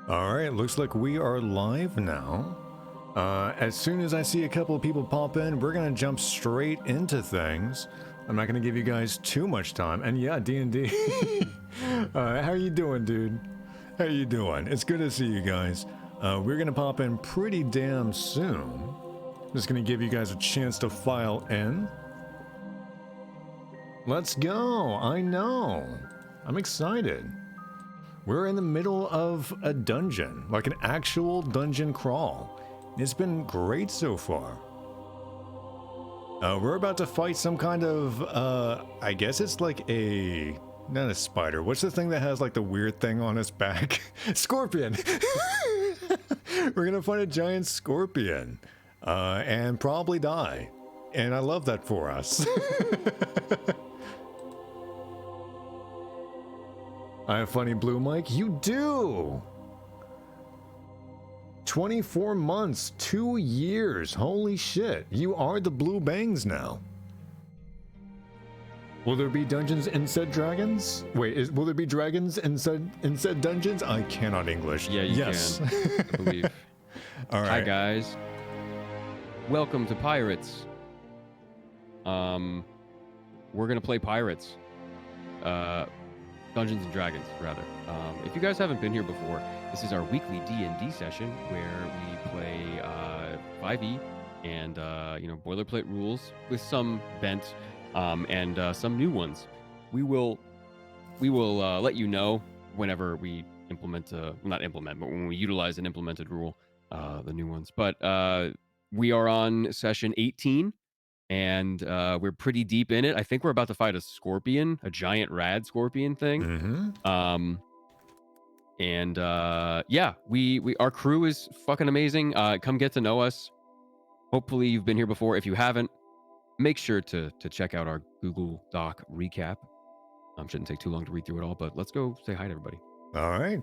All right, looks like we are live now. As soon as I see a couple of people pop in, we're gonna jump straight into things. I'm not gonna give you guys too much time. And yeah, D&D. How you doing, dude? How you doing? It's good to see you guys. We're gonna pop in pretty damn soon. Just gonna give you guys a chance to file in. Let's go. I know. I'm excited. We're in the middle of a dungeon, like an actual dungeon crawl. It's been great so far. We're about to fight some kind of, I guess it's like not a spider. What's the thing that has like the weird thing on its back? Scorpion. We're gonna fight a giant scorpion, and probably die. And I love that for us. I have funny blue mic. You do. 24 months, 2 years. Holy shit. You are the Blue Bangs now. Will there be dungeons in said dragons? Wait, will there be dragons in said dungeons? I cannot English. Yeah, you yes. can. I believe. All right. Hi guys. Welcome to Pirates. We're gonna play Pirates. Dungeons and Dragons, rather. If you guys haven't been here before, this is our weekly D&D session where we play 5e and boilerplate rules with some bent and some new ones. We will let you know whenever we not implement, but when we utilize an implemented rule, the new ones. But we are on session 18. And we're pretty deep in it. I think we're about to fight a scorpion, a giant rad scorpion thing. Mm-hmm. Yeah, we our crew is fucking amazing. Come get to know us. Hopefully you've been here before. If you haven't, make sure to check out our Google Doc recap. Shouldn't take too long to read through it all, but let's go say hi to everybody. All right.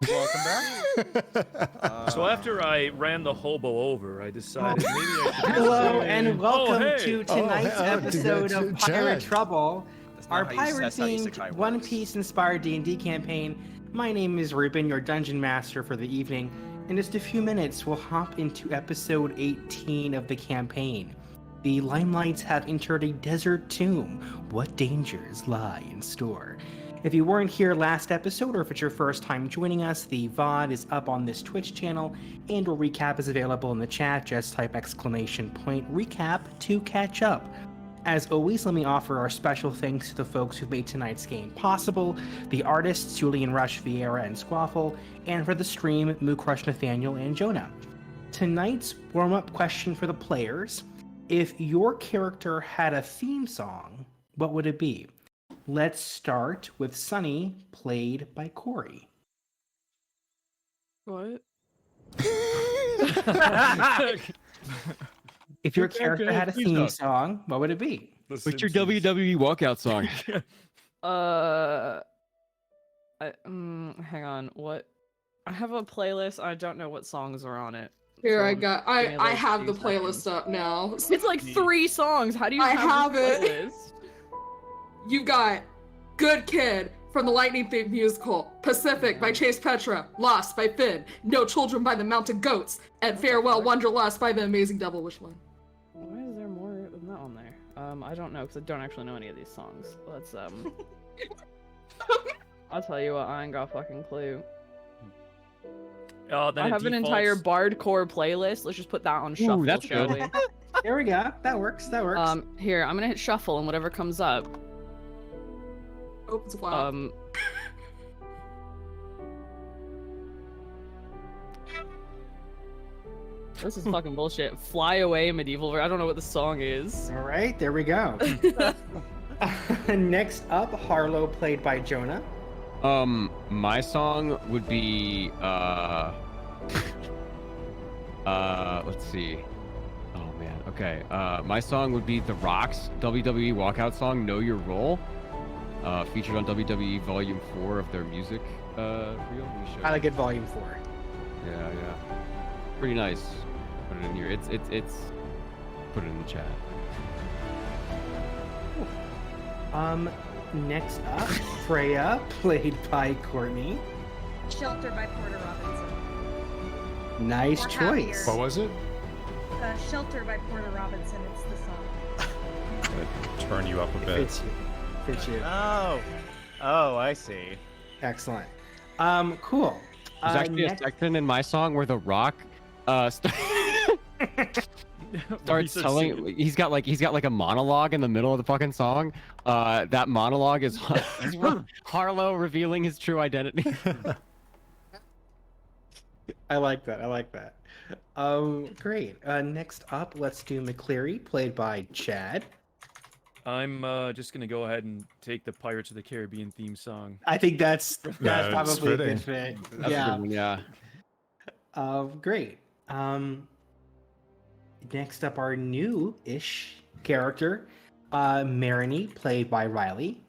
Welcome back. So after I ran the hobo over, I decided maybe I should... Hello and welcome hey. to tonight's episode of Pirate Trouble, our That's how you say pirate-themed, Isekai One works. Piece-inspired D&D campaign. My name is Ruben, your dungeon master for the evening. In just a few minutes, we'll hop into episode 18 of the campaign. The Limelights have entered a desert tomb. What dangers lie in store? If you weren't here last episode, or if it's your first time joining us, the VOD is up on this Twitch channel, and our recap is available in the chat. Just type !recap to catch up. As always, let me offer our special thanks to the folks who made tonight's game possible, the artists Julian Rush, Vieira, and Squaffle, and for the stream, Moo Crush, Nathaniel, and Jonah. Tonight's warm-up question for the players: if your character had a theme song, what would it be? Let's start with Sunny, played by Corey. What? If your character had a theme song, what would it be? What's your WWE walkout song? Hang on. What? I have a playlist. I don't know what songs are on it. Here, So I give me, I like, have 2 the playlist seconds. up now. It's like 3 songs. How do you I have have this it. playlist? You've got Good Kid from the Lightning Thief musical, Pacific by Chase Petra, Lost by Finn, No Children by the Mountain Goats, and Farewell Wanderlust by the Amazing Devil Wishline. Why is there more than that on there? I don't know because I don't actually know any of these songs. Let's I'll tell you what. I ain't got a fucking clue. Then I it have an defaults- entire Bardcore playlist. Let's just put that on shuffle, that's shall good. we? There we go. That works. That works. Here, I'm gonna hit shuffle and whatever comes up. Oh, it's wild. This is fucking bullshit. Fly Away, Medieval. I don't know what the song is. All right, there we go. Next up, Harlow, played by Jonah. My song would be let's see. Oh man. Okay. My song would be The Rock's WWE walkout song, Know Your Role. Featured on WWE Volume 4 of their music reel. I like it, Volume 4. Yeah. Pretty nice. Put it in here. It's put it in the chat. Next up, Freya, played by Courtney. Shelter by Porter Robinson. Nice Or choice. What was it? Shelter by Porter Robinson. It's the song. Turn you up a bit. Fits you. Fits you. Oh, I see. Excellent. Cool. There's actually next- a section in my song where The Rock starts telling. He's got like a monologue in the middle of the fucking song. That monologue is Harlow revealing his true identity. I like that. I like that. Great. Next up, let's do McCleary, played by Chad. I'm just gonna go ahead and take the Pirates of the Caribbean theme song. I think that's Yeah, it's probably a good fitting. fit. That's a Yeah. good one, yeah. Great. Next up, our new-ish character, Marini, played by Riley.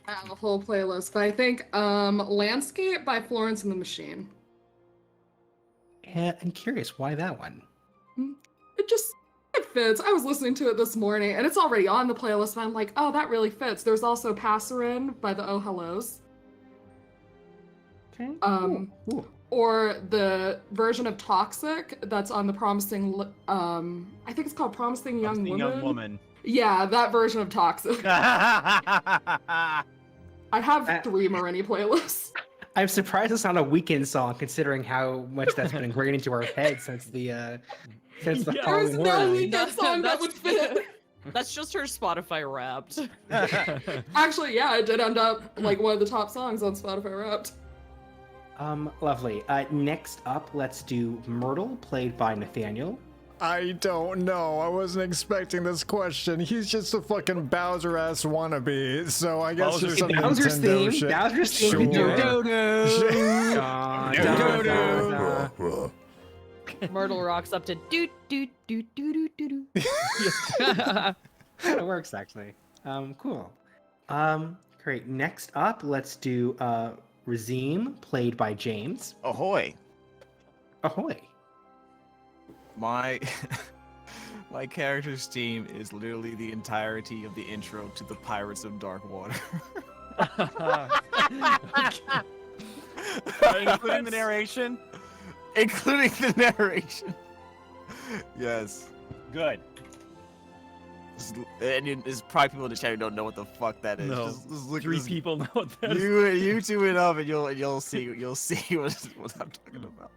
I have a whole playlist, but I think Landscape by Florence and the Machine. I'm curious, why that one? It fits. I was listening to it this morning, and it's already on the playlist, and I'm like, oh, that really fits. There's also Passerin by the Oh Hellos. Okay. Cool. Or the version of Toxic that's on the I think it's called Promising Young Woman. Yeah, that version of Toxic. I have 3 Marini playlists. I'm surprised it's not a weekend song, considering how much that's been ingrained into our heads since the There's Halloween no Horror. weekend song that would fit. That's just her Spotify Wrapped. Actually, yeah, it did end up like one of the top songs on Spotify Wrapped. Lovely. Next up, let's do Myrtle, played by Nathaniel. I don't know. I wasn't expecting this question. He's just a fucking Bowser-ass wannabe, so I guess Bowser's there's some Bowser's Nintendo theme. shit. Bowser's theme. Sure. can do it. Myrtle rocks up to doot doot doot doot doot doot. It works actually. Cool. Great. Next up, let's do Razim, played by James. Ahoy! Ahoy. My my character's theme is literally the entirety of the intro to the Pirates of Dark Water. Including the narration. Including the narration. Yes. Good. And there's probably people in the chat who don't know what the fuck that is. No. Just look at 3 this. people know what that is. You tune it up and you'll see what I'm talking about.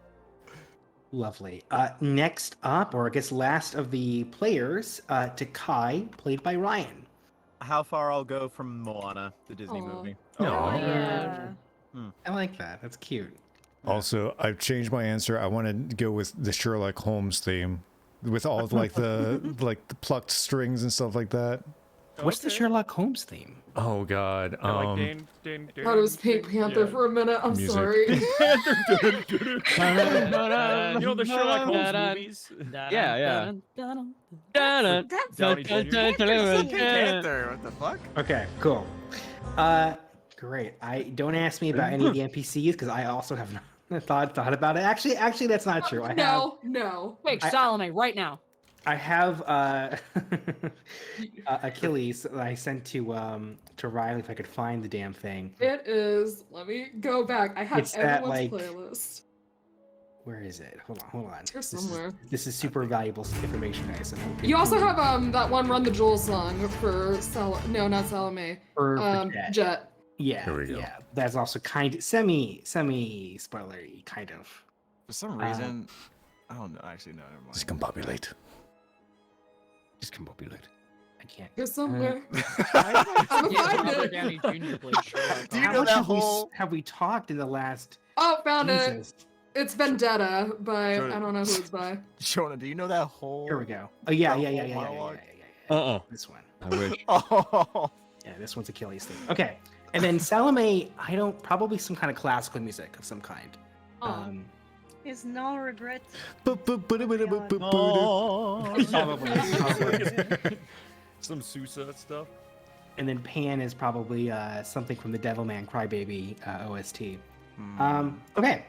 Lovely. Next up, or I guess last of the players, Takai, played by Ryan. How far I'll go from Moana, the Disney Aw. movie. Oh, Aw. yeah. I like that. That's cute. Also, I've changed my answer. I want to go with the Sherlock Holmes theme, with all of, like the plucked strings and stuff like that. What's the Sherlock Holmes theme? Oh God. I like ding, ding, I thought it was Pink ding, Panther yeah. for a minute. I'm Music. sorry. You know the Sherlock Holmes movies? Yeah, yeah. That's Downey Jr. Panther, what the fuck? Okay, cool. Great. don't ask me about any of the NPCs because I also have not thought about it. Actually, that's not true. No. Quick, Salome, right now. I have Achilles that I sent to Riley if I could find the damn thing. It is. Let me go back. I have It's that, everyone's like, playlist. Where is it? Hold on. Here somewhere. This is super valuable information, guys. So You also have that one Run the Jewels song for not Salome. for Jet. Jet. Yeah, Here we go. yeah. That's also kind of semi spoilery, kind of. For some reason, I don't know. Actually, no, never mind. Discombobulate. Discombobulate. I can't. Here somewhere. Yeah, I'm find Robert it. Downey Jr. played Sherlock. Do you How know much that have whole- have we talked in the last? Oh, found it. Jesus. It's Vendetta by Sure. I don't know who it's by. Shona, do you know that whole? Here we go. Oh yeah. monologue? This one. I wish. Oh, Yeah, this one's Achilles thing. Okay, and then Salome, probably some kind of classical music of some kind. Oh. Is no regret. Probably. Some Sousa stuff. And then Pan is probably something from the Devilman Crybaby OST. Hmm. Okay,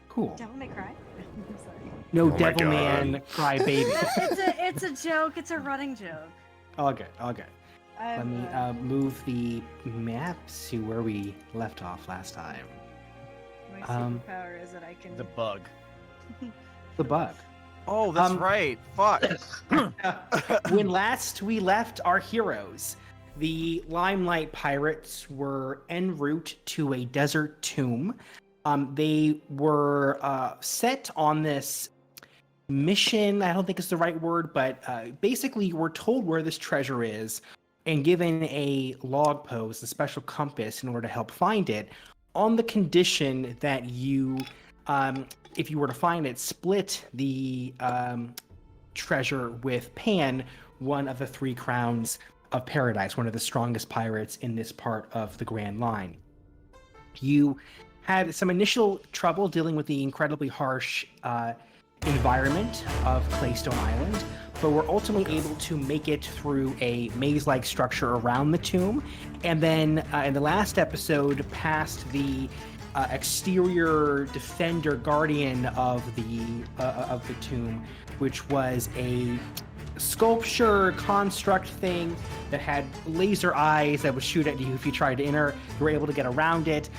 cool. Devil May Cry. I'm sorry. No, Oh my Devilman Crybaby. It's a joke. It's a running joke. All good, all good. Let me move the map to where we left off last time. My um, superpower is that I can. The bug. The bug. Oh, that's Um, right. Fuck. When last we left our heroes, the Limelight Pirates were en route to a desert tomb. They were set on this mission. I don't think it's the right word, but basically we're told where this treasure is and given a log post, a special compass in order to help find it, on the condition that you, if you were to find it, split the treasure with Pan, one of the 3 crowns of Paradise, one of the strongest pirates in this part of the Grand Line. You had some initial trouble dealing with the incredibly harsh environment of Claystone Island, but were ultimately able to make it through a maze-like structure around the tomb, and then in the last episode, past the exterior defender guardian of the tomb, which was a sculpture construct thing that had laser eyes that would shoot at you if you tried to enter. You were able to get around it.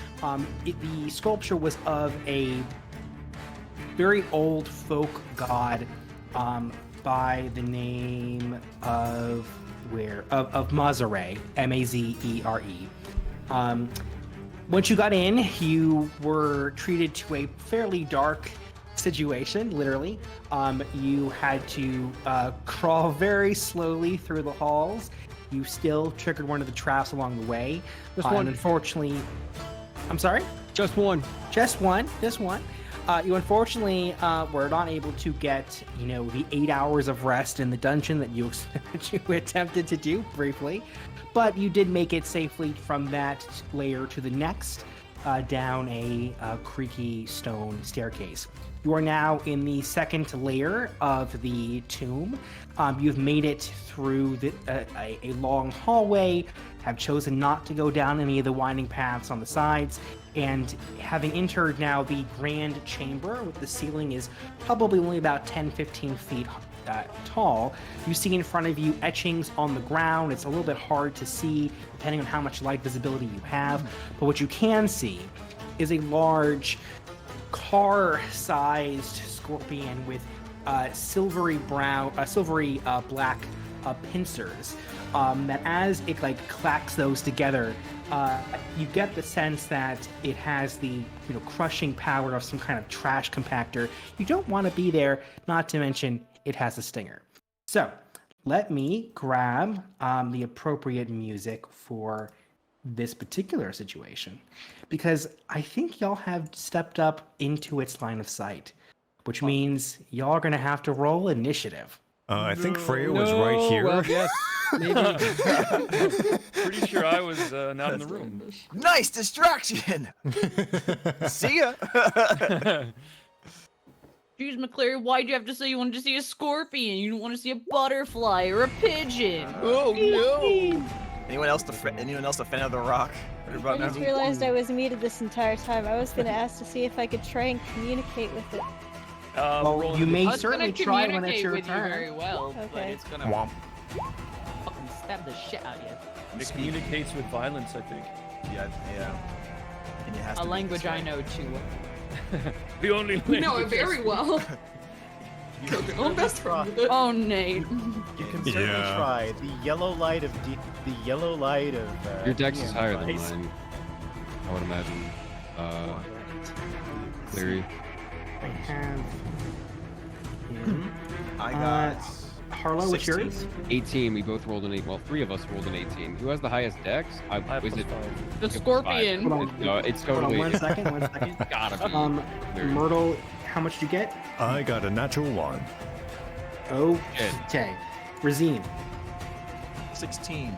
The sculpture was of a very old folk god by the name of Mazare, M-A-Z-E-R-E. Once you got in, you were treated to a fairly dark situation, literally. You had to crawl very slowly through the halls. You still triggered one of the traps along the way. Just one. And unfortunately, I'm sorry? Just one. Just one. You unfortunately were not able to get, the 8 hours of rest in the dungeon that you attempted to do briefly, but you did make it safely from that layer to the next, down a creaky stone staircase. You are now in the second layer of the tomb. You've made it through a long hallway, have chosen not to go down any of the winding paths on the sides, and having entered now the grand chamber, with the ceiling is probably only about 10-15 feet tall. You see in front of you etchings on the ground. It's a little bit hard to see depending on how much light visibility you have, but what you can see is a large car-sized scorpion with silvery black pincers. That as it clacks those together, you get the sense that it has the crushing power of some kind of trash compactor. You don't want to be there, not to mention it has a stinger. So let me grab the appropriate music for this particular situation, because I think y'all have stepped up into its line of sight, which means y'all are going to have to roll initiative. I think Freya was right here. Well, yes, maybe. Pretty sure I was not in the room. Nice distraction. See ya. Jeez, McClary, why'd you have to say you wanted to see a scorpion? You didn't want to see a butterfly or a pigeon. Oh no! Anyone else a fan of The Rock? Right about I just now? realized I was muted this entire time. I was going to ask to see if I could try and communicate with it. Well, you may I was certainly gonna try when it's communicate your with you turn. very well, but Okay. it's gonna Womp. fucking stab the shit out of you. It communicates with violence, I think. Yeah. And it has A to be language this I way. know too well. The only You know it language very well. Killed your own best friend with it. Oh, Nate. You can certainly Yeah. try the yellow light of Your dex is DM higher than device. mine. I would imagine. Cleary. I have him. I got Harlow, what's 16. yours? 18. We both rolled an 8. Well, 3 of us rolled an 18. Who has the highest dex? I have Was plus it? 5. The scorpion. Hold on. No, it's Hold on totally. one second. It's gotta be. Cleary. Myrtle, how much did you get? I got a natural 1. Okay. Razine, 16.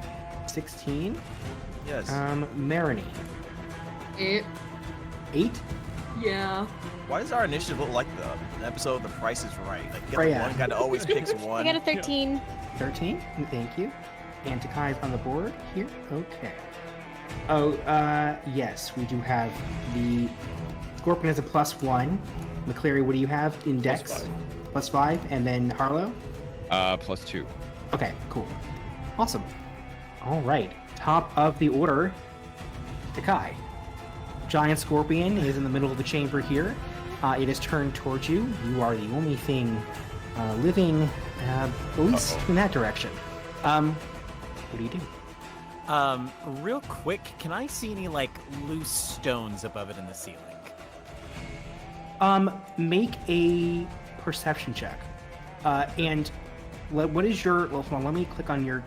16. Yes. Marini, 8. 8. Yeah. Why does our initiative look like the episode of The Price is Right? Like, you got Freya. one guy that always picks I one. got a 13. 13. Thank you. And Takai's on the board here. Okay. Oh, yes, we do have the Scorpion as a +1. McCleary, what do you have in Dex? +5. And then Harlow? +2. Okay, cool. Awesome. All right, top of the order, Takai. Giant scorpion is in the middle of the chamber here. It is turned towards you. You are the only thing living, at least in that direction. What do you do? Real quick, can I see any like loose stones above it in the ceiling? Make a perception check. And what is your? Well, hold on, let me click on your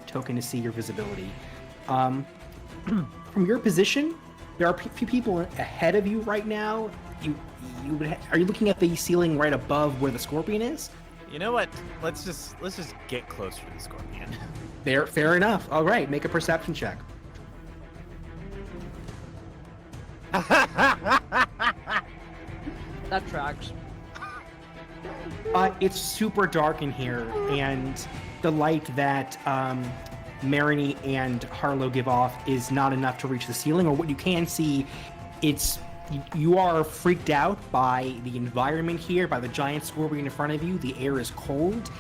token to see your visibility. From your position, there are few people ahead of you right now. Are you looking at the ceiling right above where the scorpion is? You know what? Let's just get closer to the scorpion. Fair enough. All right, make a perception check. That tracks. It's super dark in here, and the light that Marini and Harlow give off is not enough to reach the ceiling. Or what you can see, you are freaked out by the environment here, by the giant scorpion in front of you. The air is cold.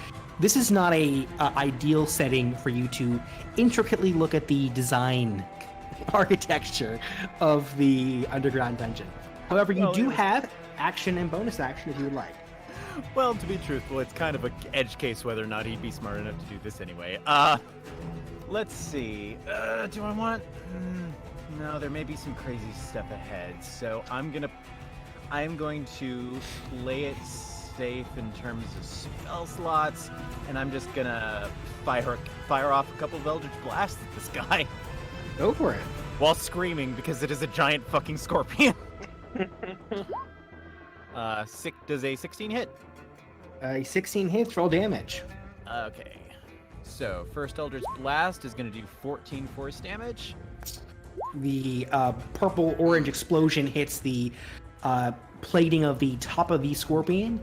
This is not a ideal setting for you to intricately look at the design architecture of the underground dungeon. However, you do have action and bonus action if you would like. Well, to be truthful, it's kind of an edge case whether or not he'd be smart enough to do this anyway. Let's see. Do I want? No, there may be some crazy stuff ahead. So I'm going to play it safe in terms of spell slots, and I'm just gonna fire off a couple of Eldritch Blasts at this guy. Go for it. While screaming because it is a giant fucking scorpion. Does a 16 hit? 16 hits, roll damage. Okay. So, first Eldritch Blast is going to do 14 force damage. The purple-orange explosion hits the plating of the top of the scorpion,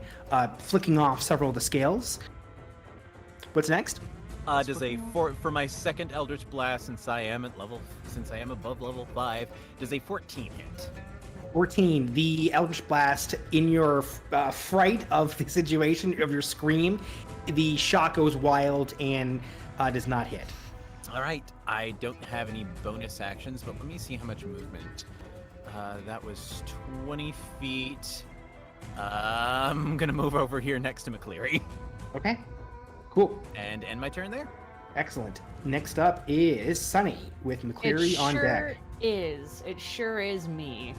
flicking off several of the scales. What's next? For my second Eldritch Blast, since I am above level 5, does a 14 hit? 14. The Eldritch Blast, in your fright of the situation, of your scream, the shot goes wild and does not hit. All right. I don't have any bonus actions, but let me see how much movement. That was 20 feet. I'm going to move over here next to McCleary. Okay. Cool. And end my turn there. Excellent. Next up is Sunny with McCleary on deck. It sure is me.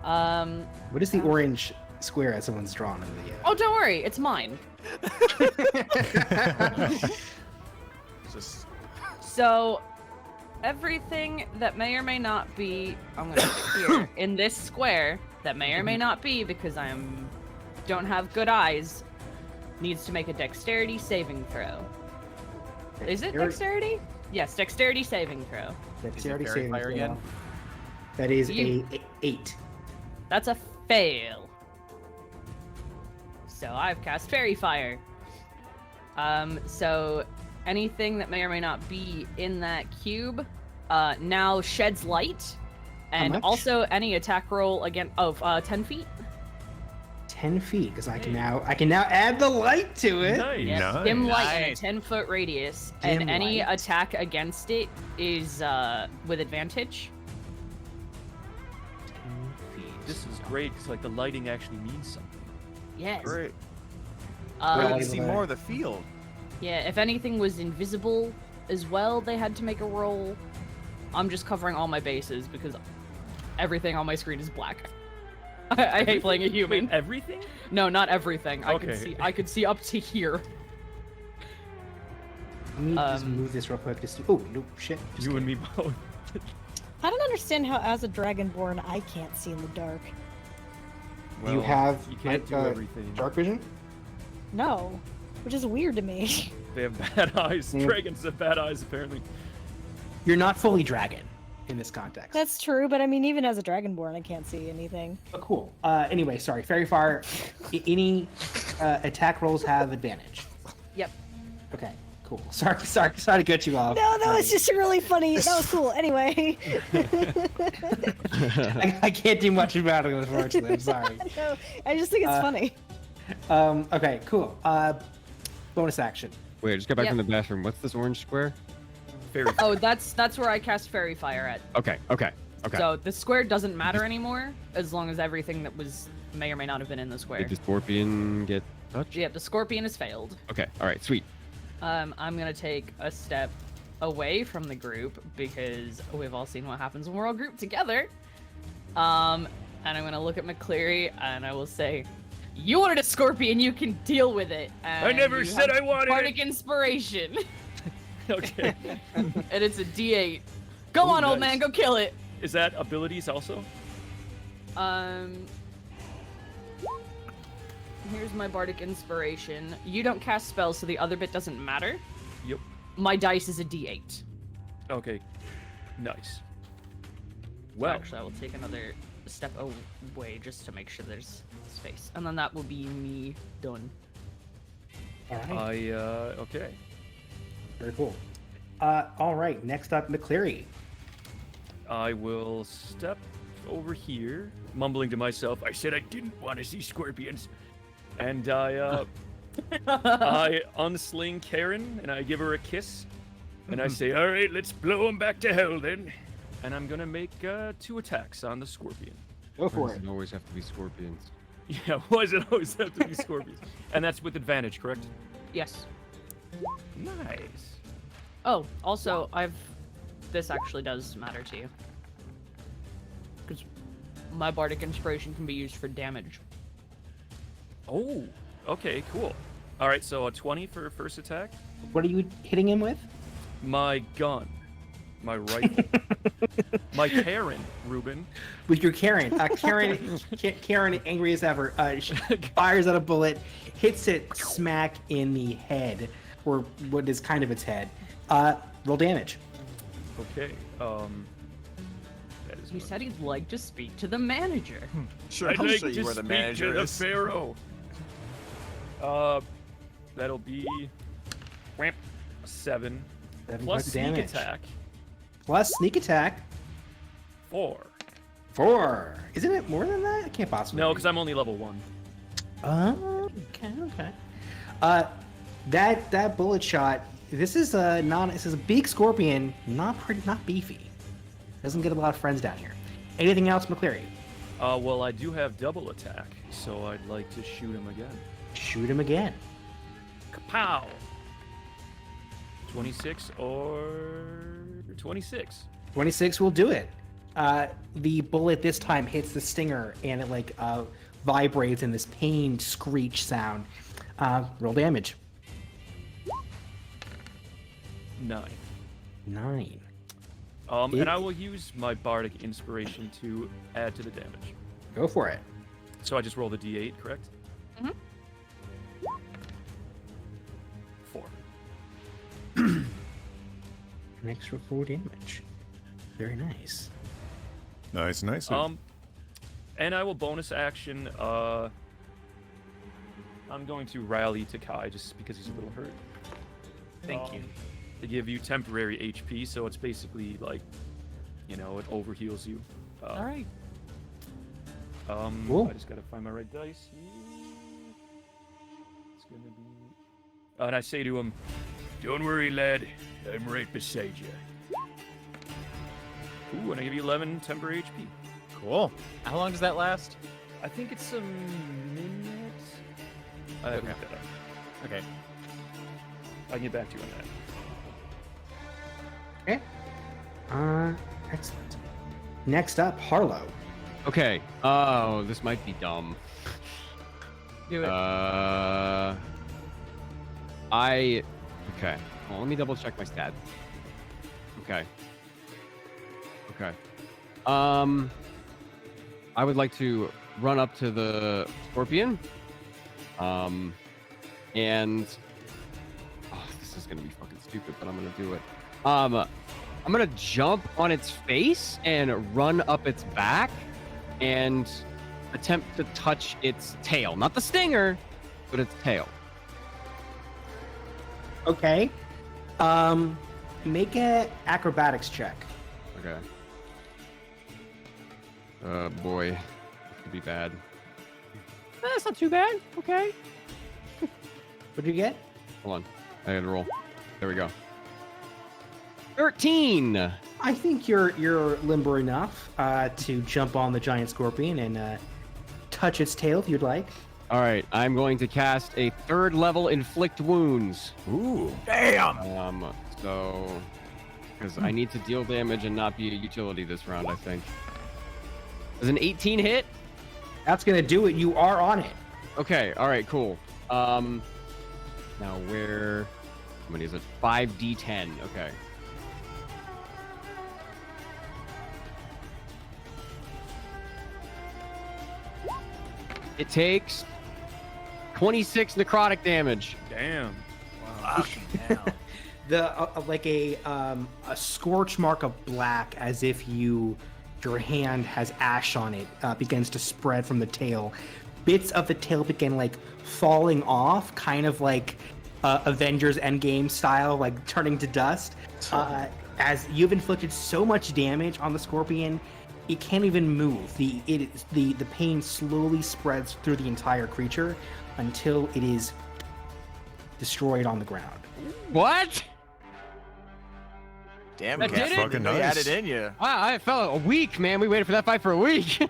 What is the orange square that someone's drawn in the? Oh, don't worry, it's mine. So, everything that may or may not be, I'm gonna put here in this square that may or may not be because don't have good eyes, needs to make a dexterity saving throw. Is it dexterity? Yes, dexterity saving throw. Dexterity Is it saving fairy throw. fire again? That is a 8. That's a fail. So I've cast Fairy Fire. So anything that may or may not be in that cube now sheds light. And also any attack roll again of 10 feet. 10 feet, because I can now add the light to it. Nice. Yes, dim light in a 10-foot radius, Dim and any light. attack against it is with advantage. 10 feet. This is great because like the lighting actually means something. Yes. Great. Well, You see more of the field. Yeah, if anything was invisible as well, they had to make a roll. I'm just covering all my bases because everything on my screen is black. I hate playing a human. Wait, everything? No, not everything. Okay. I could see up to here. Let me just move this real quick. Oh, no, shit. You and me both. I don't understand how, as a Dragonborn, I can't see in the dark. Do you have You can't do everything. dark vision? No, which is weird to me. They have bad eyes. Mm. Dragons have bad eyes, apparently. You're not fully dragon in this context. That's true, but I mean, even as a Dragonborn, I can't see anything. Oh, cool. Anyway, sorry. Fairy Fire. Any attack rolls have advantage. Yep. Okay. Cool. Sorry to cut you off. No, that was just really funny. That was cool. Anyway. I can't do much about it, unfortunately. I'm sorry. No, I just think it's funny. Okay. Cool. Bonus action. Wait, I just got back Yep. from the bathroom. What's this orange square? Fairy. Oh, that's where I cast Fairy Fire at. Okay. So the square doesn't matter anymore as long as everything that may or may not have been in the Did square. the scorpion get touched? Yeah, the scorpion has failed. Okay. All right. Sweet. I'm gonna take a step away from the group because we've all seen what happens when we're all grouped together. And I'm gonna look at McCleary and I will say, "You wanted a scorpion, you can deal with it." And I never you said have I wanted Bardic it. Inspiration, Okay. and it's a D8. Go Ooh, on, old nice. man, go kill it. Is that abilities also? Here's my Bardic Inspiration. You don't cast spells, so the other bit doesn't matter. Yep. My dice is a D8. Okay. Nice. So Well, actually, I will take another step away just to make sure there's space, and then that will be me done. All right. okay. Very cool. All right. Next up, McCleary. I will step over here, mumbling to myself, I said I didn't want to see scorpions. And I unsling Karen, and I give her a kiss. And I say, all right, let's blow him back to hell then. And I'm going to make 2 attacks on the scorpion. Go for Why it. does it always have to be scorpions? Yeah, why does it always have to be scorpions? And that's with advantage, correct? Yes. Nice. Oh, also, this actually does matter to you. Because my Bardic Inspiration can be used for damage. Oh, okay, cool. All right, so a 20 for first attack. What are you hitting him with? My gun. My rifle. My Karen, Ruben. With your Karen. Karen, angry as ever, she fires out a bullet, hits it smack in the head, or what is kind of its head. Roll damage. Okay. That is He said he'd like to speak to the manager. Sure, I'd I'll like show you to where the speak manager to the is. Pharaoh. That'll be 7 7 plus points of sneak damage. attack Plus sneak attack. 4. 4. Isn't it more than that? It can't possibly. No, be. because I'm only level 1. Okay. That bullet shot. This is a big scorpion, not beefy. Doesn't get a lot of friends down here. Anything else, McCleary? Well, I do have double attack, so I'd like to shoot him again. Shoot him again. Kapow! 26 or 26. 26 will do it. The bullet this time hits the stinger and it vibrates in this pained screech sound. Roll damage. 9. 9. And I will use my Bardic Inspiration to add to the damage. Go for it. So I just roll the D8, correct? Mhm. 4. An extra 4 damage. Very nice. Nice. And I will bonus action. I'm going to rally to Kai just because he's a little hurt. Thank you. To give you temporary HP, so it's basically like, it overheals you. All right. Cool. I just gotta find my right dice. It's gonna be. And I say to him, "Don't worry, lad. I'm right beside you." Ooh, and I give you 11 temporary HP. Cool. How long does that last? I think it's a minute. I haven't looked that up. Okay. I can get back to you on that. Okay. Excellent. Next up, Harlow. Okay. Oh, this might be dumb. Do it. Okay. Well, let me double check my stats. Okay. I would like to run up to the scorpion. And this is gonna be fucking stupid, but I'm gonna do it. I'm gonna jump on its face and run up its back and attempt to touch its tail. Not the stinger, but its tail. Okay. Make an acrobatics check. Okay. Boy. This could be bad. That's not too bad. Okay. What'd you get? Hold on. I gotta roll. There we go. 13. I think you're limber enough to jump on the giant scorpion and touch its tail if you'd like. All right, I'm going to cast a 3rd level inflict wounds. Ooh. Damn! So, because I need to deal damage and not be a utility this round, I think. Does an 18 hit? That's gonna do it. You are on it. Okay, all right, cool. Now where? How many is it? 5d10. Okay. It takes 26 necrotic damage. Damn. Fucking hell. Like a scorch mark of black, as if your hand has ash on it, begins to spread from the tail. Bits of the tail begin like falling off, kind of like Avengers Endgame style, like turning to dust. As you've inflicted so much damage on the scorpion, it can't even move. The pain slowly spreads through the entire creature until it is destroyed on the ground. What? Damn, That did Captain, it? Fucking they nice. added in you. Wow, I felt a week, man. We waited for that fight for a week.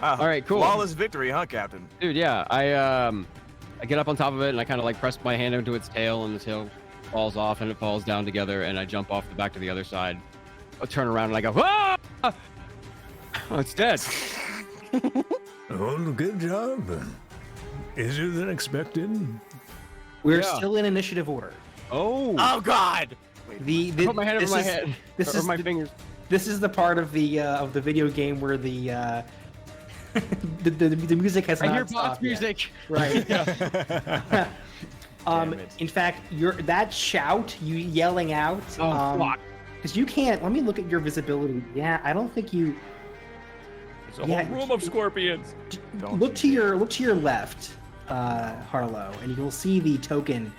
All right, cool. Flawless victory, huh, Captain? Dude, yeah, I get up on top of it and I kind of like press my hand into its tail, and the tail falls off and it falls down together, and I jump off the back to the other side. I turn around and I go, ah! Oh, it's dead. Oh, good job. Easier than expected. We're Yeah. still in initiative order. Oh. Oh God! The Put my hand over this my is- head. This or is my the, fingers. This is the part of the video game where the the music has I not hear boss stopped yet. music. Right. Damn it. In fact, that shout, you yelling out, Oh, fuck. because you can't. Let me look at your visibility. Yeah, I don't think you. It's a Yeah, whole room of scorpions. Don't Look to you your left, Harlow, and you'll see the token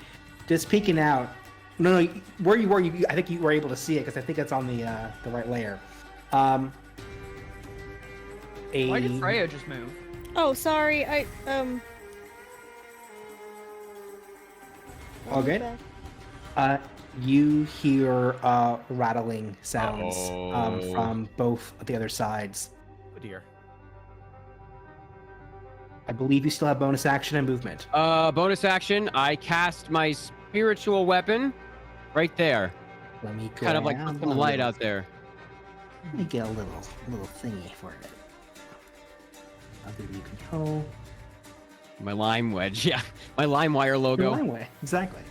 just peeking out. No, where you were, I think you were able to see it because I think it's on the right layer. Why did Freya just move? Oh, sorry. All good. You hear rattling sounds from both of the other sides. Oh dear. I believe you still have bonus action and movement. Bonus action. I cast my spiritual weapon right there. Let me go Kind of like down put some a light little- out there. Let me get a little thingy for it. I'll give you control. My lime wedge. Yeah. My lime wire logo. Your line way. Exactly.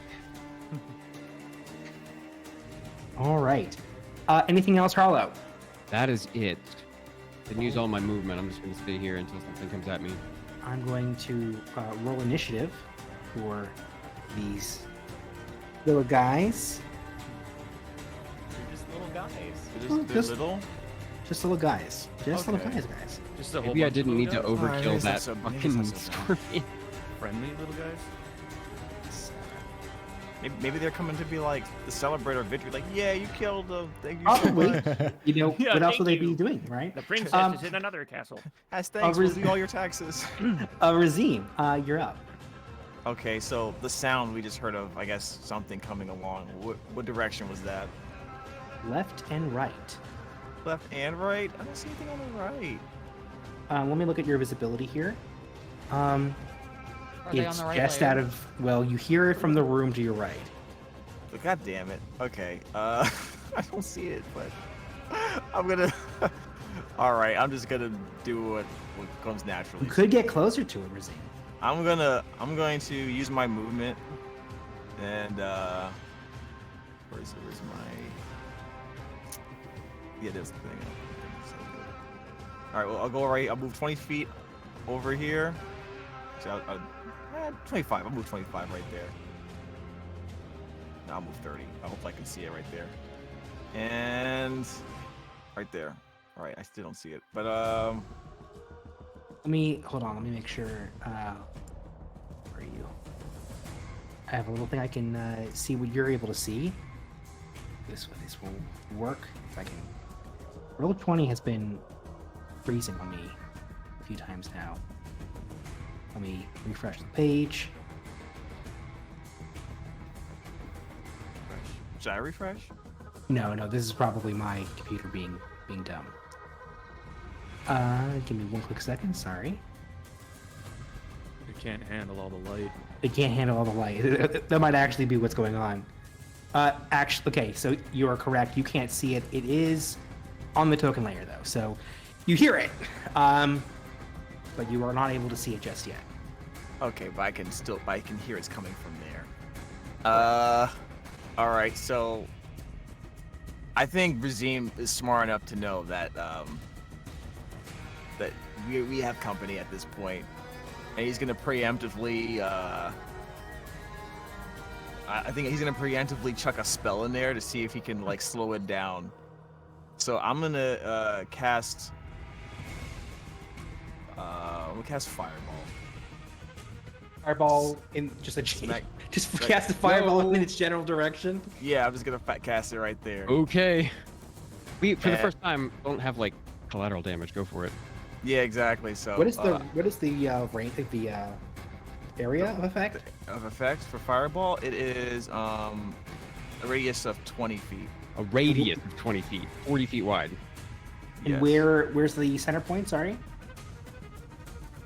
All right. Anything else, Harlow? That is it. Didn't use all my movement. I'm just going to stay here until something comes at me. I'm going to roll initiative for these little guys. You're just little guys. Oh, They're just- little? Just little guys. Just little Okay. guys. Just a whole Maybe I bunch of didn't need to little guys? overkill maybe that that's so- maybe fucking that's so bad. scorpion. Friendly little guys. Maybe they're coming to be like the celebrate our victory. Like, yeah, you killed the. Thank you so Probably. much. You know, Yeah, what else thank will they you. be doing, right? The princess Um, is in another castle. As thanks, we'll Res- do all your taxes. Razim, you're up. Okay, so the sound we just heard of, I guess something coming along. What direction was that? Left and right. Left and right? I don't see anything on the right. Let me look at your visibility here. Are they on It's the right just layer? out of, well, you hear it from the room to your right. But God damn it. Okay. I don't see it, but I'm gonna. All right, I'm just gonna do what comes naturally. You could get closer to it, Razim. I'm going to use my movement, and where's my? Yeah, there's the thing. All right, well I'll go right. I'll move 20 feet over here. So 25. I'll move 25 right there. No, I'll move 30. I hope I can see it right there. And right there. All right, I still don't see it, but Let me make sure. Where are you? I have a little thing I can see what you're able to see. This will work. If I can. Roll 20 has been freezing on me a few times now. Let me refresh the page. Should I refresh? No, this is probably my computer being dumb. Give me one quick second. Sorry. It can't handle all the light. It can't handle all the light. That might actually be what's going on. Actually, okay, so you are correct. You can't see it. It is on the token layer, though. So you hear it, but you are not able to see it just yet. Okay, but I can hear it's coming from there. All right, so I think Razim is smart enough to know that that we have company at this point, and he's gonna preemptively. I think he's gonna preemptively chuck a spell in there to see if he can like slow it down. So I'm gonna cast. We'll cast Fireball. Fireball in just a just cast a fireball in its general direction. Yeah, I'm just gonna cast it right there. Okay. We for the first time don't have like collateral damage. Go for it. Yeah, exactly. So What is the range of the area of effect? Of effect for Fireball, it is a radius of 20 feet. A radius of 20 feet, 40 feet wide. And where's the center point? Sorry.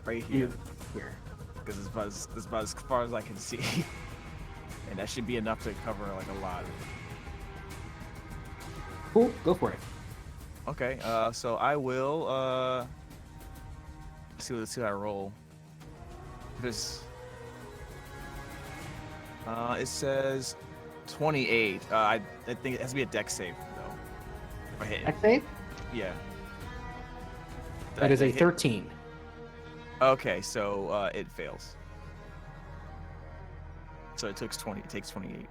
Right here. Here. Because it's about as far as I can see, and that should be enough to cover like a lot. Cool. Go for it. Okay. So I will see what I roll. This. It says 28. I think it has to be a dex save though. If I hit. Dex save? Yeah. That is a 13. Okay, so it fails. So it takes 20. It takes 28.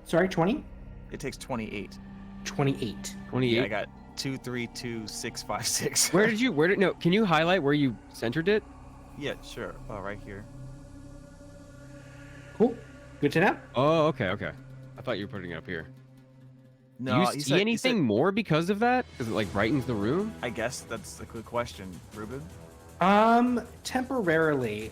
Sorry, 20? It takes 28. 28. 28. Yeah, I got 2, 3, 2, 6, 5, 6. No, can you highlight where you centered it? Yeah, sure. Oh, right here. Cool. Good to know. Oh, okay. I thought you were putting it up here. No, Do you see anything more because of that? Because it like brightens the room? I guess that's a good question, Ruben. Temporarily.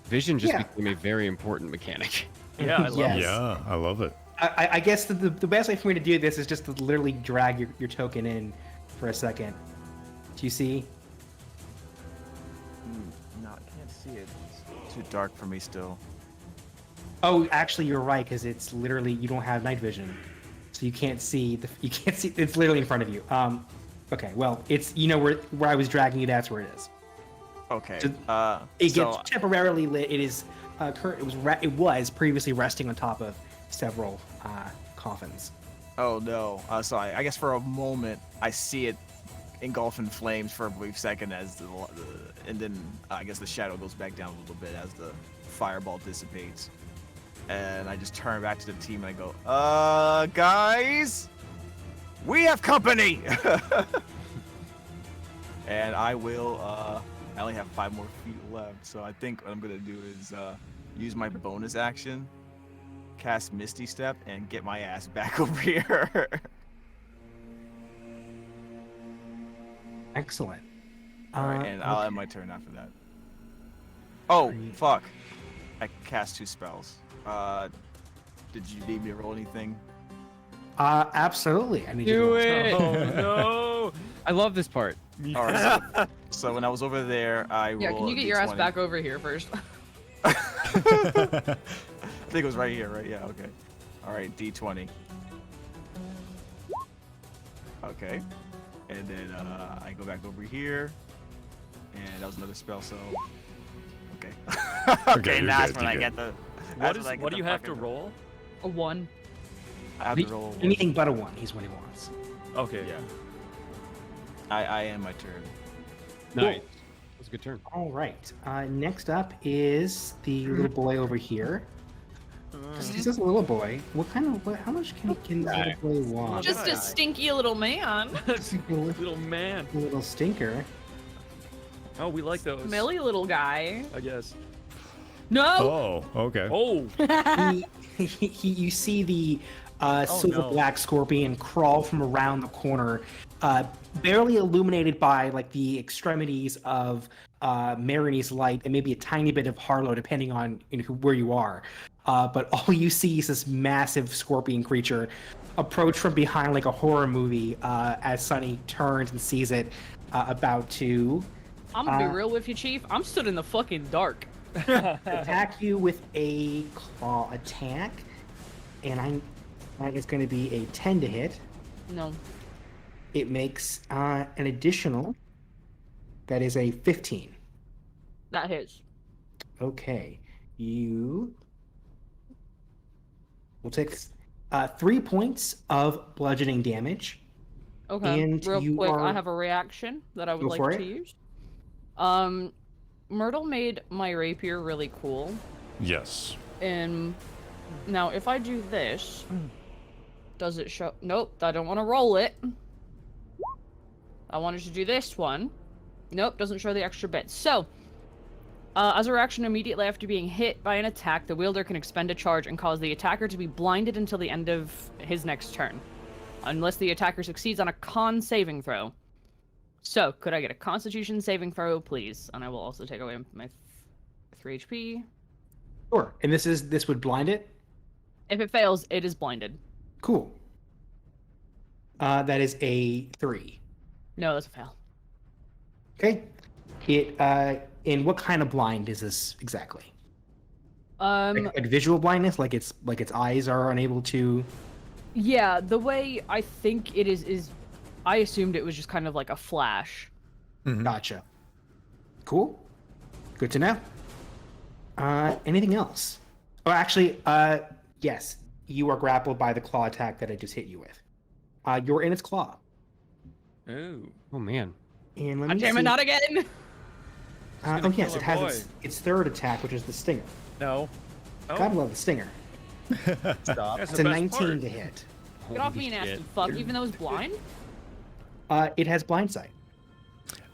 Vision just became a very important mechanic. Yeah, I love it. Yeah, I love it. I guess the best way for me to do this is just to literally drag your token in for a second. Do you see? No, I can't see it. It's too dark for me still. Oh, actually, you're right, because it's literally you don't have night vision, so you can't see It's literally in front of you. Okay, well, it's where I was dragging you. That's where it is. Okay. So, it gets temporarily lit. It is it was previously resting on top of several coffins. Oh no. So I guess for a moment I see it engulf in flames for a brief second as and then I guess the shadow goes back down a little bit as the fireball dissipates. And I just turn back to the team and I go, guys, we have company. And I will I only have 5 more feet left, so I think what I'm gonna do is use my bonus action, cast Misty Step, and get my ass back over here. Excellent. Alright, and I'll end my turn after that. Oh, fuck. I cast 2 spells. Did you need me to roll anything? Absolutely. I need Do you to it! Oh no! I love this part. Alright, so when I was over there, I rolled. Yeah, can you get your ass back over here first? I think it was right here, right? Yeah, okay. Alright, D20. Okay. And then I go back over here. And that was another spell, so. Okay. Okay, you're that's good, when I you're get the. What do you have to roll? A 1. I have to roll. Anything but a 1. He's what he wants. Okay. Yeah. I end my turn. Nice. That's a good turn. All right. Next up is the little boy over here. He's just a little boy. How much can the little boy want? Just a stinky little man. Little man. A little stinker. Oh, we like those. Smelly little guy. I guess. No. Oh, okay. Oh. You see the silver black scorpion crawl from around the corner, barely illuminated by like the extremities of Marine's light and maybe a tiny bit of Harlow, depending on where you are. but all you see is this massive scorpion creature approach from behind like a horror movie as Sunny turns and sees it about to I'm gonna be real with you, Chief. I'm stood in the fucking dark. attack you with a claw attack, and that is going to be a 10 to hit. No. It makes an additional. That is a 15. That hits. Okay, you will take 3 points of bludgeoning damage. Okay. And Real you quick, I are- have a reaction that I would Go like for to it. use. Myrtle made my rapier really cool. Yes. And now if I do this, does it show? Nope, I don't want to roll it. I wanted to do this one. Nope, doesn't show the extra bit. So, as a reaction immediately after being hit by an attack, the wielder can expend a charge and cause the attacker to be blinded until the end of his next turn. Unless the attacker succeeds on a con saving throw. So, could I get a constitution saving throw, please? And I will also take away my 3 HP. Sure. And this would blind it? If it fails, it is blinded. Cool. That is a 3. No, that's a fail. Okay. It in what kind of blind is this exactly? Like visual blindness, like its eyes are unable to. Yeah, the way I think it is I assumed it was just kind of like a flash. Gotcha. Cool. Good to know. Anything else? Oh, actually, yes. You are grappled by the claw attack that I just hit you with. You're in its claw. Oh man. And let me Damn see. it, not again! Oh yes, kill it our has its third attack, which is the stinger. No. God love the stinger. Stop. It's a 19 to hit. Get off me, you nasty fuck, even though it's blind? It has blind sight.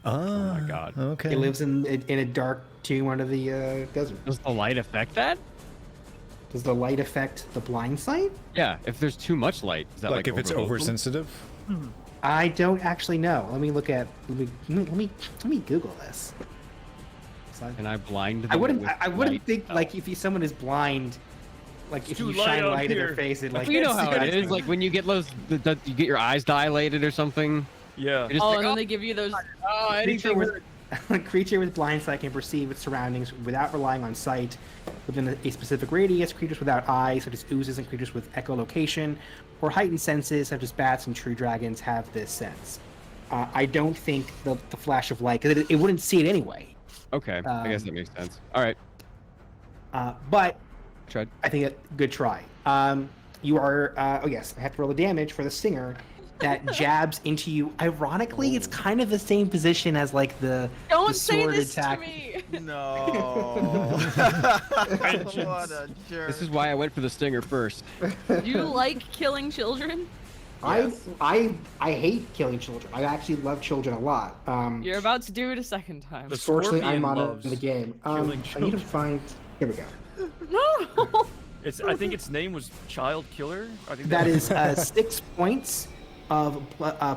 Oh my God. Okay. It lives in a dark tomb under the desert. Does the light affect that? Does the light affect the blind sight? Yeah, if there's too much light, is that Like if it's overload? oversensitive? I don't actually know. Let me look at. Let me Google this. So Can I blind them I wouldn't. with I wouldn't light? think like if someone is blind, like if too you light shine out light in here. their face, it like. You know how it is, like when you get those, you get your eyes dilated or something. Yeah. You're just Oh, like, and then they give you those. oh, Creature anything with, a creature with blind sight can perceive its surroundings without relying on sight within a specific radius. Creatures without eyes, such as oozes, and creatures with echolocation or heightened senses, such as bats and true dragons, have this sense. I don't think the flash of light, because it wouldn't see it anyway. Okay, I guess that makes sense. All right, But tried. I think good try. You are. Oh yes, I have to roll the damage for the stinger that jabs into you. Ironically, it's kind of the same position as like the Don't the say sword this attack. to me! No. What a jerk. This is why I went for the stinger first. You like killing children? I hate killing children. I actually love children a lot. You're about to do it a second time. The Fortunately, I'm scorpion on loves the game. killing I need to children. find. Here we go. No! I think its name was Child Killer. I think That was- is 6 points of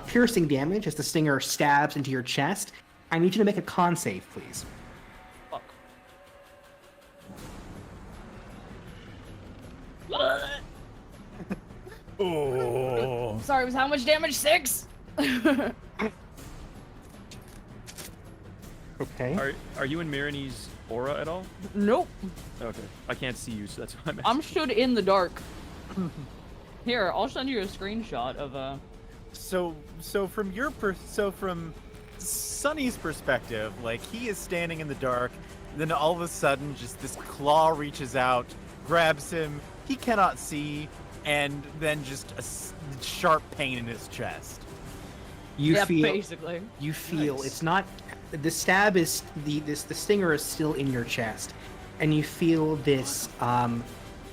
piercing damage as the stinger stabs into your chest. I need you to make a con save, please. Fuck. Oh. Sorry, was how much damage? 6? Okay. Are you in Mirini's aura at all? Nope. Okay. I can't see you, so that's why I'm I'm stood in the dark. Here, I'll send you a screenshot of So from Sunny's perspective, like he is standing in the dark, then all of a sudden just this claw reaches out, grabs him, he cannot see, and then just a sharp pain in his chest. You yeah, feel. basically. You feel Nice. it's not. The stab is the stinger is still in your chest, and you feel this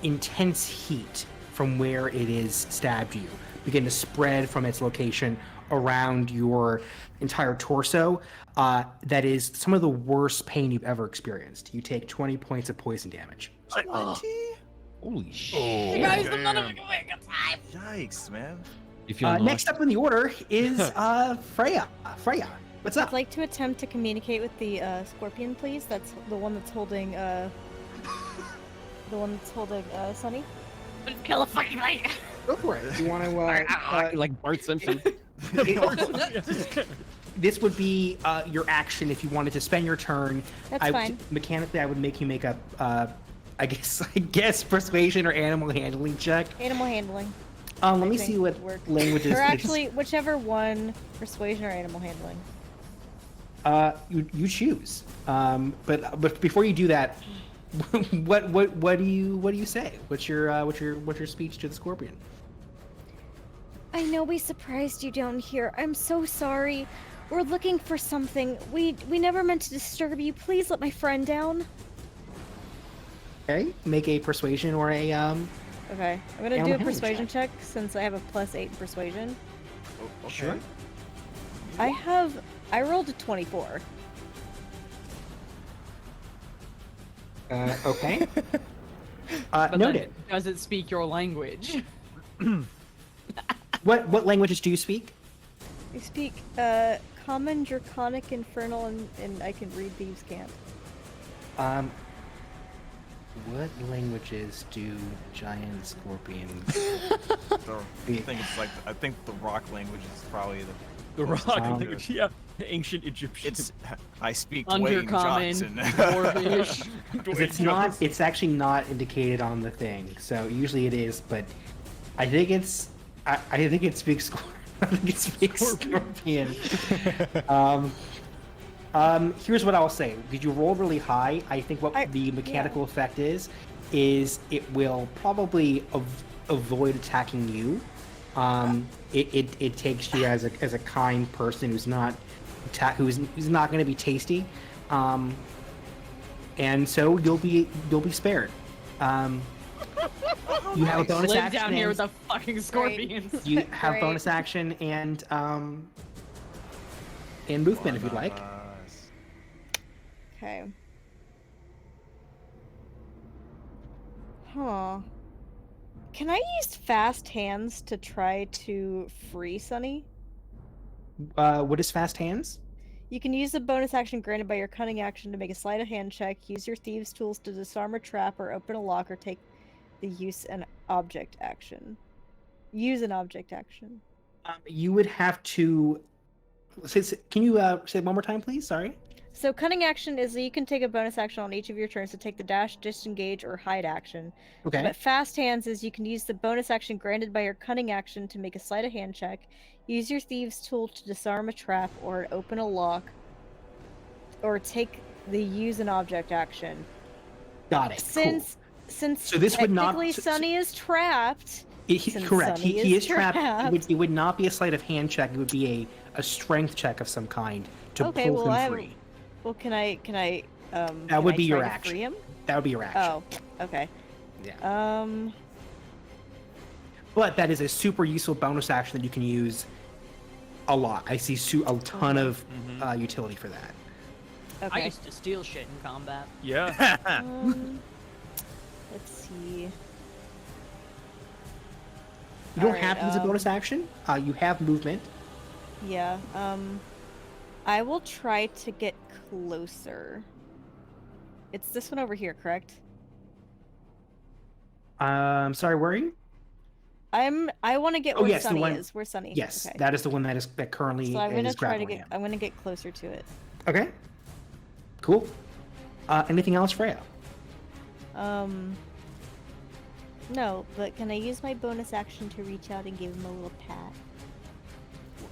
intense heat from where it is stabbed you begin to spread from its location around your entire torso. That is some of the worst pain you've ever experienced. You take 20 points of poison damage. Holy shit! You guys, I'm not having a good time. Yikes, man. You feel Next up in the order is Freya. Freya, what's up? I'd like to attempt to communicate with the scorpion, please. That's the one that's holding The one that's holding Sunny? Kill a fucking light. Go for it. You want to? Like Bart Simpson. This would be your action if you wanted to spend your turn. That's fine. Mechanically, I would make you make a, I guess persuasion or animal handling check. Animal handling. Let me see what languages. Or actually, whichever one, persuasion or animal handling. You choose. But before you do that, what do you say? What's your speech to the scorpion? I know we surprised you down here. I'm so sorry. We're looking for something. We never meant to disturb you. Please let my friend down. Okay, make a persuasion or a Okay, I'm gonna do a persuasion check since I have a +8 in persuasion. Okay. Sure. I rolled a 24. Okay. But Noted. then, does it speak your language? What languages do you speak? I speak Common, Draconic, Infernal, and I can read Thieves' Cant. What languages do giant scorpions? I think the rock language is probably The rock Sound language, yeah. The ancient Egyptian. I speak Undercommon, Dwayne Johnson. Dwarvish. It's not. It's actually not indicated on the thing. So usually it is, but I think it's. I think it speaks. I think it speaks scorpion. Here's what I'll say. Did you roll really high? I think what the mechanical effect is it will probably avoid attacking you. It takes you as a kind person who's not going to be tasty, and so you'll be spared. You have a bonus Live action. down here with the fucking scorpions. You have Great. bonus action and movement if you'd like. Okay. Huh. Can I use fast hands to try to free Sunny? What is fast hands? You can use a bonus action granted by your cunning action to make a sleight of hand check, use your thieves' tools to disarm a trap or open a lock, or take the use an object action. Use an object action. You would have to. Can you say it one more time, please? Sorry. So cunning action is that you can take a bonus action on each of your turns to take the dash, disengage, or hide action. Okay. But fast hands is you can use the bonus action granted by your cunning action to make a sleight of hand check, use your thieves' tool to disarm a trap or open a lock, or take the use an object action. Got it. Since So this would not- technically Sunny is trapped. Correct. Sunny He is is trapped. trapped. It would not be a sleight of hand check. It would be a strength check of some kind to Okay, pull well, him free. Well, can I That can would I be your try to action. free him? That would be your action. Oh, okay. Yeah. But that is a super useful bonus action that you can use a lot. I see a ton of utility for that. I used to steal shit in combat. Yeah. Let's see. You don't Alright, have to use a bonus action. You have movement. Yeah. I will try to get closer. It's this one over here, correct? Sorry, where are you? I want to get Oh, where yes, the Sunny one- is. Where's Sunny? Yes, Okay. that is the one that currently So I'm gonna is try to grappling get. him. I'm gonna get closer to it. Okay. Cool. Anything else, Freya? No, but can I use my bonus action to reach out and give him a little pat?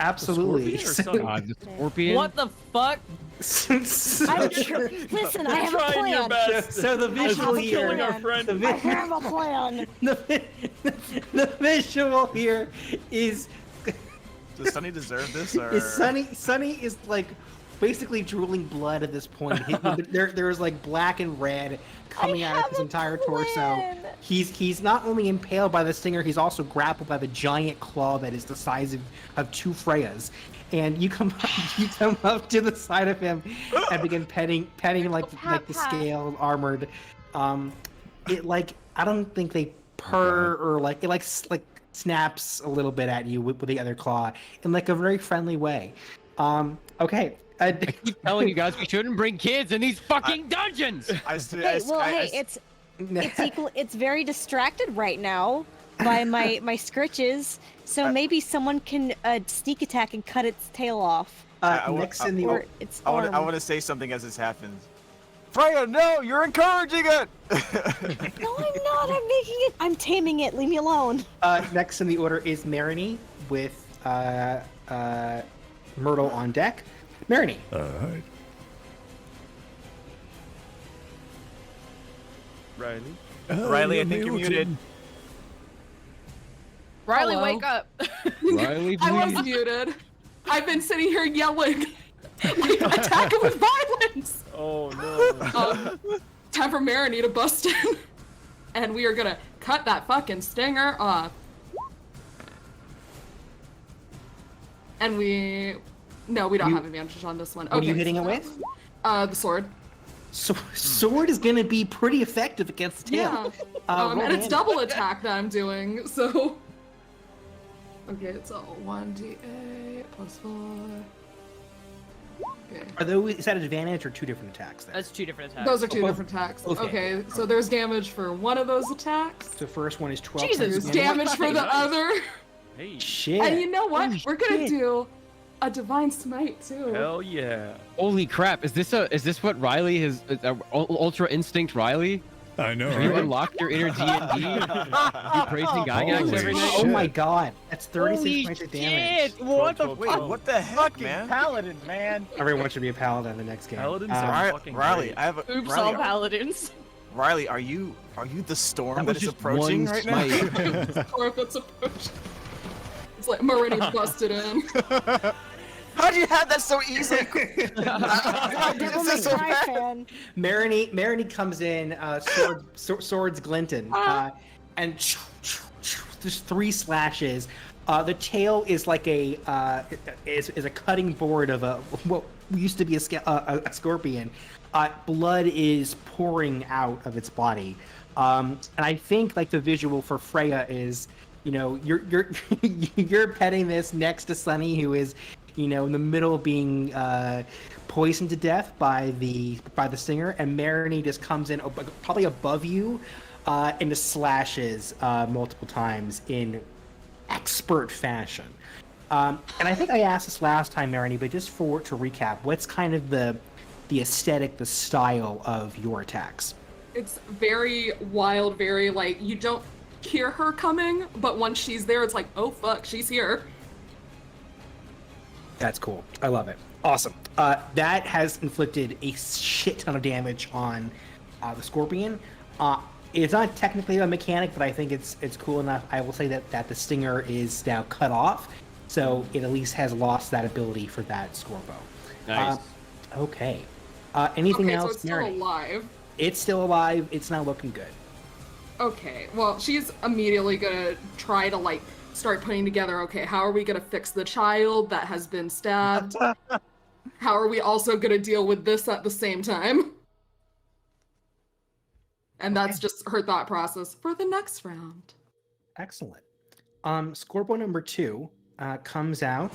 Absolutely. The scorpion. What the fuck? Listen, I have a Trying your plan. best. So the visual have a here, Killing our plan. friend. the, I vi- have a plan. the visual here is Does Sunny deserve this? Or Sunny is like basically drooling blood at this point. There's like black and red coming out of his entire torso. He's not only impaled by the stinger, he's also grappled by the giant claw that is the size of two Freyas. And you come up to the side of him and begin petting like the scale armored. It like I don't think they purr or like it like snaps a little bit at you with the other claw in like a very friendly way. Okay. I keep telling you guys we shouldn't bring kids in these fucking dungeons. It's It's very distracted right now by my scritches. So maybe someone can sneak attack and cut its tail off. Next in the or its I arm. want to say something as this happens. Freya, no, you're encouraging it. No, I'm not. I'm making it. I'm taming it. Leave me alone. Next in the order is Marini with Myrtle on deck. Marini. Hi. Riley. Riley, I think you're muted. Riley, Hello? wake up. Riley, I was please. muted. I've been sitting here yelling, like, attack him with violence! Oh no. Time for Marini to bust in. And we are gonna cut that fucking stinger off. And no, we don't have advantage on this one. What are you hitting it with? The sword. Sword is going to be pretty effective against the tail. Yeah. Roll And it's damage. double attack that I'm doing, so. Okay, it's a 1d8 plus 4. Okay. Are those, is that advantage or two different attacks? There? That's two different attacks. Those are two both- different attacks. both Okay, so there's damage for one of those attacks. The first one is 12. Jesus, points There's of damage for the Nice. other. Hey. Shit. And you know what? Holy We're gonna shit. do a divine smite too. Hell yeah. Holy crap! Is this what Riley has? Ultra Instinct Riley? I know, Have you right? unlocked your inner D&D? You praising Gygax Holy every night? Oh my god. That's 36 Holy points of damage. shit! What the Wait, fuck? What the heck, Fucking man? paladin, man. Everyone should be a paladin in the next game. Paladins Um, are fucking Riley, great. I have a Oops, Riley, all paladins. Riley, are you the storm That that was is just approaching one right now? smite. Or if it's approaching. It's like Marini busted in. How'd you have that so easily? Devil May so Cry fast. fan. Marini comes in, swords glinting, and just 3 slashes. The tail is like a cutting board of what used to be a scorpion. Blood is pouring out of its body, and I think like the visual for Freya is, you know, you're petting this next to Sunny, who is, you know, in the middle of being poisoned to death by the stinger, and Marini just comes in probably above you, and just slashes multiple times in expert fashion. And I think I asked this last time, Marini, but just to recap, what's kind of the aesthetic, the style of your attacks? It's very wild, very like you don't hear her coming, but once she's there, it's like, oh fuck, she's here. That's cool. I love it. Awesome. That has inflicted a shit ton of damage on the scorpion. It's not technically a mechanic, but I think it's cool enough. I will say that the stinger is now cut off, so it at least has lost that ability for that Scorpo. Nice. Okay. Anything Okay, else, so it's still Marini? alive. It's still alive. It's not looking good. Okay, well, she's immediately gonna try to like start putting together, okay, how are we gonna fix the child that has been stabbed? How are we also gonna deal with this at the same time? And that's just her thought process for the next round. Excellent. Scorpo number 2 comes out.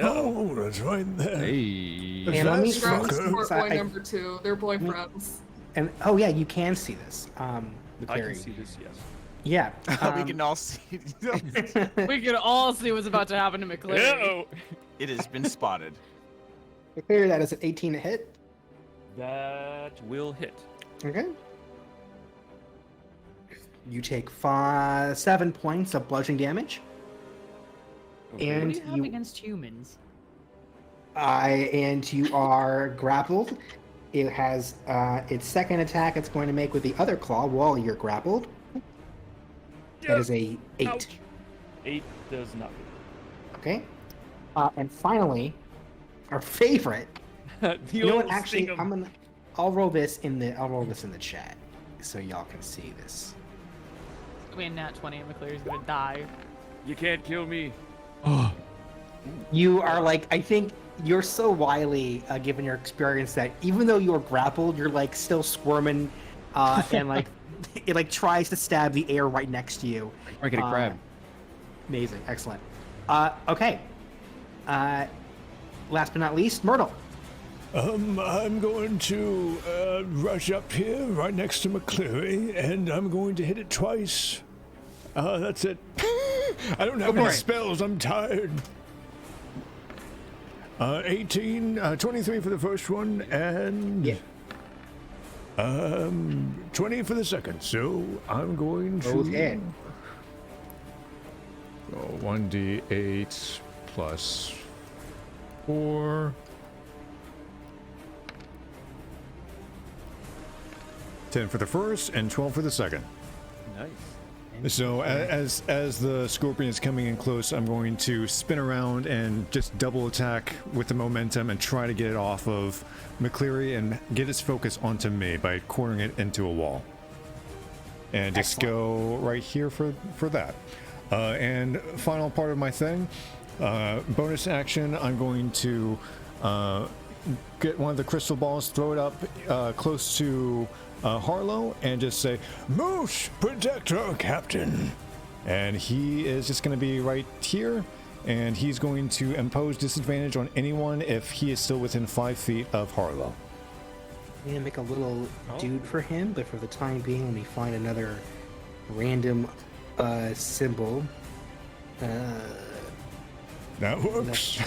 Oh, that's right there. Hey. And let me Grab the fucker. sport boy I- number 2. They're boyfriends. And oh yeah, you can see this. I McCleary. can see this, yes. Yeah. We can all see. We can all see what's about to happen to McCleary. It has been spotted. McCleary, that is an 18 to hit. That will hit. Okay. You take 7 points of bludgeoning damage. Okay. And What do you have you- against humans? And you are grappled. It has its second attack it's going to make with the other claw while you're grappled. That is a 8. Ouch. 8 does not Okay. And finally, our favorite. hit. You know what? Actually, I'll roll this in the chat so y'all can see this. It's gonna be a nat 20 and McCleary's gonna die. You can't kill me. You are like, I think you're so wily, given your experience, that even though you're grappled, you're like still squirming, and like it like tries to stab the air right next to you. Or get a crab. Amazing, excellent. Okay. Last but not least, Myrtle. I'm going to rush up here right next to McCleary, and I'm going to hit it twice. That's it. I don't have any spells. I'm tired. 23 for the first one, and 20 for the second. So I'm going to. Both hit. 1d8 plus 4. 10 for the first and 12 for the second. Nice. So as the scorpion is coming in close, I'm going to spin around and just double attack with the momentum and try to get it off of McCleary and get its focus onto me by cornering it into a wall. And just go right here for that. And final part of my thing, bonus action, I'm going to get one of the crystal balls, throw it up close to Harlow, and just say, "Moose, protect our captain." And he is just going to be right here, and he's going to impose disadvantage on anyone if he is still within 5 feet of Harlow. I'm gonna make a little dude for him, but for the time being, let me find another random symbol. That works.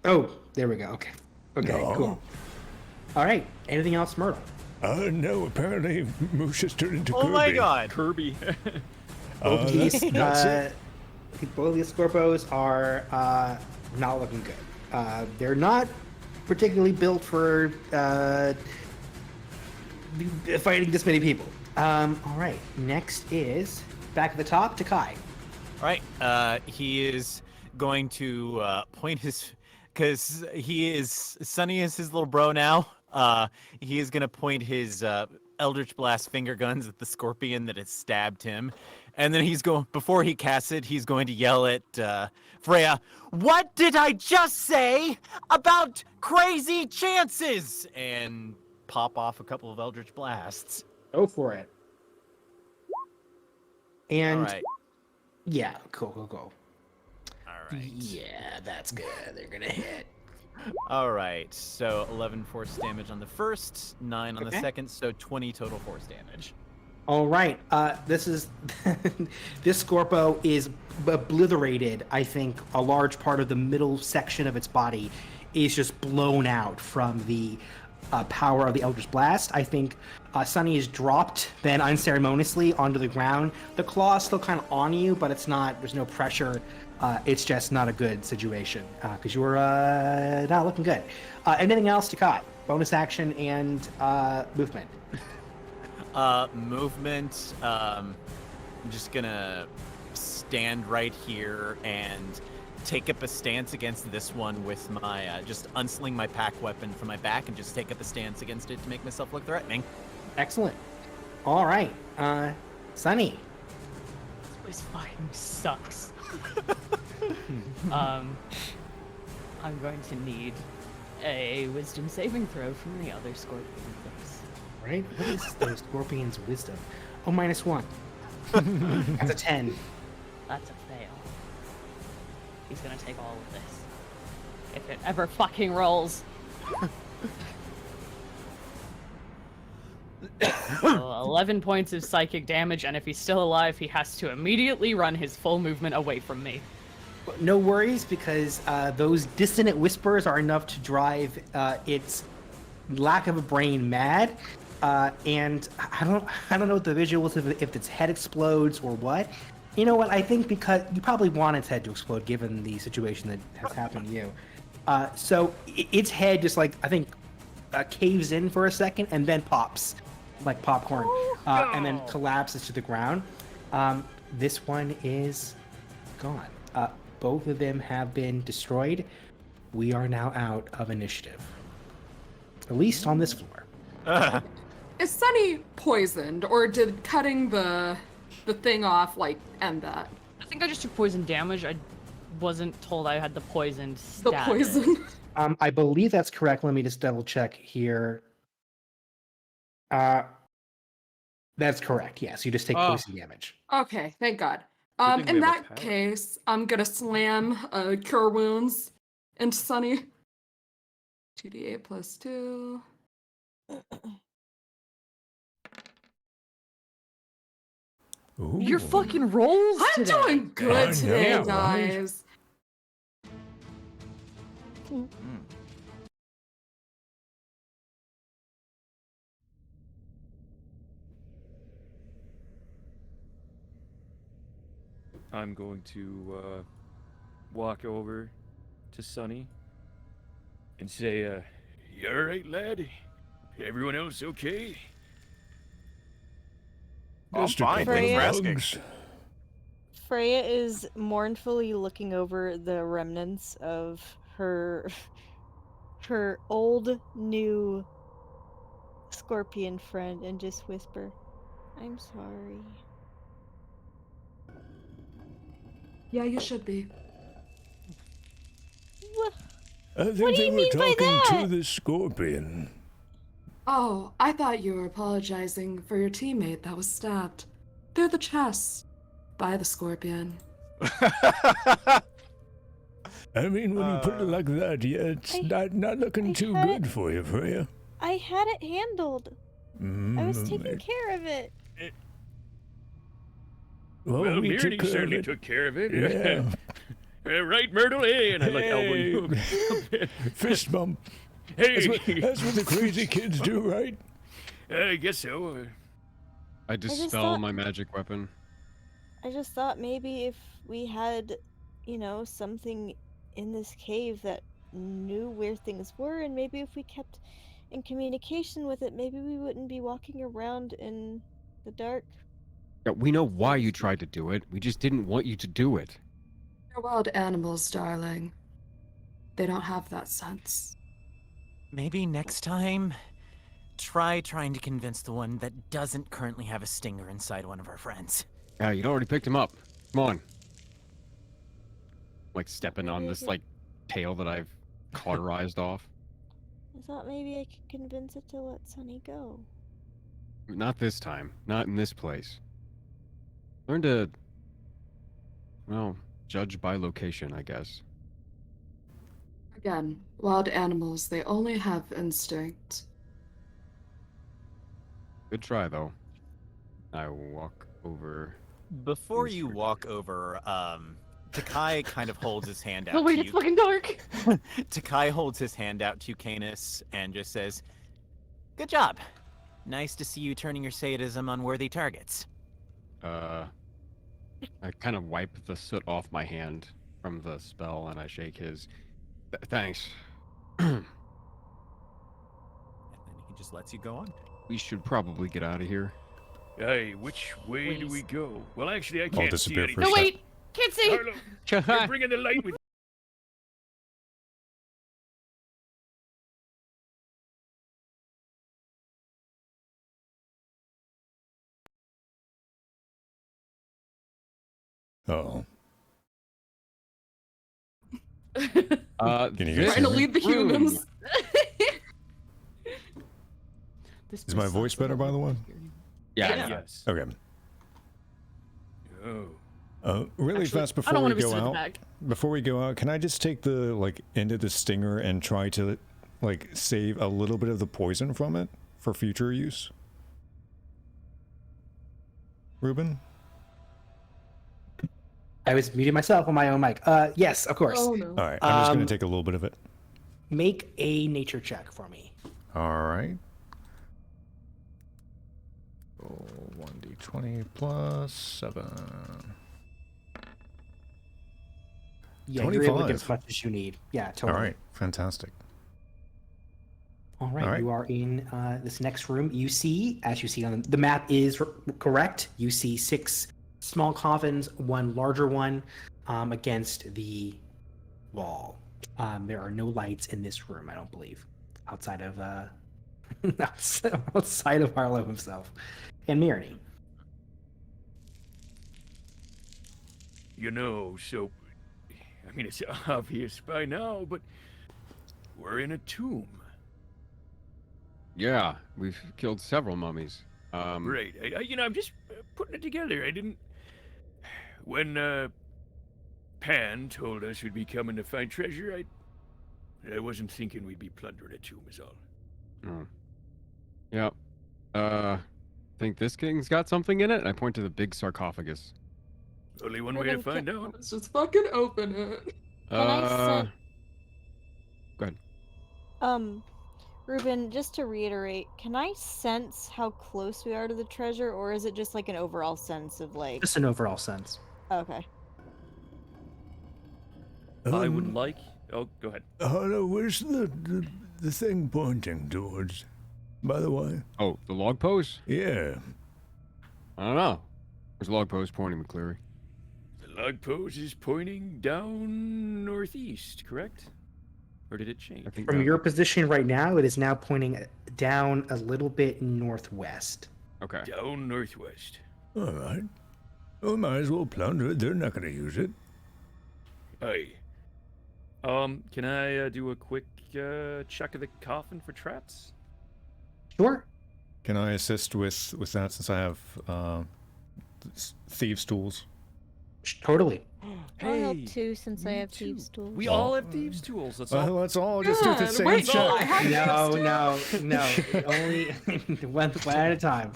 Oh, there we go. Okay, cool. All right. Anything else, Myrtle? No, apparently Moose has turned into Kirby. Oh my god. Kirby. Both these, that's it. both these Scorpos are not looking good. They're not particularly built for fighting this many people. All right. Next is back at the top to Kai. All right. He is going to point his, because Sunny is his little bro now. He is going to point his Eldritch Blast finger guns at the scorpion that has stabbed him. And then before he casts it, he's going to yell at Freya, "What did I just say about crazy chances?" And pop off a couple of Eldritch Blasts. Go for it. And All right. yeah, cool. All right. Yeah, that's good. They're gonna hit. All right. So 11 force damage on the first, 9 on the second, so 20 total force damage. All right. This Scorpo is obliterated. I think a large part of the middle section of its body is just blown out from the power of the Eldritch Blast. I think Sunny is dropped then unceremoniously onto the ground. The claw is still kind of on you, but it's not. There's no pressure. It's just not a good situation because you were not looking good. Anything else to cut? Bonus action and movement. Movement. I'm just gonna stand right here and take up a stance against this one with my just unsling my pack weapon from my back and just take up a stance against it to make myself look threatening. Excellent. All right, Sunny. This fighting sucks. I'm going to need a wisdom saving throw from the other scorpion, please. Right? What is the scorpion's wisdom? Oh, -1. That's a 10. That's a fail. He's gonna take all of this. If it ever fucking rolls. So 11 points of psychic damage, and if he's still alive, he has to immediately run his full movement away from me. No worries, because those dissonant whispers are enough to drive its lack of a brain mad. And I don't know what the visual is, if its head explodes or what. You know what? I think because you probably want its head to explode, given the situation that has happened to you. So its head just I think caves in for a second and then pops like popcorn, and then collapses to the ground. This one is gone. Both of them have been destroyed. We are now out of initiative, at least on this floor. Is Sunny poisoned, or did cutting the thing off end that? I think I just took poison damage. I wasn't told I had the poisoned status. The poison. I believe that's correct. Let me just double check here. That's correct. Yes, you just take poison damage. Okay, thank God. Good thing In we have a that pet. case, I'm gonna slam Cure Wounds into Sunny. 2d8 plus 2. Your fucking rolls I'm today. doing good I today, know, right? guys. I'm going to walk over to Sonny and say, "You all right, lad? Everyone else okay?" I'm Just a fine. couple Thanks for Freya? asking. bugs. Freya is mournfully looking over the remnants of her old new scorpion friend and just whisper, "I'm sorry." Yeah, you should be. What? I think What do they you were mean by talking that? to the scorpion. Oh, I thought you were apologizing for your teammate that was stabbed through the chest by the scorpion. I mean, when you put it like that, yeah, it's not looking I too had good it- for you, Freya. I had it handled. I was taking care of it. Well, Well, we Mirny took care of certainly it. took care of it. Yeah. Right, Myrtle? Hey, and I like elbow you. Fist bump. Hey, That's what the crazy kids do, right? I guess so. I just dispel thought- my magic weapon. I just thought maybe if we had, something in this cave that knew where things were, and maybe if we kept in communication with it, maybe we wouldn't be walking around in the dark. Yeah, we know why you tried to do it. We just didn't want you to do it. They're wild animals, darling. They don't have that sense. Maybe next time, try trying to convince the one that doesn't currently have a stinger inside one of our friends. Yeah, you'd already picked him up. Come on. Like stepping on this like tail that I've cauterized off. I thought maybe I could convince it to let Sunny go. Not this time. Not in this place. Learn to, well, judge by location, I guess. Again, wild animals, they only have instinct. Good try, though. I will walk over. Before you walk over, Takai kind of holds his hand out Oh wait, to it's you. fucking dark. Takai holds his hand out to Canis and just says, "Good job. Nice to see you turning your sadism on worthy targets." I kind of wipe the soot off my hand from the spell and I shake his. Thanks. And then he just lets you go on. We should probably get out of here. Hey, which way do we go? Well, actually, I I'll can't see disappear anything. for a No sec. wait, can't see. Harlow, you're bringing the light with Oh. Can you guys Trying to hear me? lead the humans. Is my voice better, by the way? Yeah. Yes. Okay. Oh. Really Actually, fast I before don't we want to be go stood at the out. back. Before we go out, can I just take the end of the stinger and try to save a little bit of the poison from it for future use? Ruben? I was muting myself on my own mic. Yes, of course. Oh no. All right, I'm just gonna Um, take a little bit of it. Make a nature check for me. All right. Roll 1d20 plus 7. Yeah, you're able to 25. get as much as you need. Yeah, totally. All right, fantastic. All right, All right. you are in this next room. You see, as you see on the map is correct. You see 6 small coffins, 1 larger one against the wall. There are no lights in this room, I don't believe, outside of outside of Harlow himself and Mirny. So, I mean, it's obvious by now, but we're in a tomb. Yeah, we've killed several mummies. Right. I'm just putting it together. I didn't. When Pan told us we'd be coming to find treasure, I wasn't thinking we'd be plundering a tomb, is all. Oh. Yep. Think this king's got something in it? I point to the big sarcophagus. Only one way to find out. Let's just fucking open it. I Go ahead. Ruben, just to reiterate, can I sense how close we are to the treasure, or is it just like an overall sense of like? Just an overall sense. Okay. I would like. Oh, go ahead. Hello, where's the thing pointing towards? By the way. Oh, the log pose? Yeah. I don't know. Where's the log pose pointing, McCleary? The log pose is pointing down northeast, correct? Or did it change? I think From your position right now, it is now pointing down a little bit northwest. Okay. Down northwest. All right. Well, might as well plunder it. They're not going to use it. Aye. Can I do a quick check of the coffin for traps? Sure. Can I assist with that since I have thieves' tools? Totally. I'll help too, since I have thieves' tools. We all have thieves' tools. Let's all. Let's all just do the same wait, check. I have No. Only one at a time.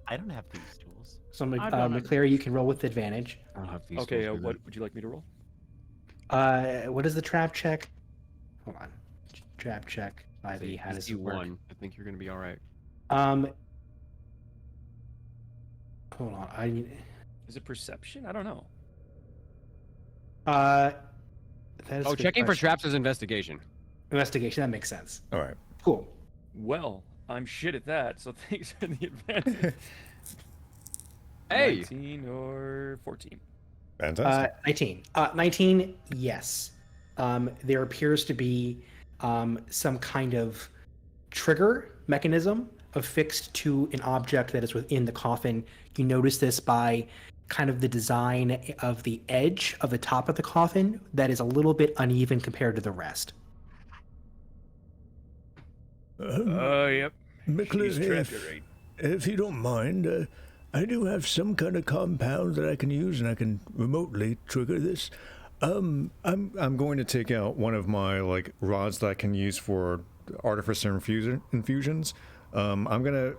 I don't have thieves' tools. So, I don't McCleary, you can roll with advantage. I don't have these. Okay, tools, what would you like me to roll? What is the trap check? Hold on. Trap check. 5e. How does it work? one. I think you're gonna be all right. Hold on. Is it perception? I don't know. That is a Oh, good checking for question. traps is investigation. Investigation. That makes sense. All right. Cool. Well, I'm shit at that, so thanks for the advantage. Hey! 19 or 14. Fantastic. 19. 19. Yes. There appears to be some kind of trigger mechanism affixed to an object that is within the coffin. You notice this by kind of the design of the edge of the top of the coffin that is a little bit uneven compared to the rest. Yep. She's McCleary, trapped, right. if you don't mind, I do have some kind of compound that I can use, and I can remotely trigger this. I'm going to take out one of my rods that I can use for artificer infusions. I'm gonna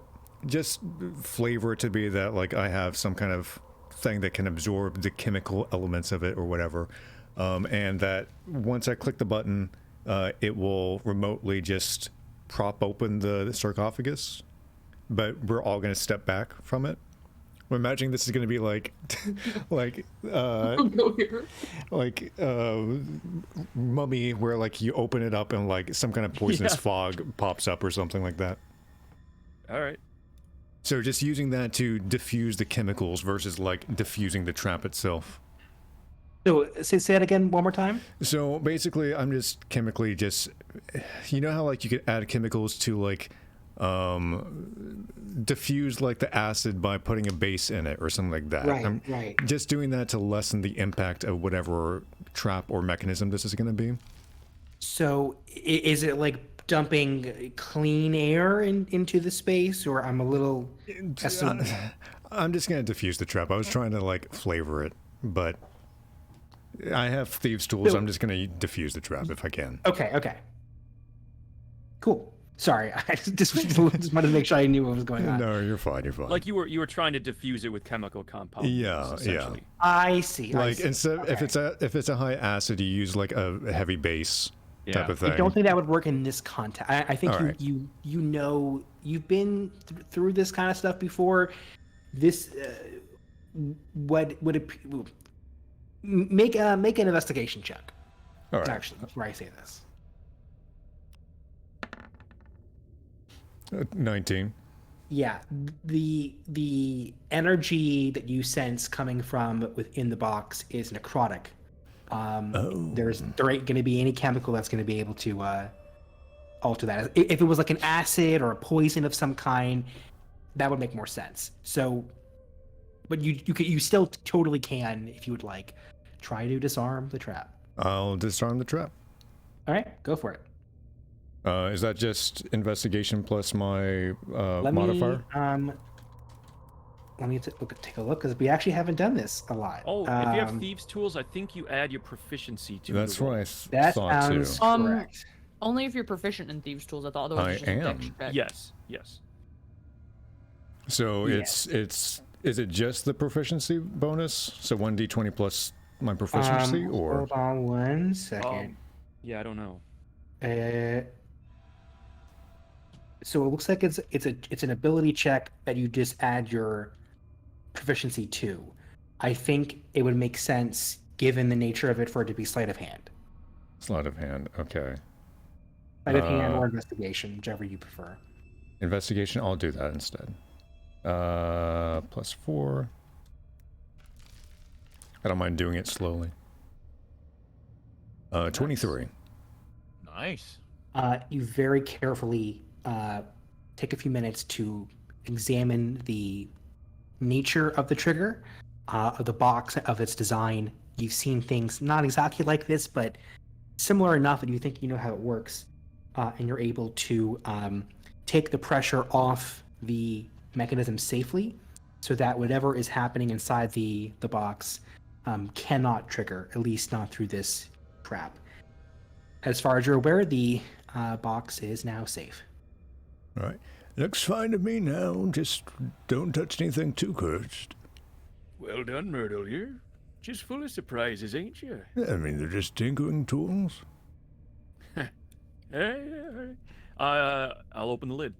just flavor it to be that I have some kind of thing that can absorb the chemical elements of it or whatever, and that once I click the button, it will remotely just prop open the sarcophagus, but we're all going to step back from it. I'm imagining this is going to be Mummy, where you open it up and some kind of poisonous fog pops up or something like that. All right. So just using that to diffuse the chemicals versus diffusing the trap itself. So say that again one more time. So basically, I'm just chemically you know how you could add chemicals to diffuse the acid by putting a base in it or something like that. Right, I'm right. just doing that to lessen the impact of whatever trap or mechanism this is going to be. So is it dumping clean air into the space, or I'm a little assuming? I'm just going to diffuse the trap. I was trying to flavor it, but I have thieves' tools. So- I'm just going to diffuse the trap if I can. Okay. Cool. Sorry, I just wanted to make sure I knew what was going on. No, you're fine. You're fine. Like you were trying to diffuse it with chemical compounds. Yeah. essentially. I see. I see. Instead, Okay. if it's a high acid, you use a heavy base type of thing. I don't think that would work in this context. I think All right. you know you've been through this kind of stuff before. This what would it make an investigation check? All right. Actually, before I say this. 19. Yeah, the energy that you sense coming from within the box is necrotic. There ain't going to be any chemical that's going to be able to alter that. If it was an acid or a poison of some kind, that would make more sense. So, but you still totally can, if you would like, try to disarm the trap. I'll disarm the trap. All right, go for it. Is that just investigation plus my Let modifier? me let me take a look because we actually haven't done this a lot. Oh, if you have thieves' tools, I think you add your proficiency to. That's the roll. what I That thought too. sounds Um, correct. Only if you're proficient in thieves' tools. I thought otherwise it's I just a am. dex check. Yes, yes. So Yeah. it's is it just the proficiency bonus? So 1d20 plus my proficiency, or Hold on one second. Yeah, I don't know. So it looks like it's an ability check that you just add your proficiency to. I think it would make sense given the nature of it for it to be sleight of hand. sleight of hand? Okay. Sleight of hand or investigation, whichever you prefer. Investigation. I'll do that instead. +4. I don't mind doing it slowly. 23. Nice. You very carefully take a few minutes to examine the nature of the trigger, of the box, of its design. You've seen things not exactly like this, but similar enough that you think you know how it works, and you're able to take the pressure off the mechanism safely so that whatever is happening inside the box cannot trigger, at least not through this trap. As far as you're aware, the box is now safe. All right. Looks fine to me now. Just don't touch anything too cursed. Well done, Myrtle. You're just full of surprises, ain't you? I mean, they're just tinkering tools. I'll open the lid.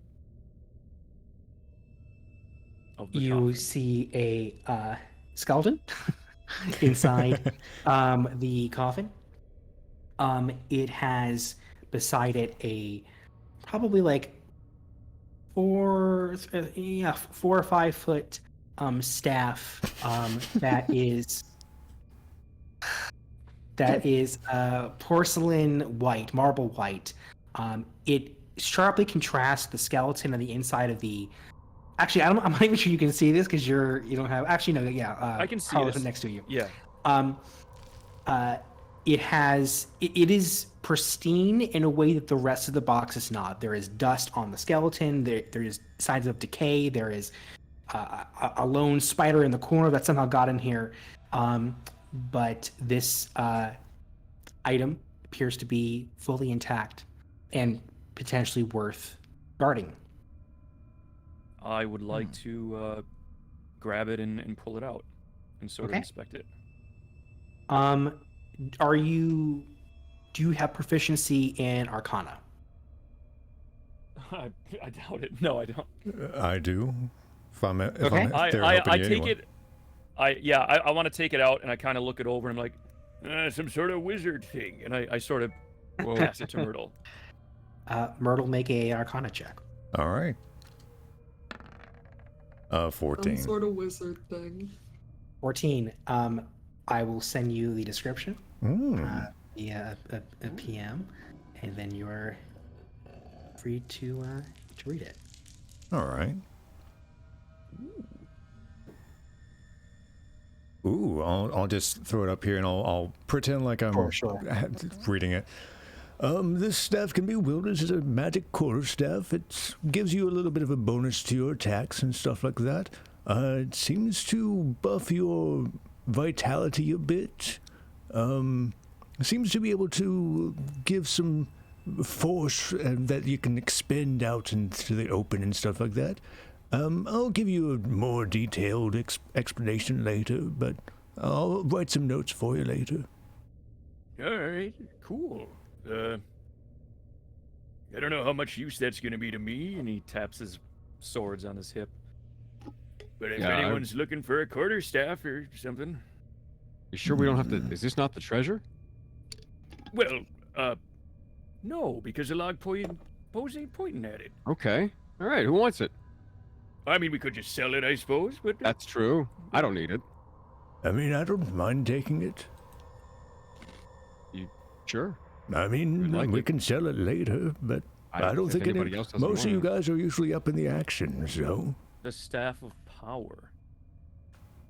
Of the You coffin. see a skeleton inside the coffin. It has beside it a probably like 4 or 5 foot staff that is porcelain white, marble white. It sharply contrasts the skeleton on the inside of the. Actually, I'm not even sure you can see this because you don't have. Actually, no, yeah. I can see Carlos this. next to you. Yeah. It is pristine in a way that the rest of the box is not. There is dust on the skeleton. There is signs of decay. There is a lone spider in the corner that somehow got in here. But this item appears to be fully intact and potentially worth guarding. I would like to grab it and pull it out and sort of Okay. inspect it. Do you have proficiency in Arcana? I doubt it. No, I don't. I do. If I'm Okay. there I helping you take anyway. it. I want to take it out and I kind of look it over and I'm like, some sort of wizard thing, and I sort of pass it to Myrtle. Myrtle, make a Arcana check. All right. 14. Some sort of wizard thing. 14. I will send you the description via a PM, and then you are free to read it. All right. Ooh, I'll just throw it up here and I'll pretend like I'm reading it. This staff can be wielded as a magic quarterstaff. It gives you a little bit of a bonus to your attacks and stuff like that. It seems to buff your vitality a bit. Seems to be able to give some force that you can expend out into the open and stuff like that. I'll give you a more detailed explanation later, but I'll write some notes for you later. All right, cool. I don't know how much use that's gonna be to me, and he taps his swords on his hip. But if Yeah, anyone's looking for a quarterstaff or something, You sure we don't have to? Is this not the treasure? well, no, because the log pose ain't pointing at it. Okay. All right. Who wants it? I mean, we could just sell it, I suppose, but That's true. I don't need it. I mean, I don't mind taking it. Sure. I mean, We'd like we it. can sell it later, but I don't if think anybody else doesn't most of you want it. guys are usually up in the action, so. the staff of power.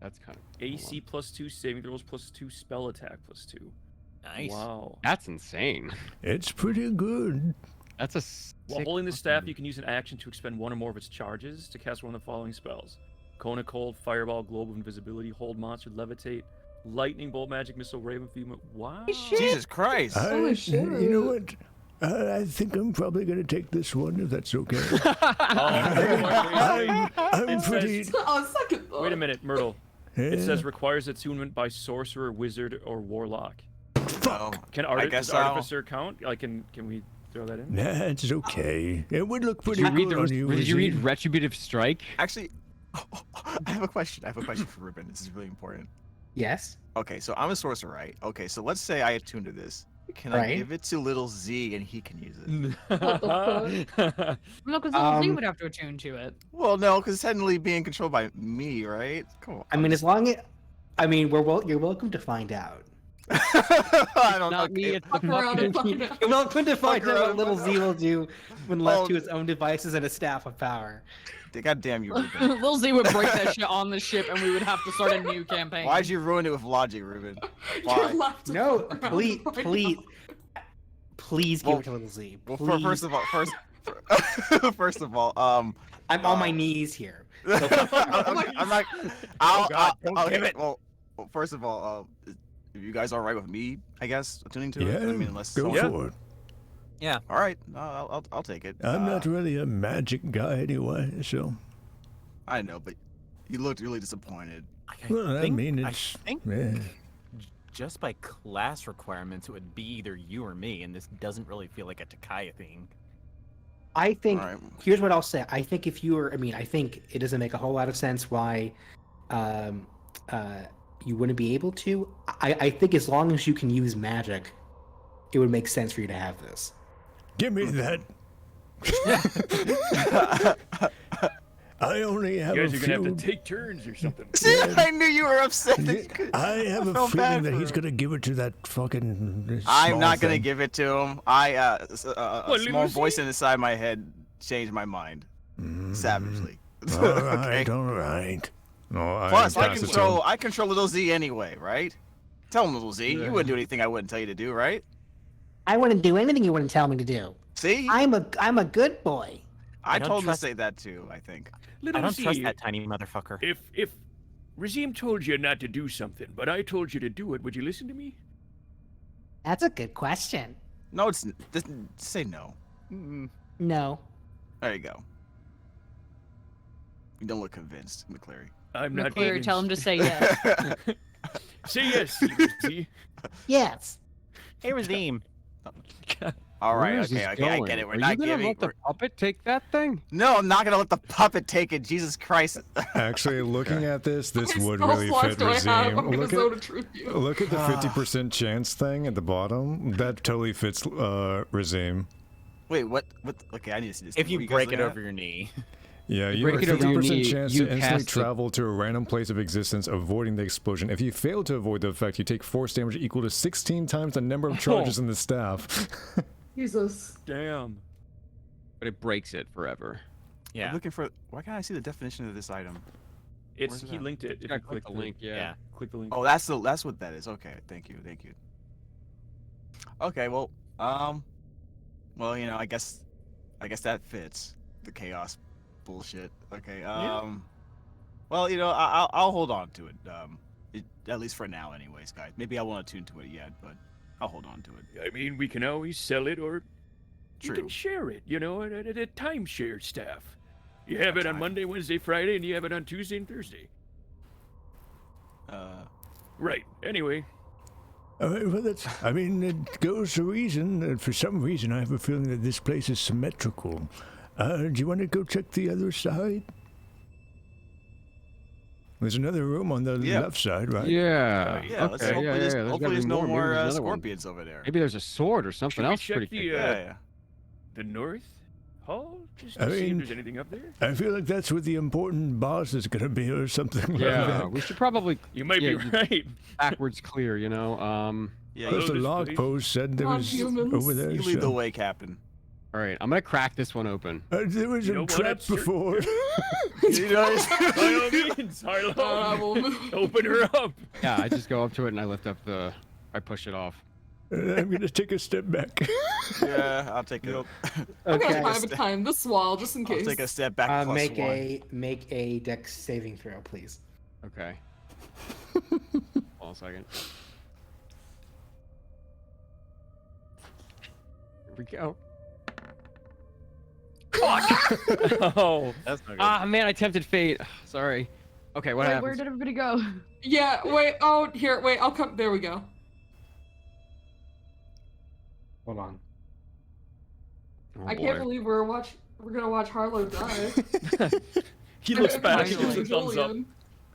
That's kind of AC +2, saving throws +2, spell attack +2. Nice. Wow. That's insane. It's pretty good. That's a. While sick holding the fucking- staff, you can use an action to expend one or more of its charges to cast one of the following spells: Cone of Cold, Fireball, Globe of Invisibility, Hold Monster, Levitate, Lightning Bolt, Magic Missile, Raven Fever. Wow. Jesus Christ. Holy shit. You know what? I think I'm probably going to take this one, if that's okay. I'm pretty... Second thought. Wait a minute, Myrtle. It Yeah. says requires attunement by sorcerer, wizard, or warlock. Fuck. Can guess does I'll- artificer count? Like, can we throw that in? Nah, it's okay. It would look pretty Did you read good on you. did you read Izzy. Retributive Strike? Actually, I have a question. For Ruben. This is really important. Yes. Okay, so I'm a sorcerer, right? Okay, so let's say I attune to this. Can I Right. give it to little Z and he can use it? No, because Um, he would have to attune to it. Well, no, because it's technically being controlled by me, right? Come on. I mean, as long as, I mean, you're welcome to find out. I don't Not know. me. Okay. It's Fuck around and find out. You're welcome to find around out what and little find Z will do when left Oh. to his own devices and a staff of power. God damn you, Ruben. Lil Z would break that shit on the ship, and we would have to start a new campaign. Why'd you ruin it with logic, Ruben? You're Why? left to No, fuck around please, and find please, out. please give Well- it to little Z. Well, Please. first of all, I'm on my knees here. I'm not. I'll don't give give it. Well, first of all, are you guys all right with me? I guess tuning to it. Yeah, I mean, unless go someone- for it. All right, I'll take it. I'm not really a magic guy anyway, so... I know, but you looked really disappointed. Well, I mean, I it's... think yeah. just by class requirements, it would be either you or me, and this doesn't really feel like a Takaya thing. I think, All right. here's what I'll say. I think if you were, I think it doesn't make a whole lot of sense why you wouldn't be able to. I think as long as you can use magic, it would make sense for you to have this. Give me that. I only have You guys a are gonna have few... to take turns or something. See, I knew you were upset. that you could- I have a felt feeling bad that for he's him. gonna give it to that fucking... I'm small not gonna thing. give it to him. A What, small little voice Z? inside my head changed my mind savagely. All right, Okay. all right. No, Plus, I pass it to control him. I control little Z anyway, right? Tell him, little Z. You wouldn't do anything I wouldn't tell you to do, right? I wouldn't do anything you wouldn't tell me to do. See, I'm a good boy. I don't told him to trust- say that too. I think. I Little don't Z, trust that tiny motherfucker. if Regime told you not to do something, but I told you to do it, would you listen to me? That's a good question. No, it's just say no. No. There you go. You don't look convinced, McCleary. I'm not. McCleary, tell him to convinced. say yes. Say yes, little Z. Yes. Hey, Razim. All right, Where is okay, this okay, I going? get it. We're Are not you gonna giving. let the puppet take that thing? No, I'm not gonna let the puppet take it. Jesus Christ. Actually, looking at this How many would spell really slots fit do I have? I'm Razim. gonna zone a truth you. Look at the 50% chance thing at the bottom. That totally fits Razim. Wait, what? Okay, I need to see this. If thing. you What you guys break it looking at? over your knee. Yeah, you break have it a over your 50% knee, chance you to instantly cast it. travel to a random place of existence, avoiding the explosion. If you fail to avoid the effect, you take force damage equal to 16 times the number of charges in the staff. Jesus. Damn. But it breaks it forever. I'm Yeah. looking for. Why can't I see the definition of this item? It's Where's it he at? linked it. If Yeah, you click the link. Yeah. Yeah. Click the link. Oh, that's what that is. Okay, thank you. Okay, well, I guess that fits the chaos bullshit. Okay, well, I'll hold on to it. At least for now, anyways, guys. Maybe I won't attune to it yet, but I'll hold on to it. I mean, we can always sell it, or you True. can share it. You know, at a timeshare staff. You have it on Monday, Wednesday, Friday, and you have it on Tuesday and Thursday. Right. Anyway, All right, well, it goes to reason that for some reason I have a feeling that this place is symmetrical. Do you want to go check the other side? There's another room on the Yeah. left side, right? Yeah. Yeah, let's okay. hopefully yeah, there's, yeah. hopefully there's no Maybe more there's another one. scorpions over there. Maybe there's a sword or something should we else check pretty the kick. Yeah. the North Hall just I to see if mean- there's anything up there? I feel like that's where the important boss is going to be or something like Yeah, that. we should probably You might Yeah, be you- right. backwards clear, you know. Yeah, Plus the this log place. post said there was Non-humans. over there. you lead the so- way, Captain. All right, I'm gonna crack this one open. There was You a don't trap wanna search- before. By all means, Harlow, We'll move. open her up. Yeah, I just go up to it and I lift up I push it off. I'm gonna take a step back. Yeah, I'll take it. I'm Okay. gonna private time this wall just in I'll case. take a step back. Plus Make one. a dex saving throw, please. Okay. Hold on a second. Here we go. Oh, That's not good. Ah, man, I tempted fate. Sorry. Okay, what Wait, happened? where did everybody go? Yeah, wait, oh, here, wait, I'll come, there we go. Hold on. Oh, I can't boy. believe we're gonna watch Harlow die. he looks back and Finally, gives a thumbs up. Julian.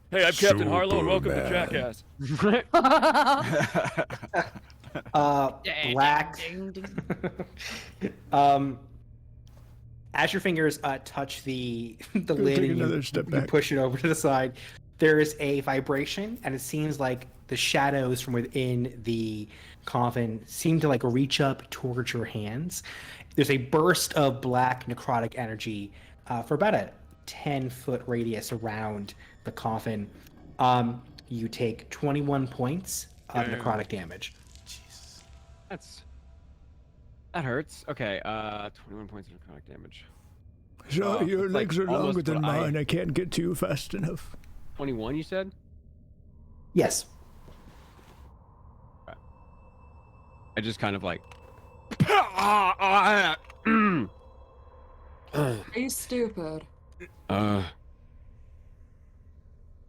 Hey, I'm Captain Harlow, and welcome to Superman. Jackass. Black. As your fingers touch the lid take and another you step you back. push it over to the side, there is a vibration, and it seems like the shadows from within the coffin seem to like reach up towards your hands. There's a burst of black necrotic energy for about a 10-foot radius around the coffin. You take 21 points of Damn. necrotic damage. That hurts. Okay, 21 points of necrotic damage. So your it's like legs are almost longer than what I- mine. I can't get to you fast enough. 21, you said? Yes. I just kind of like. Are you stupid? I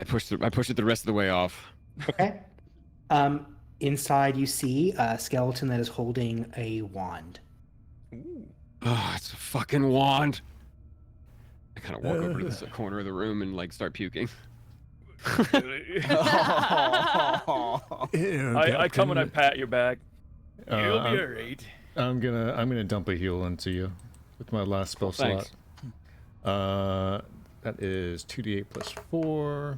pushed it the rest of the way off. Okay. Inside you see a skeleton that is holding a wand. Oh, it's a fucking wand. I kind of walk over to the corner of the room and like start puking. I come and I pat your back. You'll be alright. I'm gonna dump a heal into you with my last spell Thanks. slot. That is 2d8 plus 4.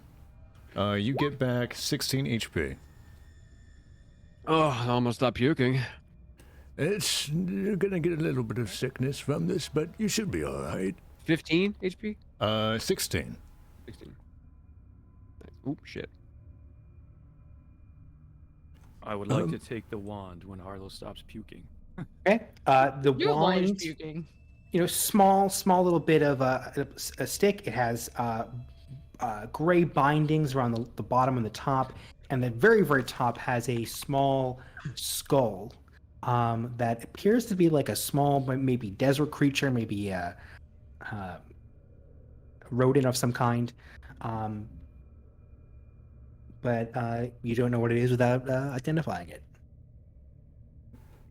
You get back 16 HP. Oh, I almost stopped puking. You're gonna get a little bit of sickness from this, but you should be all right. 15 HP? 16. 16. Oop, shit. I would like to take the wand when Harlow stops puking. Okay. The You large wand, puking. small little bit of a stick. It has gray bindings around the bottom and the top, and the very, very top has a small skull that appears to be like a small, maybe desert creature, maybe a rodent of some kind. But you don't know what it is without identifying it.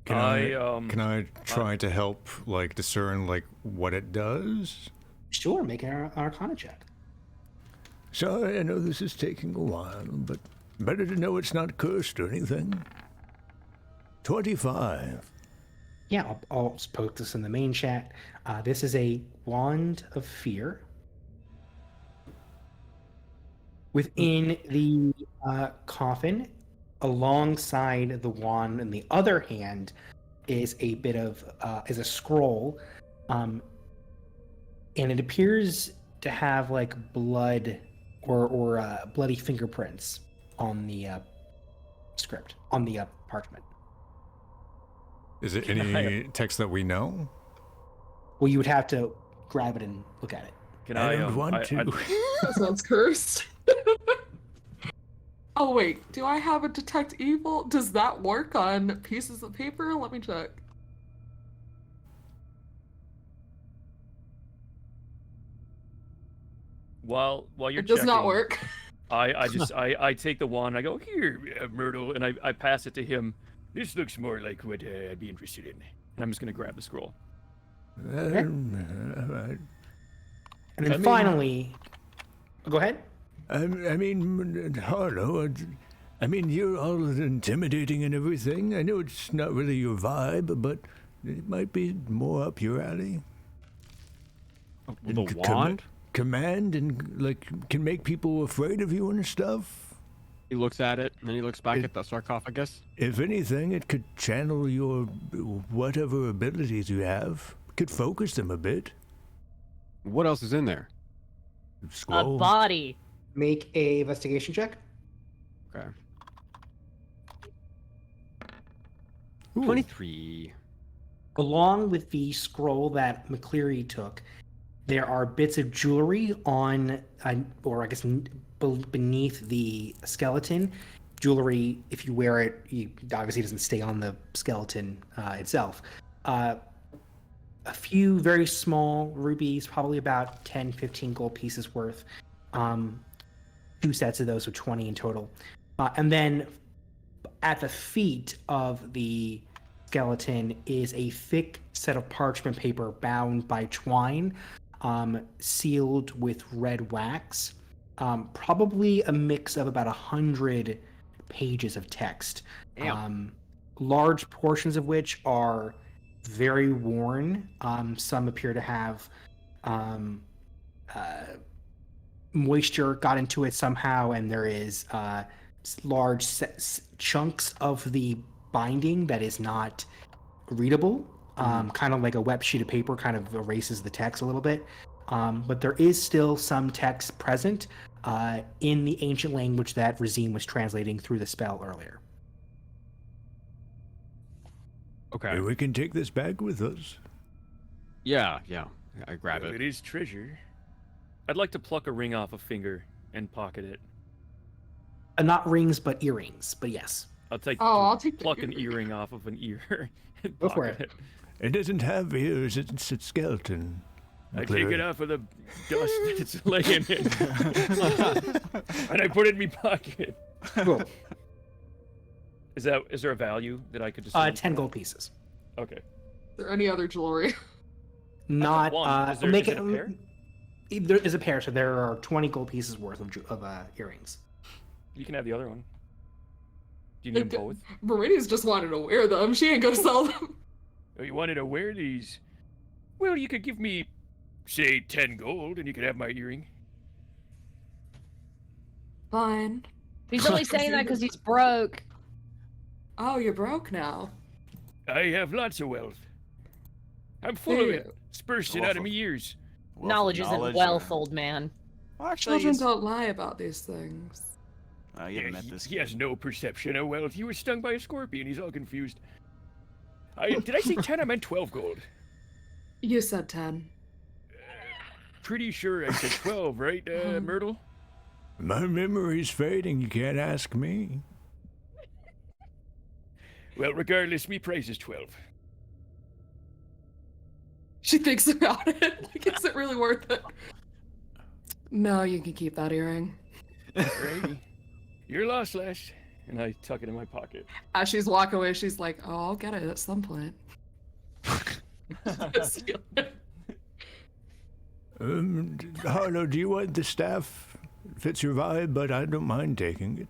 Can I try to help, like, discern, like, what it does? Sure, make an Arcana check. Sorry, I know this is taking a while, but better to know it's not cursed or anything. 25. Yeah, I'll post this in the main chat. This is a wand of fear. Within the coffin, alongside the wand in the other hand, is a bit of is a scroll, and it appears to have like blood or bloody fingerprints on the script on the parchment. Is it any text that we know? Well, you would have to grab it and look at it. Can I I don't want to. That sounds cursed. Oh wait, do I have a detect evil? Does that work on pieces of paper? Let me check. While you're It does not checking, work. I take the wand. I go here, Myrtle, and I pass it to him. This looks more like what I'd be interested in. And I'm just gonna grab the scroll. Alright. And then I mean- finally, go ahead. I mean, Harlow, I mean, you're all intimidating and everything. I know it's not really your vibe, but it might be more up your alley. The C- wand? Command and, like, can make people afraid of you and stuff. He looks at it, and then he looks back at the sarcophagus. If anything, it could channel your whatever abilities you have. Could focus them a bit. What else is in there? A Scroll. body. Make a investigation check. Okay. Ooh. 23. Along with the scroll that McCleary took, there are bits of jewelry on, or I guess beneath the skeleton. Jewelry, if you wear it, obviously doesn't stay on the skeleton itself. A few very small rubies, probably about 10, 15 gold pieces worth. 2 sets of those, so 20 in total. And then at the feet of the skeleton is a thick set of parchment paper bound by twine, sealed with red wax. Probably a mix of about 100 pages of text. Large portions of which are very worn. Some appear to have moisture got into it somehow, and there is large chunks of the binding that is not readable. Kind of like a wet sheet of paper kind of erases the text a little bit. But there is still some text present in the ancient language that Razim was translating through the spell earlier. Okay. We can take this bag with us. Yeah. I grab Well, it. it is treasure. I'd like to pluck a ring off a finger and pocket it. Not rings, but earrings. But yes. I'll take the pluck an earring. earring off of an ear. And Go for pocket It doesn't have ears, it's a skeleton. I take it off of the dust that's laying in, and I put it in my pocket. Cool. Is there a value that I could just? 10 gold pieces. Okay. Is there any other jewelry? Not one. Is there- make is it. it a pair? There is a pair, so there are 20 gold pieces worth of earrings. You can have the other one. Do you need them both? Meridian's just wanted to wear them. She ain't gonna sell them. Oh, you wanted to wear these? Well, you could give me, say, 10 gold, and you could have my earring. Fine. He's only saying that because he's broke. Oh, you're broke now. I have lots of wealth. I'm full of it. It's bursting out of me ears. Knowledge isn't wealth, old man. Well, actually, Children don't lie about these things. you haven't met this He has no perception of wealth. He was stung by a scorpion. He's all confused. Did I say 10? I meant 12 gold. You said 10. Pretty sure I said 12, right, Myrtle? My memory's fading, you can't ask me. Well, regardless, me price is 12. She thinks about it. Like, is it really worth it? No, you can keep that earring. Alrighty. Your loss, Lash. And I tuck it in my pocket. As she's walking away, she's like, "Oh, I'll get it at some point." Harlow, do you want the staff? It fits your vibe, but I don't mind taking it.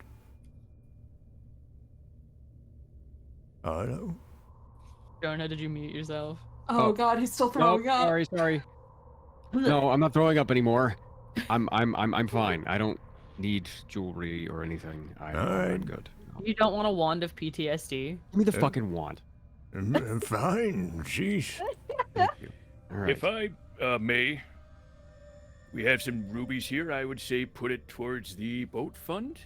Harlow? Jonah, did you mute yourself? Oh God, he's still throwing up. Sorry. No, I'm not throwing up anymore. I'm fine. I don't need jewelry or anything. I'm good. You don't want a wand of PTSD? Give me the fucking wand. Fine, jeez. Thank you. All right. If I may, we have some rubies here. I would say put it towards the boat fund.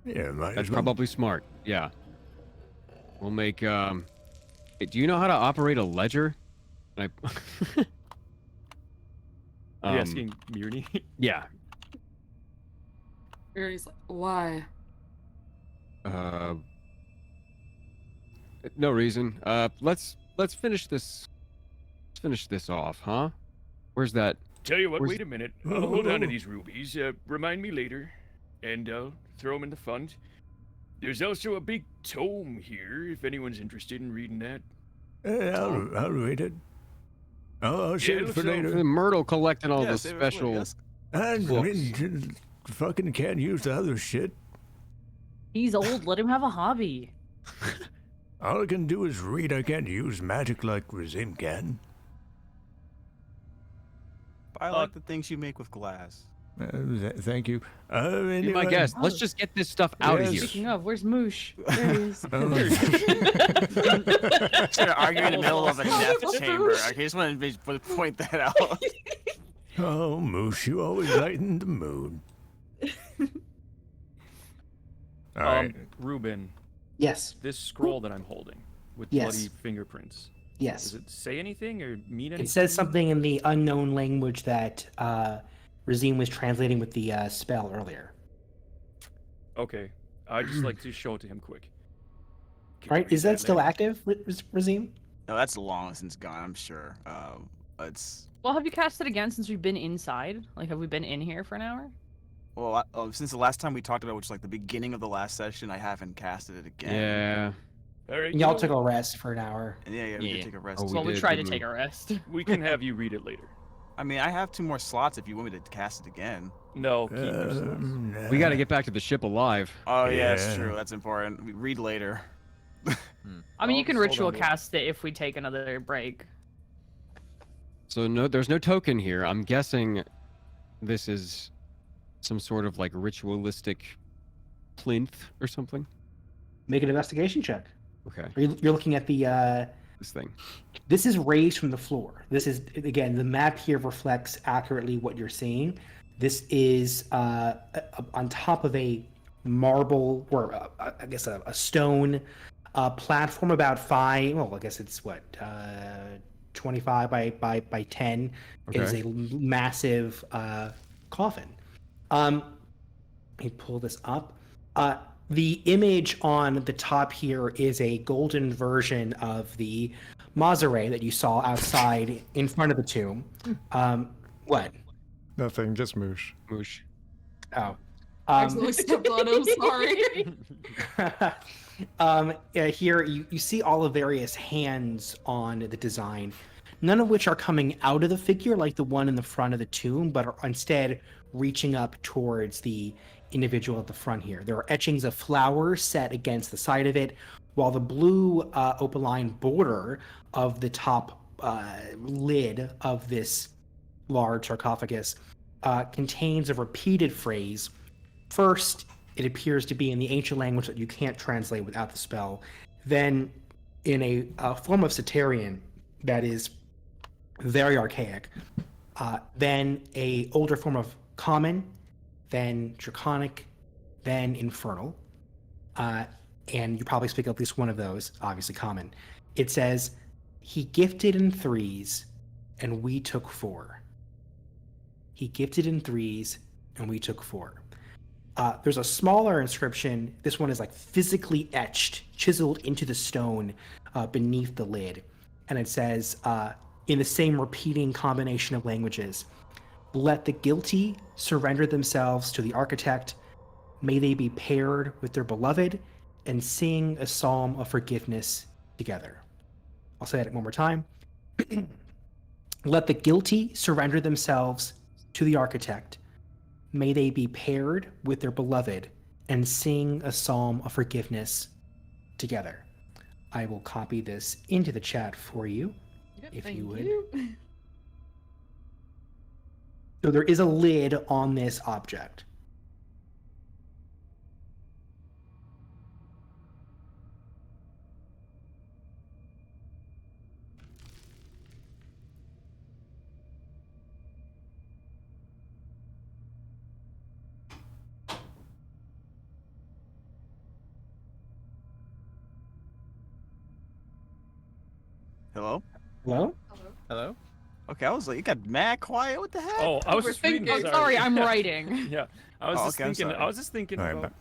Yeah, That's probably smart. Yeah. We'll make. Do you know how to operate a ledger? Can I... Are you asking Mirny? Yeah. Mirny's like, "Why?" No reason. Let's finish this. Let's finish this off, huh? Where's that? Tell you what, Where's- wait a minute. I'll hold on to these rubies. Remind me later, and I'll throw them in the fund. There's also a big tome here, if anyone's interested in reading that. I'll read it. I'll save it looks for like later. The Myrtle collecting all Yeah, the save it for later, special. yes. I books. fucking can't use the other shit. He's old. Let him have a hobby. All I can do is read. I can't use magic like Razim can. I like the things you make with glass. Thank you. Be my Anyway, guest. Let's just get this stuff out of Yes. here. Speaking of, where's Moosh? There he is. Just gonna argue in the middle of a death chamber. I just want to point that out. Oh, Moose, you always lighten the mood. All right. Ruben, Yes. this scroll that I'm holding, with Yes. bloody fingerprints. Yes. Does it say anything or mean anything? It says something in the unknown language that Razim was translating with the spell earlier. Okay. I'd just like to show it to him quick. Can you Right? read Is that still lady? active, Razim? No, that's long since gone. I'm sure. It's Well, have you cast it again since we've been inside? Like, have we been in here for an hour? well, since the last time we talked about, it, which is like the beginning of the last session, I haven't casted it again. Yeah. All right. And y'all you took know a rest for an hour. And yeah, we Yeah. did take a rest. Oh, too. we Well, we did, tried to didn't take we? a rest. what? We can have you read it later. I mean, I have 2 more slots if you want me to cast it again. No, keep your slots. We got to get back to the ship alive. Oh yeah, that's Yeah. true. That's important. We read later. I mean, you I'll can just hold ritual on to it. cast it if we take another break. So no, there's no token here. I'm guessing this is some sort of like ritualistic plinth or something. Make an investigation check. Okay, You're looking at the. this thing. This is raised from the floor. This is, again, the map here reflects accurately what you're seeing. This is on top of a marble, or I guess a stone platform about 5, well, I guess it's what, 25 by 10 is Okay. a massive coffin. Let me pull this up. The image on the top here is a golden version of the mausoleum that you saw outside in front of the tomb. What? Nothing, just moosh. Moosh. Oh. I accidentally stepped on him. Sorry. Here you see all the various hands on the design, none of which are coming out of the figure like the one in the front of the tomb, but are instead reaching up towards the individual at the front here. There are etchings of flowers set against the side of it, while the blue opaline border of the top lid of this large sarcophagus contains a repeated phrase. First, it appears to be in the ancient language that you can't translate without the spell. Then, in a form of Cetarian that is very archaic. Then a older form of Common, then Draconic, then Infernal. And you probably speak at least one of those, obviously Common. It says, "He gifted in 3s, and we took 4." He gifted in 3s, and we took 4. There's a smaller inscription. This one is like physically etched, chiseled into the stone beneath the lid. And it says, in the same repeating combination of languages, "Let the guilty surrender themselves to the architect. May they be paired with their beloved and sing a psalm of forgiveness together." I'll say that one more time. "Let the guilty surrender themselves to the architect. May they be paired with their beloved and sing a psalm of forgiveness together." I will copy this into the chat for you, if you would. So there is a lid on this object. Hello? Hello? Hello? Okay, I was like, you got mad quiet. What the heck? Oh, I was just reading. Oh, sorry, I'm writing. Yeah, I was Oh, just okay, I'm thinking. I sorry. was just thinking All right, about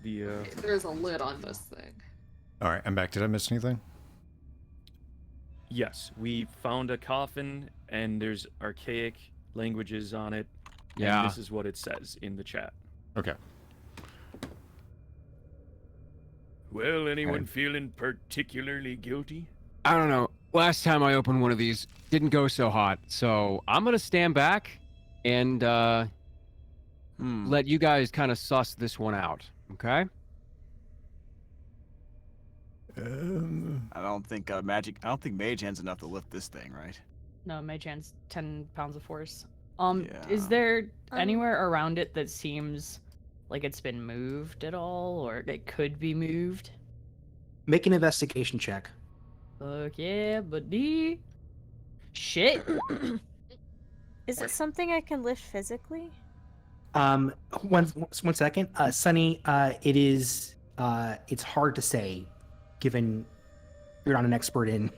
the. There's a lid on this thing. All right, I'm back. Did I miss anything? Yes, we found a coffin, and there's archaic languages on it. and Yeah. this is what it says in the chat. Okay. Well, anyone Okay. feeling particularly guilty? I don't know. Last time I opened one of these, didn't go so hot. So I'm gonna stand back and let you guys kind of suss this one out. Okay? I don't think magic. I don't think mage hand's enough to lift this thing, right? No, Mage Hand's 10 pounds of force. Yeah. Is there anywhere around it that seems like it's been moved at all, or it could be moved? Make an investigation check. Fuck yeah, buddy. Shit. Is it something I can lift physically? One second. Sunny, it is it's hard to say given you're not an expert in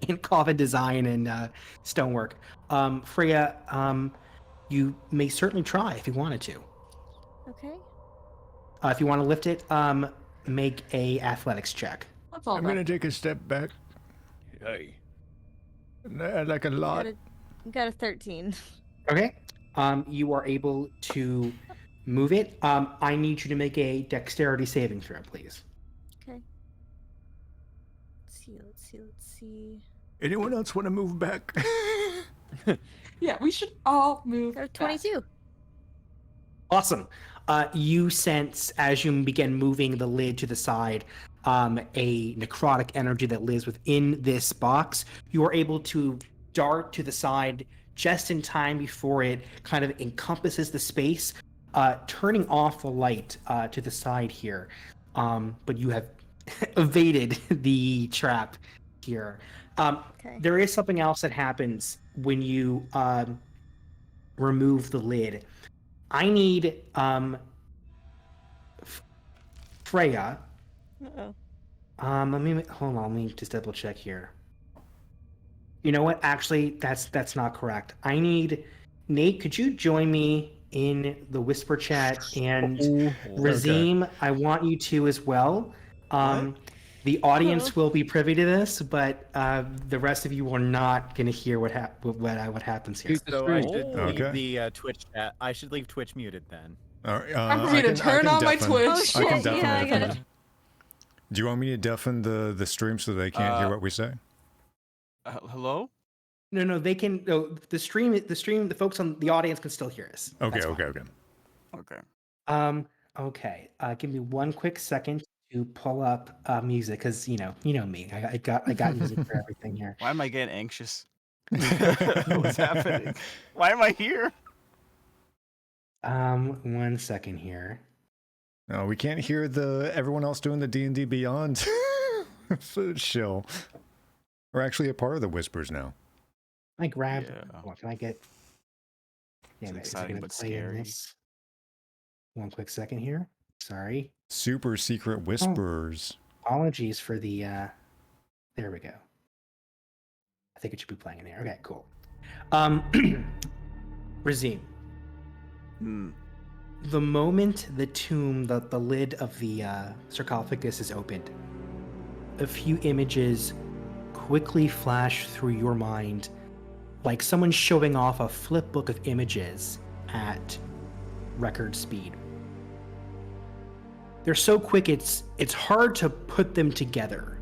in coffin design and stonework. Freya, you may certainly try if you wanted to. Okay. If you want to lift it, make a athletics check. That's all I'm that. gonna take a step back. Hey. Like a lot. Got a 13. Okay. You are able to move it. I need you to make a dexterity saving throw, please. Okay. Let's see. Anyone else want to move back? Yeah, we should all move. Got a back. 22. Awesome. You sense as you begin moving the lid to the side, a necrotic energy that lives within this box. You are able to dart to the side just in time before it kind of encompasses the space, turning off the light to the side here. But you have evaded the trap here. Okay. There is something else that happens when you remove the lid. I need Freya. Uh-oh. Hold on. Let me just double check here. You know what? Actually, that's not correct. I need Nate. Could you join me in the whisper chat? And Razim, I want you to as well. The audience will be privy to this, but the rest of you are not going to hear what happens here. So I should leave Okay. the Twitch chat. I should leave Twitch muted then. All right, Time for me to turn on my Twitch. Oh I can shit! deafen Yeah, I it. got it. Do you want me to deafen the stream so they can't hear what we say? Hello? No, they can. No, the stream. The folks on the audience can still hear us. Okay, That's fine. okay. Okay. Okay. Give me one quick second to pull up music, because you know me. I got music for everything here. Why am I getting anxious? What's happening? Why am I here? 1 second here. No, we can't hear everyone else doing the D&D Beyond shill. We're actually a part of the Whispers now. I grab. Yeah. What can I get? Damn it, is it exciting gonna but play in scary. this? 1 quick second here. Sorry. Super secret whispers. Apologies for the. There we go. I think it should be playing in there. Okay, cool. Razim. Hmm. The moment the tomb, the lid of the sarcophagus is opened, a few images quickly flash through your mind, like someone showing off a flip book of images at record speed. They're so quick, it's hard to put them together,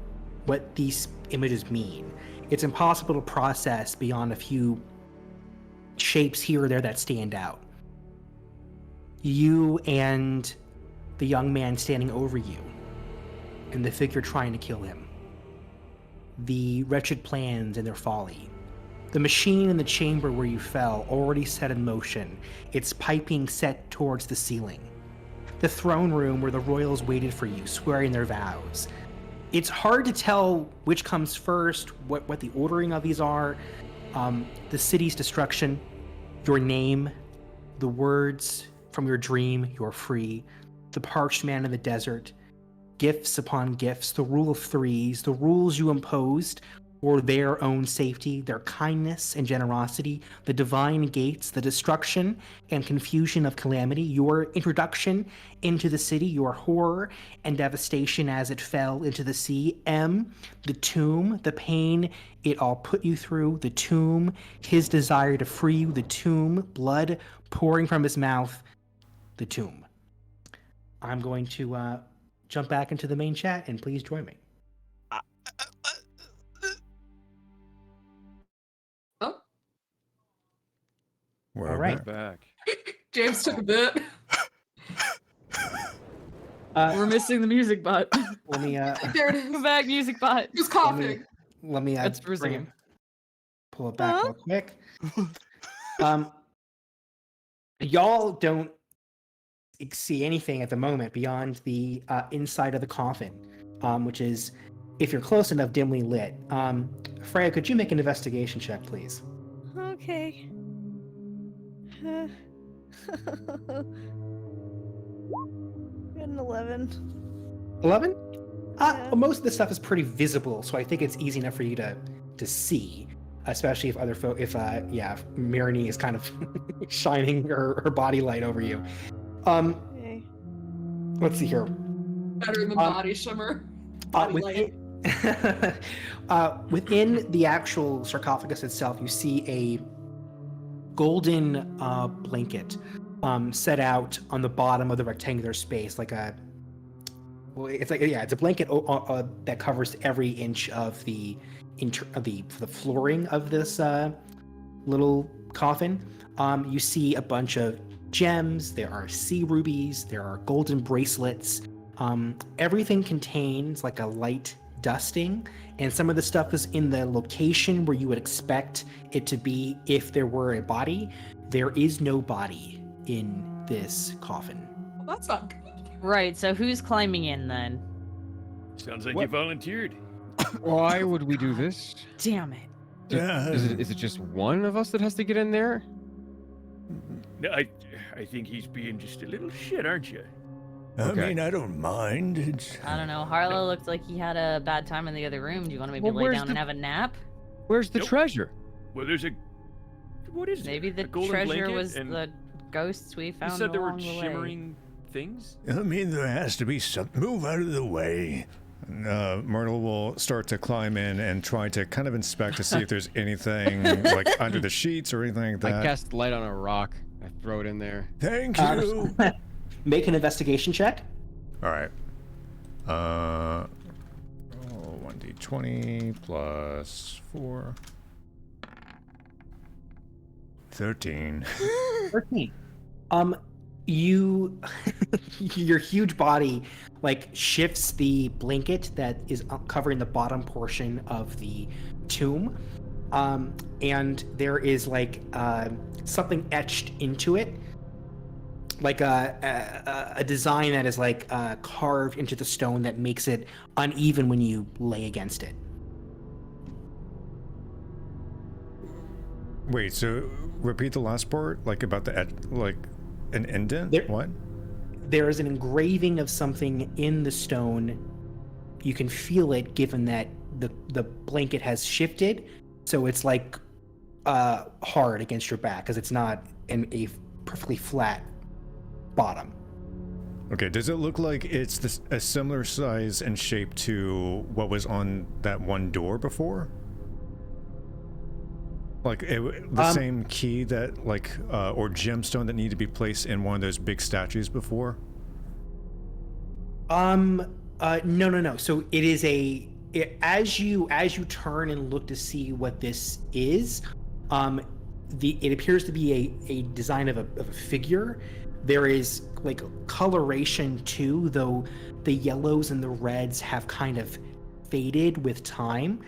what these images mean. It's impossible to process beyond a few shapes here or there that stand out. You and the young man standing over you, and the figure trying to kill him. The wretched plans and their folly. The machine in the chamber where you fell, already set in motion, its piping set towards the ceiling. The throne room where the royals waited for you, swearing their vows. It's hard to tell which comes first, what the ordering of these are. The city's destruction, your name, the words from your dream, you're free, the parched man in the desert, gifts upon gifts, the rule of threes, the rules you imposed for their own safety, their kindness and generosity, the divine gates, the destruction and confusion of calamity, your introduction into the city, your horror and devastation as it fell into the sea, the tomb, the pain it all put you through, the tomb, his desire to free you, the tomb, blood pouring from his mouth, the tomb. I'm going to jump back into the main chat, and please join me. Oh, We're All right. Back. James took a bit. We're missing the music bot. Let me There it is. Come back, music bot. He was coughing. let me That's bring Razim. it- pull it back real quick. Y'all don't see anything at the moment beyond the inside of the coffin, which is, if you're close enough, dimly lit. Freya, could you make an investigation check, please? Okay. Got an 11. 11? Most of the stuff is pretty visible, so I think it's easy enough for you to see, especially if if Marini is kind of shining her body light over you. Okay. Let's see here. Better than body shimmer. Body light. Within the actual sarcophagus itself, you see a golden blanket set out on the bottom of the rectangular space, like a. Well, it's a blanket that covers every inch of the flooring of this little coffin. You see a bunch of gems. There are sea rubies. There are golden bracelets. Everything contains like a light dusting, and some of the stuff is in the location where you would expect it to be if there were a body. There is no body in this coffin. Well, that's not good. Right, so who's climbing in then? Sounds like you volunteered. Why would we do this? Damn it. Is it just one of us that has to get in there? No, I think he's being just a little shit, aren't you? I mean, I don't mind. I don't know. Harlow looked like he had a bad time in the other room. Do you want to maybe lay down and have a nap? Where's the treasure? Well, there's what is Maybe it? the A golden treasure blanket was and the ghosts we found You said there were along the way. shimmering things? I mean, there has to be something. Move out of the way. Myrtle will start to climb in and try to kind of inspect to see if there's anything like under the sheets or anything like that. I cast light on a rock. I throw it in there. Thank you. Make an investigation check. All right. 1d20 plus 4. 13. 13. You, your huge body, like shifts the blanket that is covering the bottom portion of the tomb, and there is like something etched into it, like a design that is like carved into the stone that makes it uneven when you lay against it. Wait, so repeat the last part, like about the like an indent? What? There is an engraving of something in the stone. You can feel it, given that the blanket has shifted, so it's like hard against your back because it's not a perfectly flat bottom. Okay, does it look like it's a similar size and shape to what was on that one door before? Like the same key that or gemstone that needed to be placed in one of those big statues before? No. So it is as you turn and look to see what this is, it appears to be a design of a figure. There is like coloration too, though the yellows and the reds have kind of faded with time.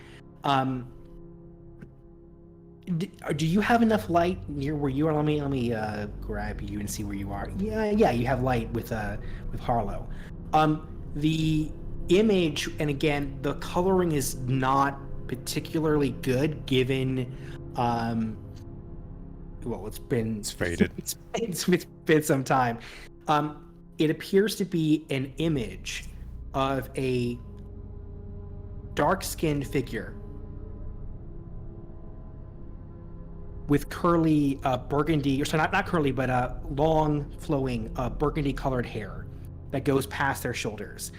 Do you have enough light near where you are? Let me grab you and see where you are. Yeah, you have light with Harlow. The image, and again, the coloring is not particularly good given it's faded. It's been some time. It appears to be an image of a dark-skinned figure with curly burgundy, or sorry, not curly, but long flowing burgundy colored hair that goes past their shoulders.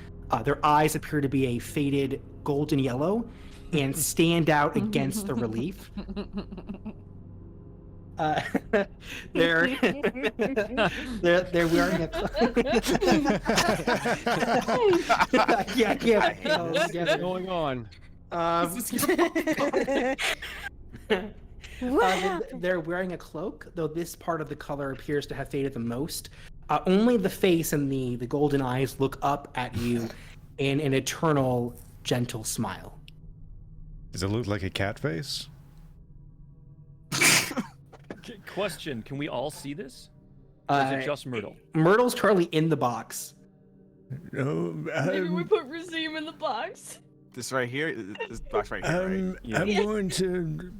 Their eyes appear to be a faded golden yellow and stand out against the relief. They're wearing a What's going on? They're wearing a cloak, though this part of the color appears to have faded the most. Only the face and the golden eyes look up at you in an eternal, gentle smile. Does it look like a cat face? Question, can we all see this? Or is it just Myrtle? Myrtle's currently in the box. No, Maybe we put Razim in the box. This right here? This box right here, right? I'm going to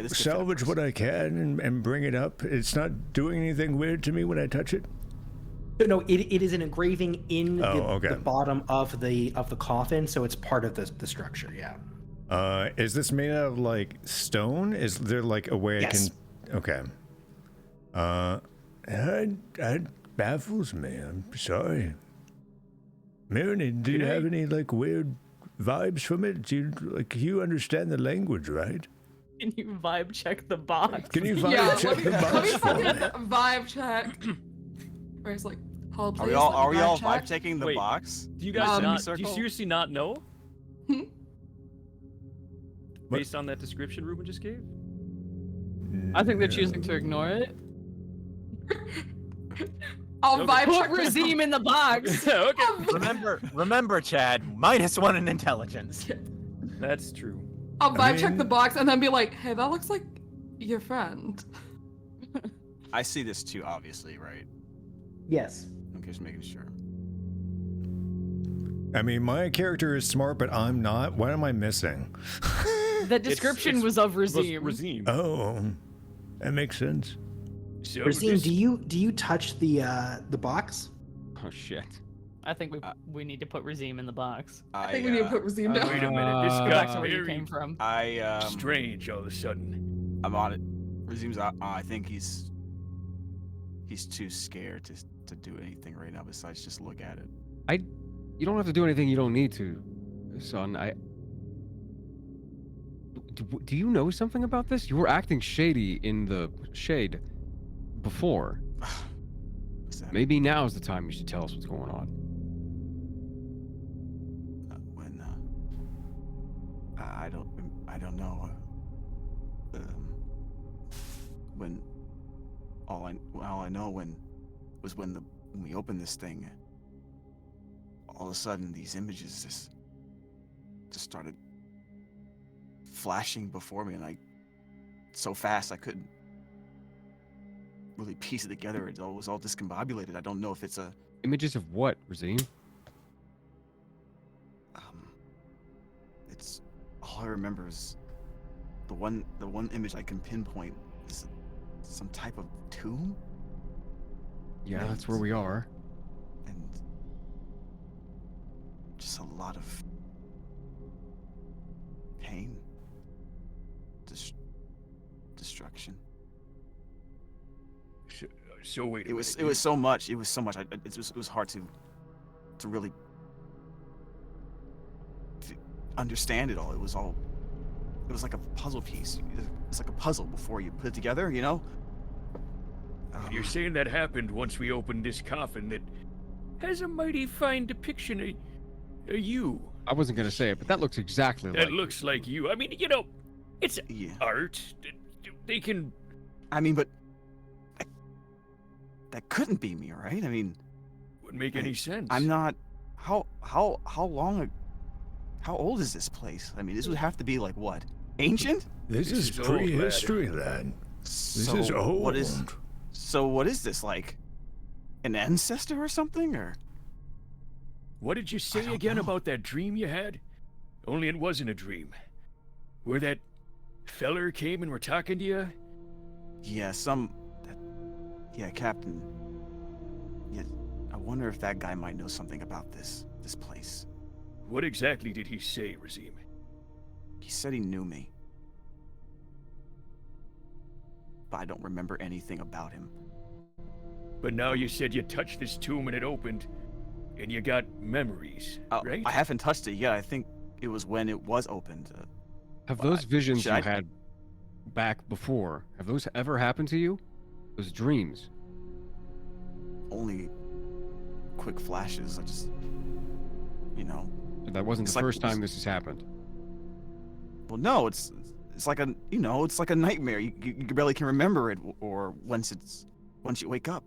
salvage what I can and bring it up. It's not doing anything weird to me when I touch it. No, it is an engraving in okay. the bottom of the coffin, so it's part of the structure. Yeah. Is this made out of like stone? Is there like a way Yes. I can? Okay. That baffles me. I'm sorry. Marinade, do you have any like weird vibes from it? You understand the language, right? Can you vibe check the box? Can you vibe Yeah, check the let me box for fucking me? vibe check. Where it's like, hold Are please. we all let me vibe check. checking the Wait. box? Do you guys not? Do you Circle? seriously not know? What? Based on that description Ruben just gave? I think they're choosing to ignore it. I'll Okay. vibe Put check. Razim in the box. Okay. Remember, Chad, -1 in intelligence. That's true. I'll vibe check mean- the box and then be like, hey, that looks like your friend. I see this too, obviously, right? Yes. I'm just making sure. I mean, my character is smart, but I'm not. What am I missing? The description was of Razim. Razim. Oh, that makes sense. So Razim, this- do you touch the box? Oh shit. I think we need to put Razim in the box. I think we need to put Razim down. Wait a minute. This Go back got to where you very came from. strange all of a sudden. I'm on it. Resumes. I think he's too scared to do anything right now besides just look at it. You don't have to do anything you don't need to, son. Do you know something about this? You were acting shady in the shade before. What's that? Maybe now's the time you should tell us what's going on. When I don't know. When all I know when we opened this thing, all of a sudden these images just started flashing before me, and so fast I couldn't really piece it together. It was all discombobulated. I don't know if it's a Images of what, Razim? it's all I remember is the one image I can pinpoint is some type of tomb, Yeah, that's where we are. and just a lot of pain, destruction. So wait. It was so much. It was so much. It was hard to really understand it all. It was like a puzzle piece. It's like a puzzle before you put it together, you know? You're saying that happened once we opened this coffin that has a mighty fine depiction of you. I wasn't gonna say it, but that looks exactly That like. looks like you. I mean, it's Yeah. art. They can. I mean, but that couldn't be me, right? I mean, Wouldn't make any sense. I'm not. How long? How old is this place? I mean, this would have to be like what? Ancient? This This is is old, lad. prehistory, lad. This So is old. what is? So what is this like? An ancestor or something, or? What did you say don't again know. about that dream you had? Only it wasn't a dream. Where that feller came and were talking to you? Yeah, yeah, Captain. Yeah, I wonder if that guy might know something about this place. What exactly did he say, Razim? He said he knew me, but I don't remember anything about him. But now you said you touched this tomb and it opened, and you got memories, right? I haven't touched it yet. I think it was when it was opened. Have those visions should you I- had back before? Have those ever happened to you? Those dreams? Only quick flashes. I just, That wasn't It's the like- first time this has happened. well, no, it's like it's like a nightmare. You barely can remember it, or once you wake up,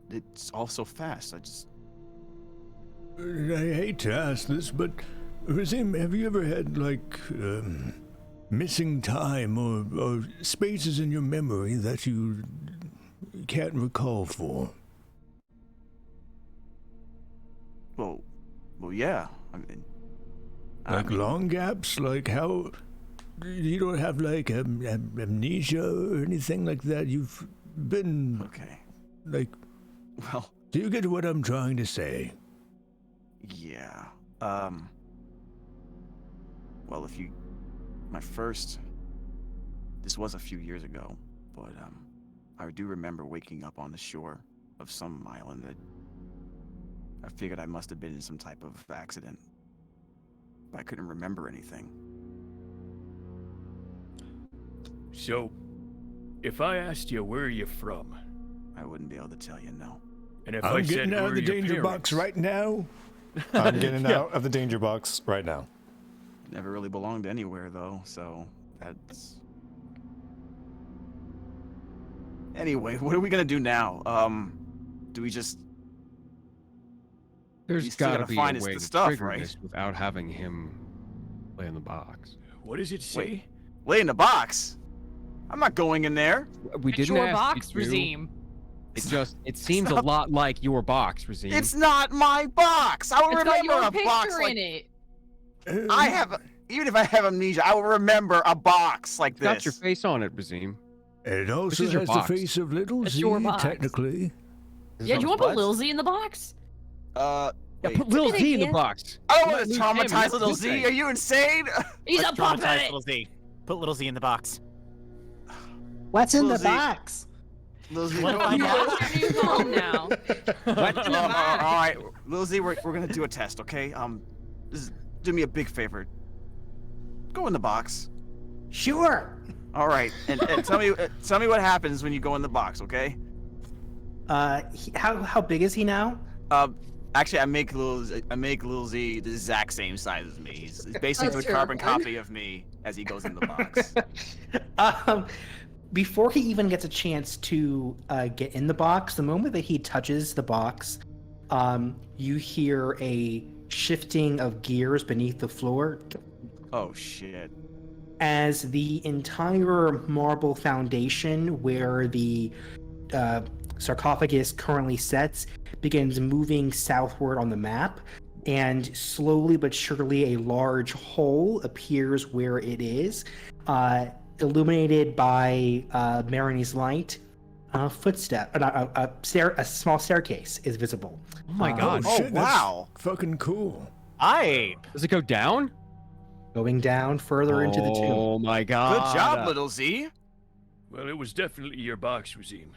it's all so fast. I hate to ask this, but Razim, have you ever had like missing time or spaces in your memory that you can't recall for? Well, yeah. I mean, Like long gaps? Like how you don't have like amnesia or anything like that? You've been okay. like Well, Do you get what I'm trying to say? Yeah. Well, this was a few years ago, but I do remember waking up on the shore of some island that I figured I must have been in some type of accident. But I couldn't remember anything. So, if I asked you where you're from, I wouldn't be able to tell you, no. and if I'm I said getting out where of the your danger box parents- right now. I'm getting out of the danger box right now. Never really belonged anywhere, though, so that's... Anyway, what are we gonna do now? Do we just... There's You still got to gotta be find a us way the to stuff, trigger right? this without having him play in the box. What does it say? Wait. Lay in the box? I'm not going in there. We It's didn't your ask box, you to. Razim. It seems a lot like your box, Razim. It's not my box. I will It's got remember your a box picture like in it. even if I have amnesia, I will remember a box like It's got your this. face on it, Razim. It also is your has box. the face of Little It's Z, your box. technically. Yeah, do you want to put What? Lil Z in the box? Yeah, Wait. put Lil good Z in the idea. box. I don't Let want to Luke Hammond traumatize do little his Z. thing. Are you insane? He's Let's a traumatize puppet. Little Z. Put Little Z in the box. What's in Lil the Z. box? Lil Z, Wanna go find on. out? You're your new home now. What's in the All box? right, Lil Z, we're gonna do a test, okay? Do me a big favor. Go in the box. Sure. All right, and tell me what happens when you go in the box, okay? How big is he now? Actually, I make Lil Z the exact same size as me. He's basically That's a carbon terrifying. copy of me as he goes in the box. Before he even gets a chance to get in the box, the moment that he touches the box, you hear a shifting of gears beneath the floor Oh shit. as the entire marble foundation where the sarcophagus currently sets begins moving southward on the map, and slowly but surely a large hole appears where it is, illuminated by Mariny's light. A small staircase is visible. Oh my god. Oh, shit, wow. That's fucking cool. Does it go down? Going down further into the tomb. Oh my Good god. job, Little Z. Well, it was definitely your box, Razim.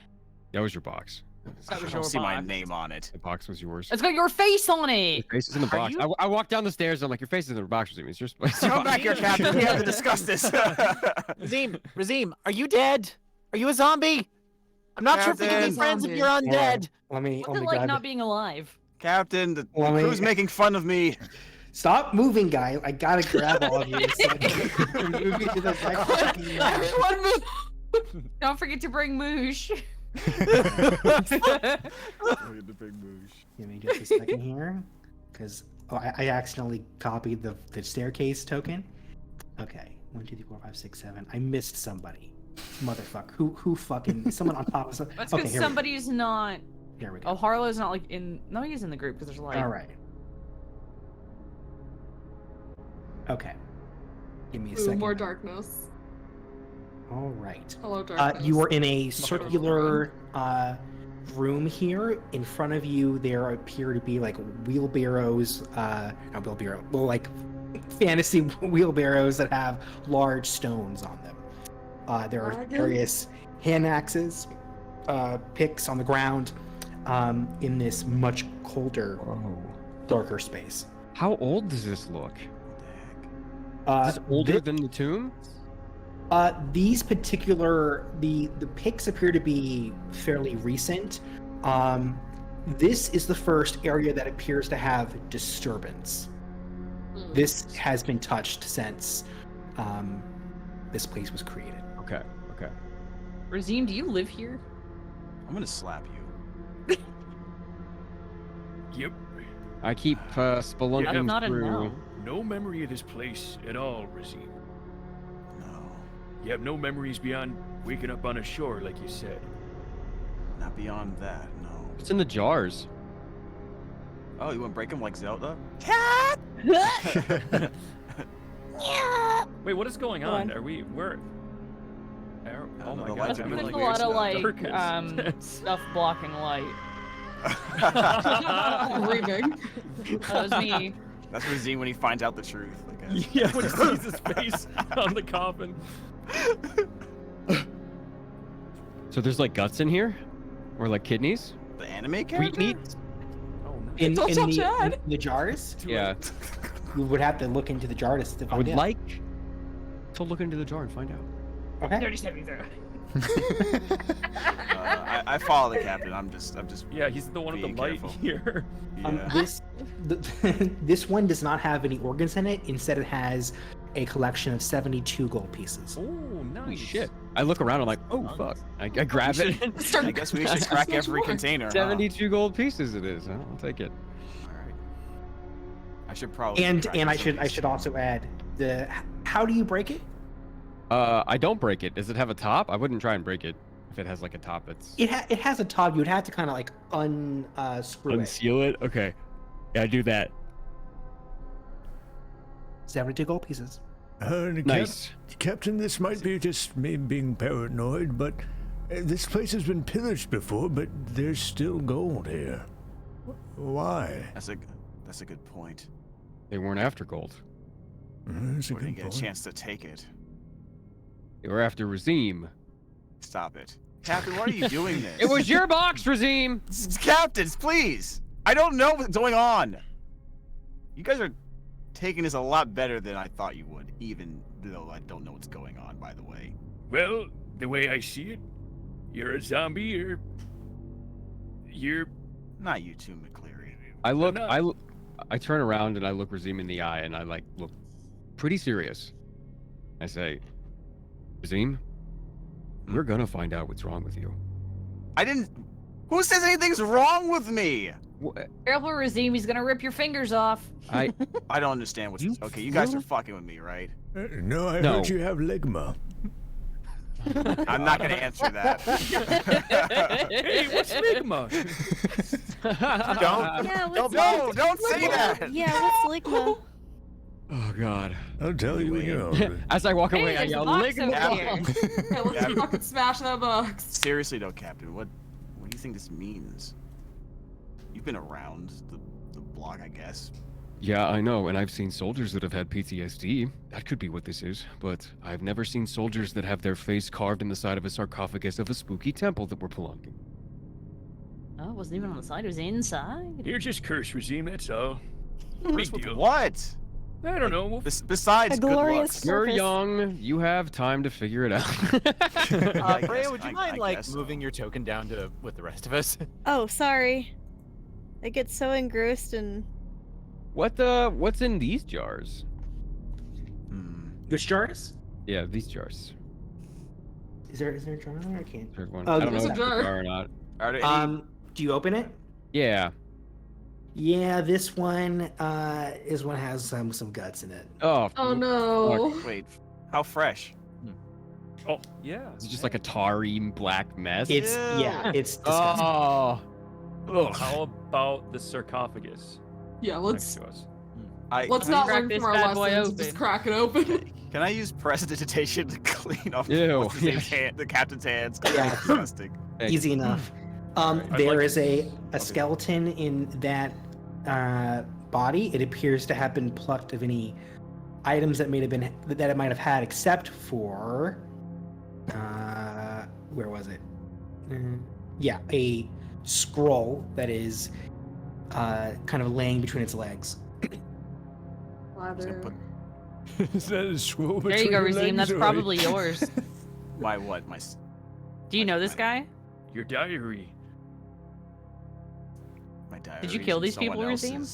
That was your box. That I was don't your see my box. name on it. The box was yours. It's got your face on Your it. face is in the Are box. you- I walked down the stairs. I'm like, your face is in the box, Razim. It's your space. Come back here, Captain. We have to discuss this. Razim, are you dead? Are you a zombie? I'm not sure if we can be Captain. friends if you're Hold on. undead. Let me What's it like grab not it. being alive? Captain, the Let me- crew's making fun of me. Stop moving, guy. I gotta grab all of you. So I can move you to the next fucking room. Everyone move. Don't forget to bring Moosh. Give me just a second here, because I accidentally copied the staircase token. Okay, 1, 2, 3, 4, 5, 6, 7. I missed somebody. Motherfucker. Who fucking someone on top of something? That's Okay, because here we go. somebody's not. Here we go. Oh, Harlow's not like in. No, he is in the group because there's like. All right. Okay. Give me a Ooh, second. more darkness. All right. Hello, darkness. You are in a circular room here. In front of you, there appear to be like wheelbarrows, not wheelbarrow, well, like fantasy wheelbarrows that have large stones on them. There are Dragon? various hand axes, picks on the ground, in this much colder, darker space. How old does this look? Uh, Is this older thi- than the tomb? These particular the picks appear to be fairly recent. This is the first area that appears to have disturbance. This has been touched since this place was created. Okay. Okay. Razim, do you live here? I'm gonna slap you. Yep. I keep spelunking That's not a through. no. No memory of this place at all, Razim. No, You have no memories beyond waking up on a shore, like you said. not beyond that. No. What's in the jars? Oh, you want to break them like Zelda? Wait, what is going Hold on? on. Are we? Where? I Oh don't know, my the god, lights I'm are in really There's like a lot of weird like darkness. stuff blocking light. Screaming. That was me. That's Razine when he finds out the truth. I guess. Yeah, when he sees his face on the coffin. So there's like guts in here, or like kidneys, The anime character? meat. Oh no. In, Don't in, tell the, Chad. in the jars, Yeah, you would have to look into the jar to find I would out. like to look into the jar and find out. Okay. 37. I follow the captain. I'm just. Yeah, he's the one with the Being light careful. here. Yeah. This one does not have any organs in it. Instead, it has a collection of 72 gold pieces. Oh, nice. Holy shit! I look around. I'm like, oh fuck! I grab it. I guess we should crack every container. Huh? 72 gold pieces it is. I'll take it. All right. I should probably. And crack I some of should these. also add the how do you break it? I don't break it. Does it have a top? I wouldn't try and break it if it has like a top. It's It has a top. You would have to kind of like unscrew it. unseal it. Okay, yeah, I do that. 72 gold pieces. Nice. Captain, this might be just me being paranoid, but this place has been pillaged before, but there's still gold here. Why? That's a good point. They weren't after gold. That's a We didn't good get a point. chance to take it. They were after Razim. Stop it, Captain. Why are you doing this? It was your box, Razim. Captains, please. I don't know what's going on. You guys are taking this a lot better than I thought you would, even though I don't know what's going on. By the way. Well, the way I see it, you're a zombie, or you're Not you two, McCleary. I look. No. I turn around and I look Razim in the eye, and I like look pretty serious. I say, Razim, we're gonna find out what's wrong with you. I didn't. Who says anything's wrong with me? Careful, Razim. He's gonna rip your fingers off. I don't understand what's. You Okay, you guys are really- fucking with me, right? No, I No. heard you have ligma. I'm not gonna answer that. hey, what's ligma? Don't. Yeah, Don't, what's no, don't say that. Yeah, what's Ligma? Oh God! I'll tell you when you're older. As I walk Hey, away, I there's a yell, box "Ligma!" over here. Yeah, let's Yeah. fucking smash that box. Seriously though, Captain, what do you think this means? You've been around the block, I guess. Yeah, I know, and I've seen soldiers that have had PTSD. That could be what this is, but I've never seen soldiers that have their face carved in the side of a sarcophagus of a spooky temple that we're belonging. Oh, it wasn't even on the side. It was inside. You're just cursed, Razim, that's all. First Big with deal. what? I don't know. Besides A good glorious looks. You're Surface. young. You have time to figure it out. I guess- Freya, would you I mind like guess so. moving your token down to with the rest of us? Oh, sorry. I get so engrossed in. What's in these jars? Hmm. Which jars? Yeah, these jars. Is there a jar in there? I can't. There's one. Oh, I don't know there's if a it's a jar. jar or not. Are there any? Do you open it? Yeah. Yeah, this one is one has some guts in it. Oh. Oh no. Wait, how fresh? Oh, yeah. Is it just like a tarry black mess? It's it's disgusting. Oh. Ugh. How about the sarcophagus Yeah, next let's to us? let's Can not crack learn this from our bad boy lessons. and Just open. crack it open. Can I use prestidigitation to clean off Ew, what's his name's yeah. hand, the captain's hands? Yeah. That's disgusting. Hey, Easy enough. I'd There like is to- a skeleton in that body. It appears to have been plucked of any items that it might have had, except for where was it? Yeah, a scroll that is kind of laying between its legs. Lather. Is that a scroll There you go, between your Razim. That's legs, or- probably yours. My what? Do you know this guy? Your diary. My diary. Did you kill these people, Razim?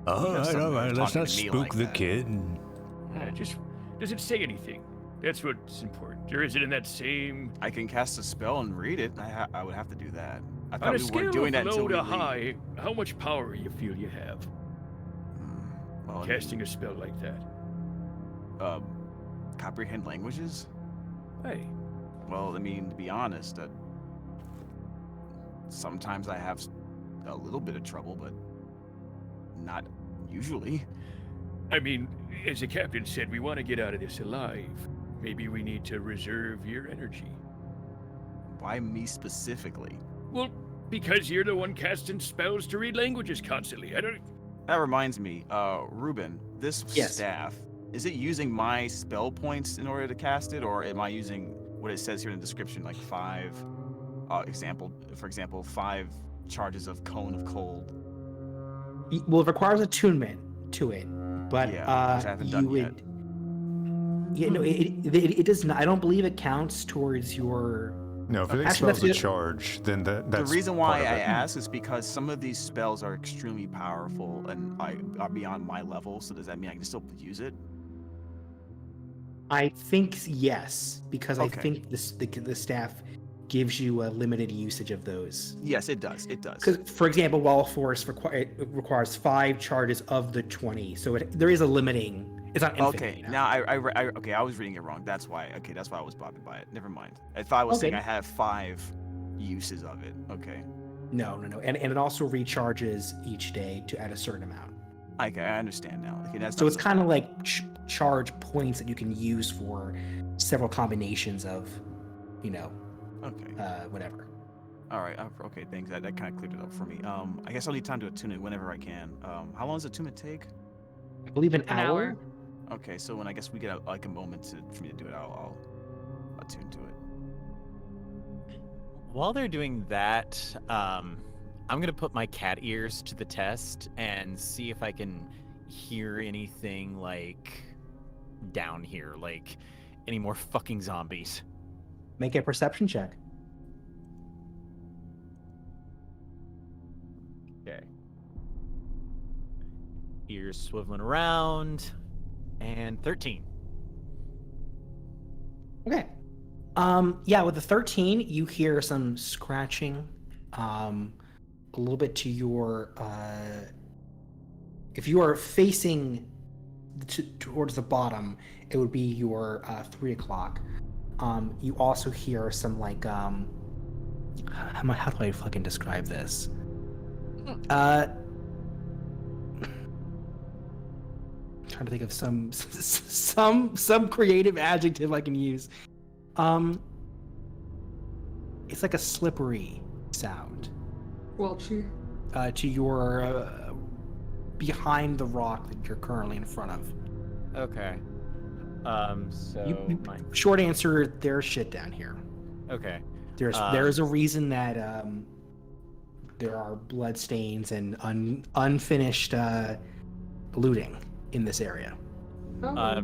All right, something all right. of Let's talking not to me spook like the that. kid. Just does it say anything? That's what's important. Or is it in that same I can cast a spell and read it. I would have to do that. I on thought a we scale weren't doing that of until low we to leave. high? How much power you feel you have Well, I mean, casting a spell like that? comprehend languages? Hey, Well, I mean, to be honest, sometimes I have a little bit of trouble, but not usually. I mean, as the captain said, we want to get out of this alive. Maybe we need to reserve your energy. Why me specifically? Well, because you're the one casting spells to read languages constantly. I don't. That reminds me, Ruben, this Yes. staff, is it using my spell points in order to cast it, or am I using what it says here in the description, like 5, for example, 5 charges of Cone of Cold? Well, it requires attunement to it, but Yeah, which I haven't you done would. Yeah, no, it does not. I don't believe it counts towards your. No, if it Actually, expels a that's it. charge, then that's The reason why part of I it. ask is because some of these spells are extremely powerful and are beyond my level. So does that mean I can still use it? I think yes, because Okay. I think the staff gives you a limited usage of those. Yes, it does. It does. Because, for example, Wall of Force requires 5 charges of the 20, so there is a limiting. It's not infinite. Okay, you know? now I was reading it wrong. That's why. Okay, that's why I was bothered by it. Never mind. I thought I was saying Okay. I have 5 uses of it. Okay. No, and it also recharges each day to add a certain amount. Okay, I understand now. Okay, that's So not it's so- kind of like charge points that you can use for several combinations of, Okay. whatever. All right. Okay. Thanks. That kind of cleared it up for me. I guess I'll need time to attune it whenever I can. How long does attunement take? I believe an hour. Okay. So when I guess we get a moment for me to do it, I'll attune to it. While they're doing that, I'm gonna put my cat ears to the test and see if I can hear anything like down here, like any more fucking zombies. Make a perception check. Okay. Ears swiveling around, and 13. Okay. Yeah, with the 13, you hear some scratching. A little bit to your. If you are facing towards the bottom, it would be your 3 o'clock. You also hear some like how do I fucking describe this? Trying to think of some creative adjective I can use. It's like a slippery sound Welchy. to your behind the rock that you're currently in front of. Okay. So my... Short answer, there's shit down here. Okay. There's a reason that there are blood stains and unfinished looting in this area. Oh.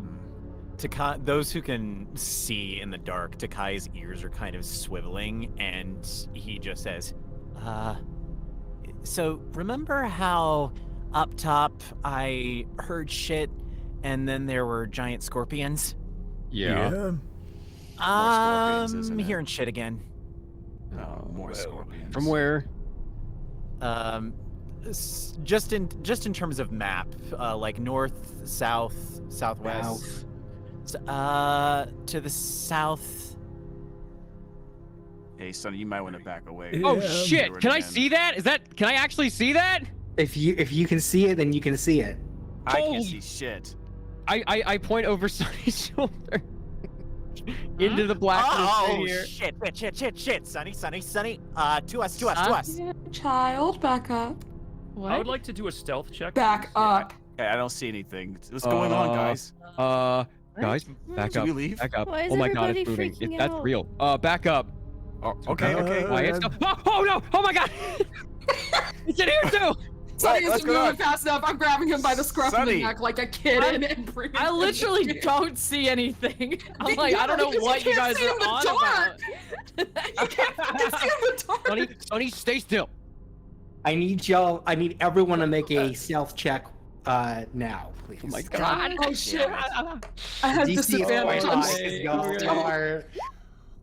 Those who can see in the dark, Takai's ears are kind of swiveling, and he just says, so remember how up top I heard shit and then there were giant scorpions? Yeah. scorpions, I'm isn't it? hearing shit again. No, more scorpions. From where? Just in terms of map, like north, south, southwest. To the south. Hey, Sonny, you might want to back away. Oh Yeah. shit! Can I see that? Can I actually see that? If you can see it, then you can see it. I Holy- can't see shit. I point over Sonny's shoulder into the blackness right Oh here. shit, Sonny. To us. Child, back up. What? I would like to do a stealth check. Back up. Hey, I don't see anything. What's going on, guys? Guys, back Should up. we leave? Back up. Why is Oh my god, everybody it's moving. freaking That's out? real. Back up. Oh, okay. Quiet stuff. Oh no! Oh my god! It's in here too. Sonny what's isn't going on? moving fast enough. I'm grabbing him by the scruff of the Sonny. neck like a kid and bringing I him literally in. don't see anything. I'm like, I don't know because what you can't guys see are in the on dark. about. You can't fucking see in the dark. Sonny, stay still. I need everyone to make a stealth check now, please. Oh my god. Oh shit. I had DC is disadvantage quite on high, 'cause y'all are.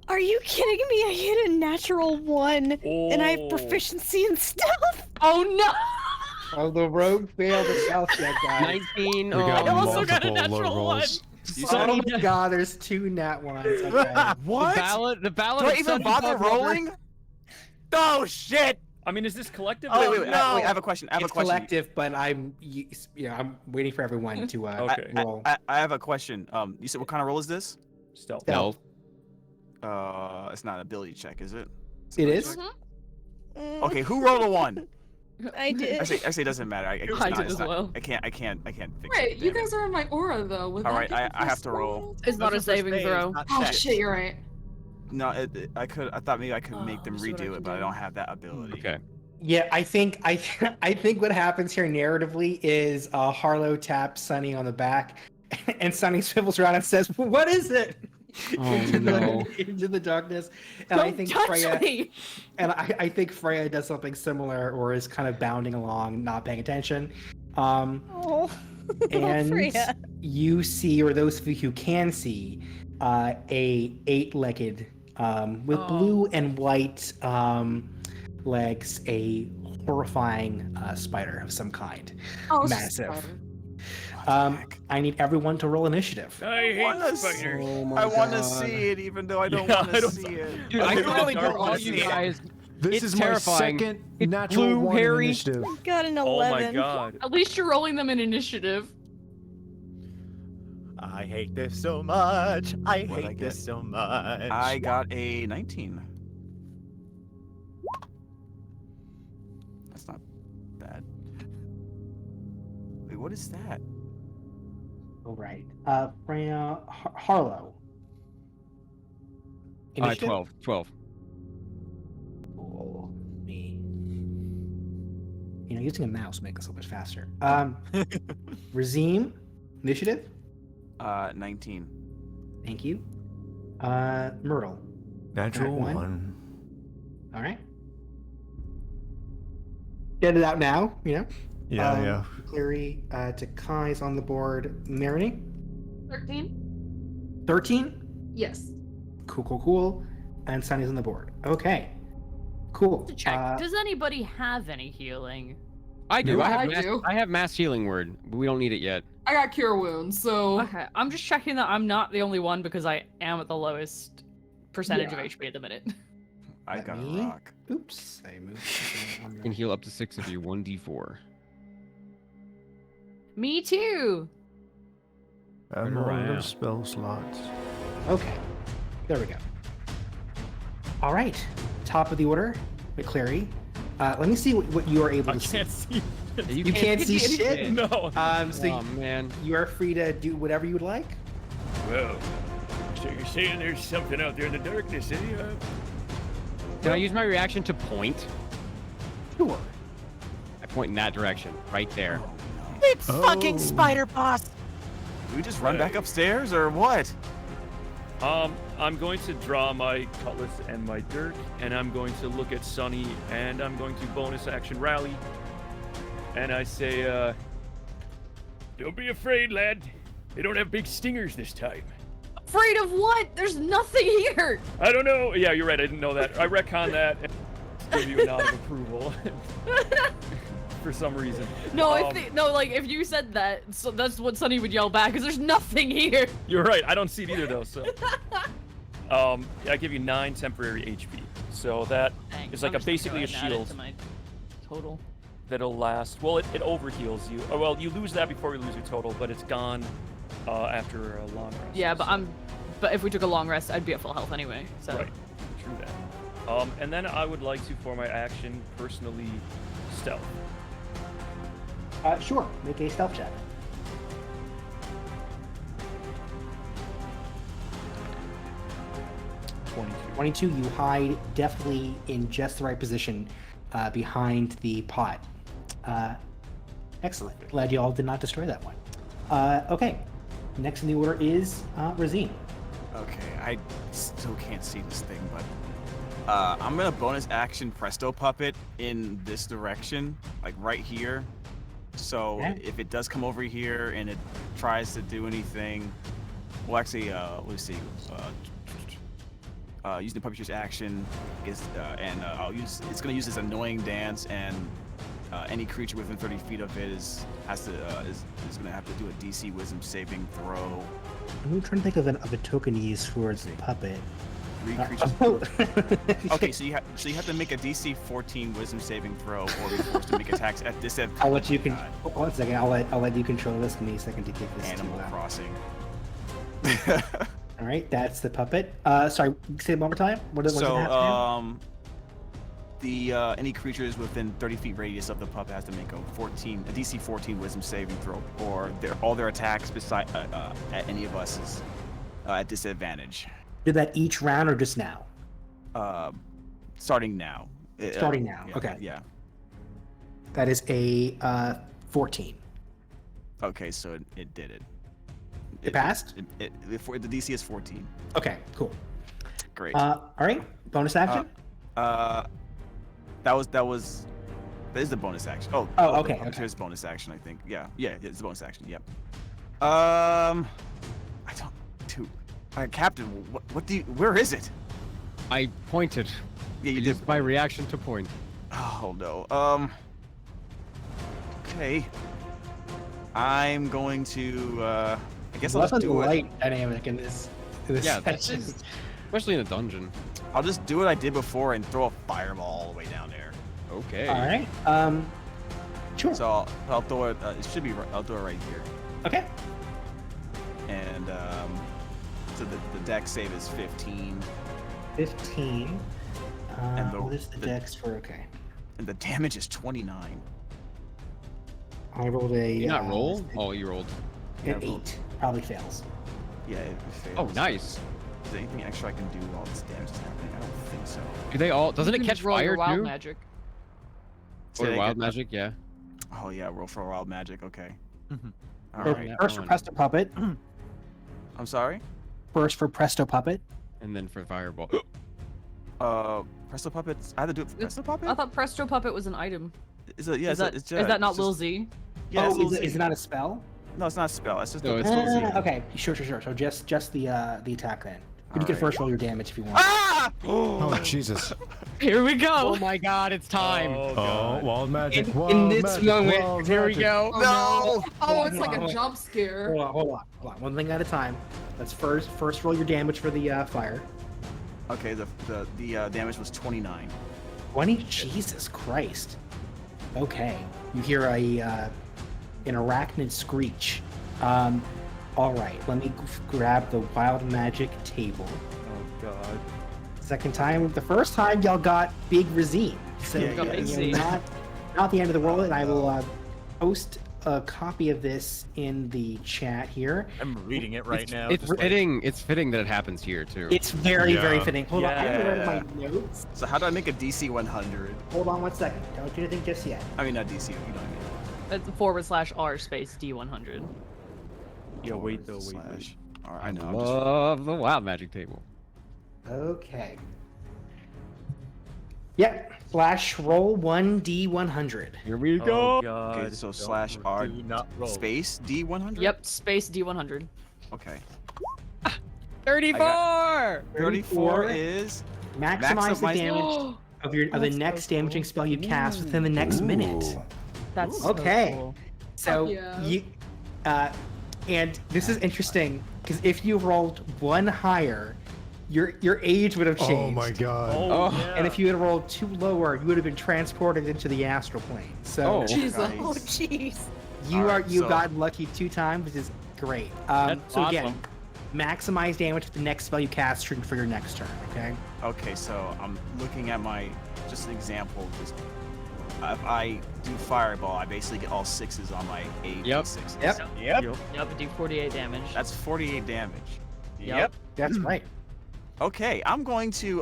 Are you kidding me? I hit a natural 1 and I have proficiency in stealth. Oh no! Oh, the rogue failed the stealth check, guys. 19. We got I also got a multiple low natural 1. rolls. Oh my god, there's 2 nat ones. Okay. What? The ballad Do I of even Sonny bother Buckrover. rolling? Oh shit! I mean, is this collective? Oh, Wait, no. I have a question. I have It's a question. collective, but I'm waiting for everyone to Okay. roll. I have a question. You said what kind of roll is this? Stealth. Stealth. It's not an ability check, is it? It is. Okay, who rolled a 1? I did. Actually, it doesn't matter. I It's did not, as well. I can't fix Wait, it. you damn it. guys are in my aura though. Would All that right, be I have to roll. It's not a Those are for saving saves, throw. not Oh checks. shit, you're right. No, I thought maybe I could make them let's see what I redo can it, but I do. don't have that ability. Okay. Yeah, I think what happens here narratively is Harlow taps Sunny on the back, and Sunny swivels around and says, "What is it?" Oh, into, no. into the darkness. And I Don't think touch Freya me! and I think Freya does something similar, or is kind of bounding along, not paying attention. And Freya. you see, or those of you who can see, a 8-legged with blue and white legs, a horrifying spider of some kind. Oh, Massive. spider. I need everyone to roll initiative. I wanna hate spiders. I want to see it, even though I don't Yeah, want I to don't- see it. Dude, I I really really don't want all to you see it. guys. This It's is terrifying. my second It's natural blue, one hairy. initiative. Got an Oh 11. my god. At least you're rolling them in initiative. I hate this so much. I What'd I hate this get? so much. I got a 19. That's not bad. Wait, what is that? All right. Freya, Harlow. Initiative? 12. Oh, me. You know, using a mouse makes it so much faster. Razim, initiative. 19. Thank you. Myrtle. Natural Alright, one. All right. Get it out now. You know. Yeah, yeah. Clary to Kai's on the board. Marini. 13? 13. Yes. Cool. And Sunny's on the board. Okay. Cool. To check. Does anybody have any healing? I do. Yeah, I have, I mass, do. I have mass healing word, but we don't need it yet. I got cure wounds, so Okay, I'm just checking that I'm not the only one because I am at the lowest percentage Yeah. of HP at the minute. I Let got a me- rock. Oops. I moved something on You can the- heal up to 6 of your 1d4. Me too. I'm around. out of spell slots. Okay. There we go. All right. Top of the order, McCleary. Let me see what you are able I to see. can't see. You can't see shit? No. So Oh man. you are free to do whatever you would like. Well, so you're saying there's something out there in the darkness, eh? Can I use my reaction to point? Sure. I point in that direction, right there. It's fucking Oh. Spider Boss. Do we just run back upstairs or what? I'm going to draw my cutlass and my dirk, and I'm going to look at Sunny, and I'm going to bonus action rally. And I say, don't be afraid, lad. They don't have big stingers this time. Afraid of what? There's nothing here. I don't know. Yeah, you're right. I didn't know that. I retcon that and give you a nod of approval for some reason. No, Um, if you said that, so that's what Sunny would yell back because there's nothing here. You're right. I don't see it either, though. So, I give you 9 temporary HP. So that Thanks. is like I'm just basically a gonna add it shield to my total. that'll last. Well, it overheals you. Oh, well, you lose that before you lose your total, but it's gone after a long rest. Yeah, but if we took a long rest, I'd be at full health anyway. So. Right. True that. And then I would like to, for my action, personally stealth. Sure. Make a stealth check. 22. You hide definitely in just the right position behind the pot. Excellent. Glad you all did not destroy that one. Okay. Next in the order is Razine. Okay, I still can't see this thing, but I'm gonna bonus action Presto Puppet in this direction, like right here. So Okay. if it does come over here and it tries to do anything, well, actually, let's see. Using the puppeteer's action is, it's gonna use this annoying dance, and any creature within 30 feet of it is gonna have to do a DC Wisdom saving throw. I'm trying to think of a token to use for the puppet. 3 creatures. Okay, so you have to make a DC 14 Wisdom saving throw, or be forced to make attacks at disadvantage. I'll let you one second. I'll let you control this. Give me a second to get this Animal to, Crossing. All right, that's the puppet. Sorry, say it one more time. What does it have to do? Any creatures within 30 feet radius of the puppet has to make a DC 14 Wisdom saving throw, or all their attacks beside at any of us is at disadvantage. Did that each round or just now? Starting now. Starting now. Yeah, Okay. Yeah. That is a 14. Okay, so it did it. It passed? The DC is 14. Okay, cool. Great. All right, bonus action. That is the bonus action. Oh, okay. Here's bonus action, I think. Yeah, it's the bonus action. Yep. I don't. Dude, Captain, where is it? I pointed. Yeah, you It did. is my reaction to point. Oh no. Okay. I'm going to. I guess I'll What's just the do it. light dynamic in this Yeah, that's section? just, especially in a dungeon. I'll just do what I did before and throw a fireball all the way down there. Okay. All right. Sure. So I'll throw it. It should be. I'll throw it right here. Okay. And so the dex save is 15. 15. And What is the dex for? Okay. And the damage is 29. I rolled a. Did you not roll? Oh, you rolled. An 8. Probably fails. Yeah, it fails. Oh, nice. Is there anything extra I can do while this damage is happening? I don't think so. Do they all? Doesn't You it can catch just roll fire your wild too? magic. Say Or that wild again. magic? Yeah. Oh yeah, roll for wild magic. Okay. All So right. First for Presto Puppet. I'm sorry. First for Presto Puppet. And then for fireball. Presto puppets. I had to do it for Presto puppet. I thought Presto Puppet was an item. Is it? Yeah. is that, it's is that not it's Lil just- Z? Yeah. it's Oh, Lil is Z. it not a spell? No, it's not a spell. It's just. No, a, it's Lil Z. Okay, sure. So just the attack then. But you can Alright. first roll your damage if you want. Ah! Oh, Jesus. Here we go. Oh my God! It's time. Oh, Oh, God. wild magic. In wild this magic, moment, wild Here we magic. go. No. Oh, it's like Hold a on. jump scare. Hold on. One thing at a time. Let's first roll your damage for the fire. Okay. The damage was 29. 20? Jesus Christ. Okay. You hear an arachnid screech. All right. Let me grab the wild magic table. Oh God. Second time. The first time y'all got Big Razine. So Yeah, got Big you know, not the end of the world. And I will post a copy of this in the chat here. I'm reading it right now. It's just like- fitting. It's fitting that it happens here too. It's very, very Yeah. fitting. Hold on. I haven't read Yeah. my notes. So how do I make a DC 100? Hold on 1 second. Don't do anything just yet. I mean, not DC. You know what I mean. It's /r space D100. Yo, wait though, wait. Slash. All right, I know. I I'm just love the wild magic table. Okay. Yep. Slash roll 1d100. Here we Oh go. God. Okay, so Don't slash worry. R Do not roll. space D100. Yep, space D100. Okay. 34. 34 is Maximize the maximize- damage of the That's so next cool. damaging spell you cast within the next minute. Ooh. That's so Okay. cool. So yeah. you, and this is interesting because if you rolled one higher, your age would have changed. Oh my God. Oh, Oh. yeah. And if you had rolled two lower, you would have been transported into the astral plane. So Oh. Jesus. Nice. Oh, jeez. Alright, you've so- gotten lucky 2 times, which is great. That's so again, awesome. maximize damage with the next spell you cast for your next turn. Okay. Okay, so I'm looking at my just an example. Just if I do fireball, I basically get all 6s on my 8 Yep. 6s. Yep. Yep. Yep, do 48 damage. That's 48 damage. Yep. That's right. Okay, I'm going to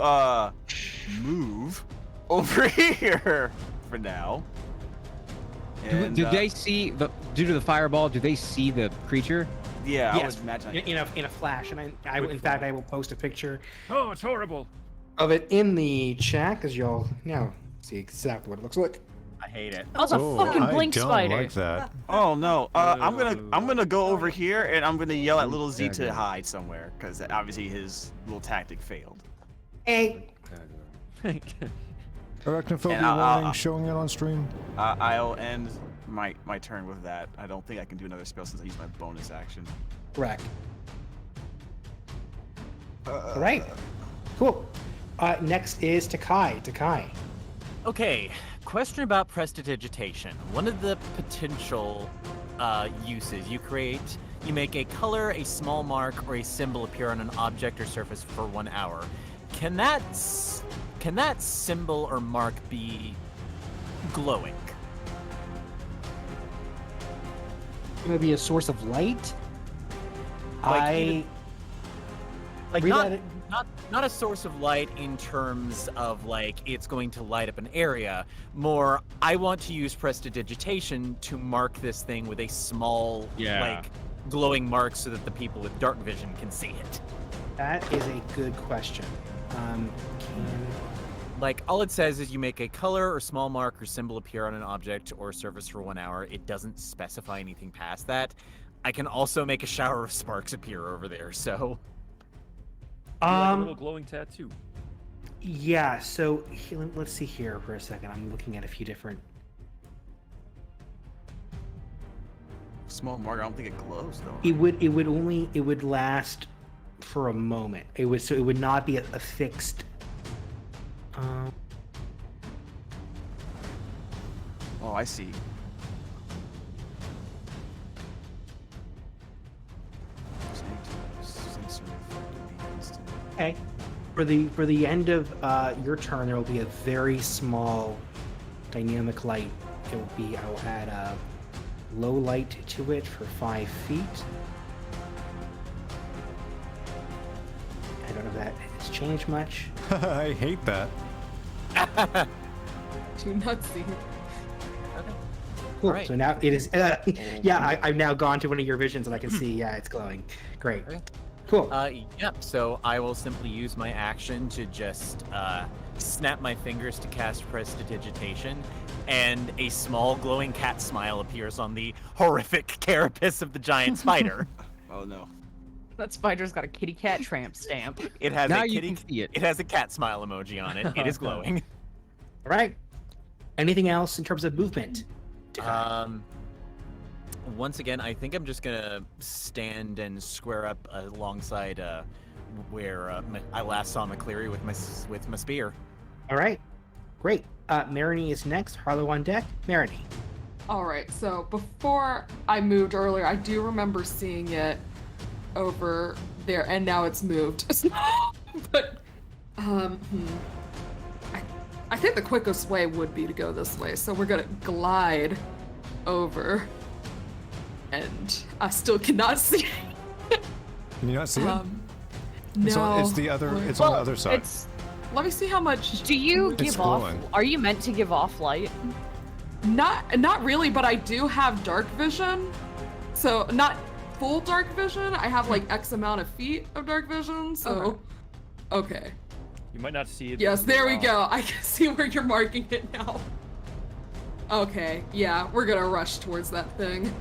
move over here for now. And, Did they see the due to the fireball? Do they see the creature? Yeah, I Yes. would imagine. In a flash, and in fact I will post a picture Oh, it's horrible. of it in the chat because you'll now see exactly what it looks like. I hate it. That was a fucking blink I don't spider. like that. Oh no! I'm gonna go over here and I'm gonna yell at little Z Yeah, to yeah. hide somewhere because obviously his little tactic failed. Hey, Arachnophobia And warning showing it on stream. I'll end my turn with that. I don't think I can do another spell since I used my bonus action. correct. All right, cool. Next is Takai. Takai. Okay, question about prestidigitation. One of the potential uses, you create You make a color, a small mark, or a symbol appear on an object or surface for 1 hour. Can that symbol or mark be glowing? Gonna be a source of light. Like Read not, that- not a source of light in terms of like it's going to light up an area. More, I want to use prestidigitation to mark this thing with a small like glowing mark so that the people with dark vision can see it. That is a good question. Like, all it says is you make a color or small mark or symbol appear on an object or surface for 1 hour. It doesn't specify anything past that. I can also make a shower of sparks appear over there, so... Like a little glowing tattoo. Yeah, so let's see here for a second. I'm looking at a few different... Small mark, I don't think it glows, though. It would last for a moment. It would not be a fixed... Oh, I see. Okay. For the end of your turn, there will be a very small dynamic light. It will be, I will add a low light to it for 5 feet. I don't know if that has changed much. I hate that. Do not see. Cool. Alright. So now it is. Yeah, I've now gone to one of your visions and I can see. Yeah, it's glowing. Great. Okay. Cool. Yep, so I will simply use my action to just snap my fingers to cast Prestidigitation, and a small glowing cat smile appears on the horrific carapace of the giant spider. Oh no. That spider's got a kitty cat tramp stamp. It has Now a you kitty. can see it. It has a cat smile emoji on it. It is glowing. All right. Anything else in terms of movement? Once again, I think I'm just gonna stand and square up alongside where I last saw McCleary with my spear. All right. Great. Marini is next. Harlow on deck. Marini. All right. So before I moved earlier, I do remember seeing it over there, and now it's moved. But I think the quickest way would be to go this way. So we're gonna glide over, and I still cannot see. Can you not see it? No. It's the other. It's on the other side. Let me see how much. Do you It's give off? glowing. Are you meant to give off light? Not really, but I do have dark vision. So not full dark vision. I have like X amount of feet of dark vision. So okay. You might not see it. Yes, there we go. I can see where you're marking it now. Okay, yeah, we're gonna rush towards that thing.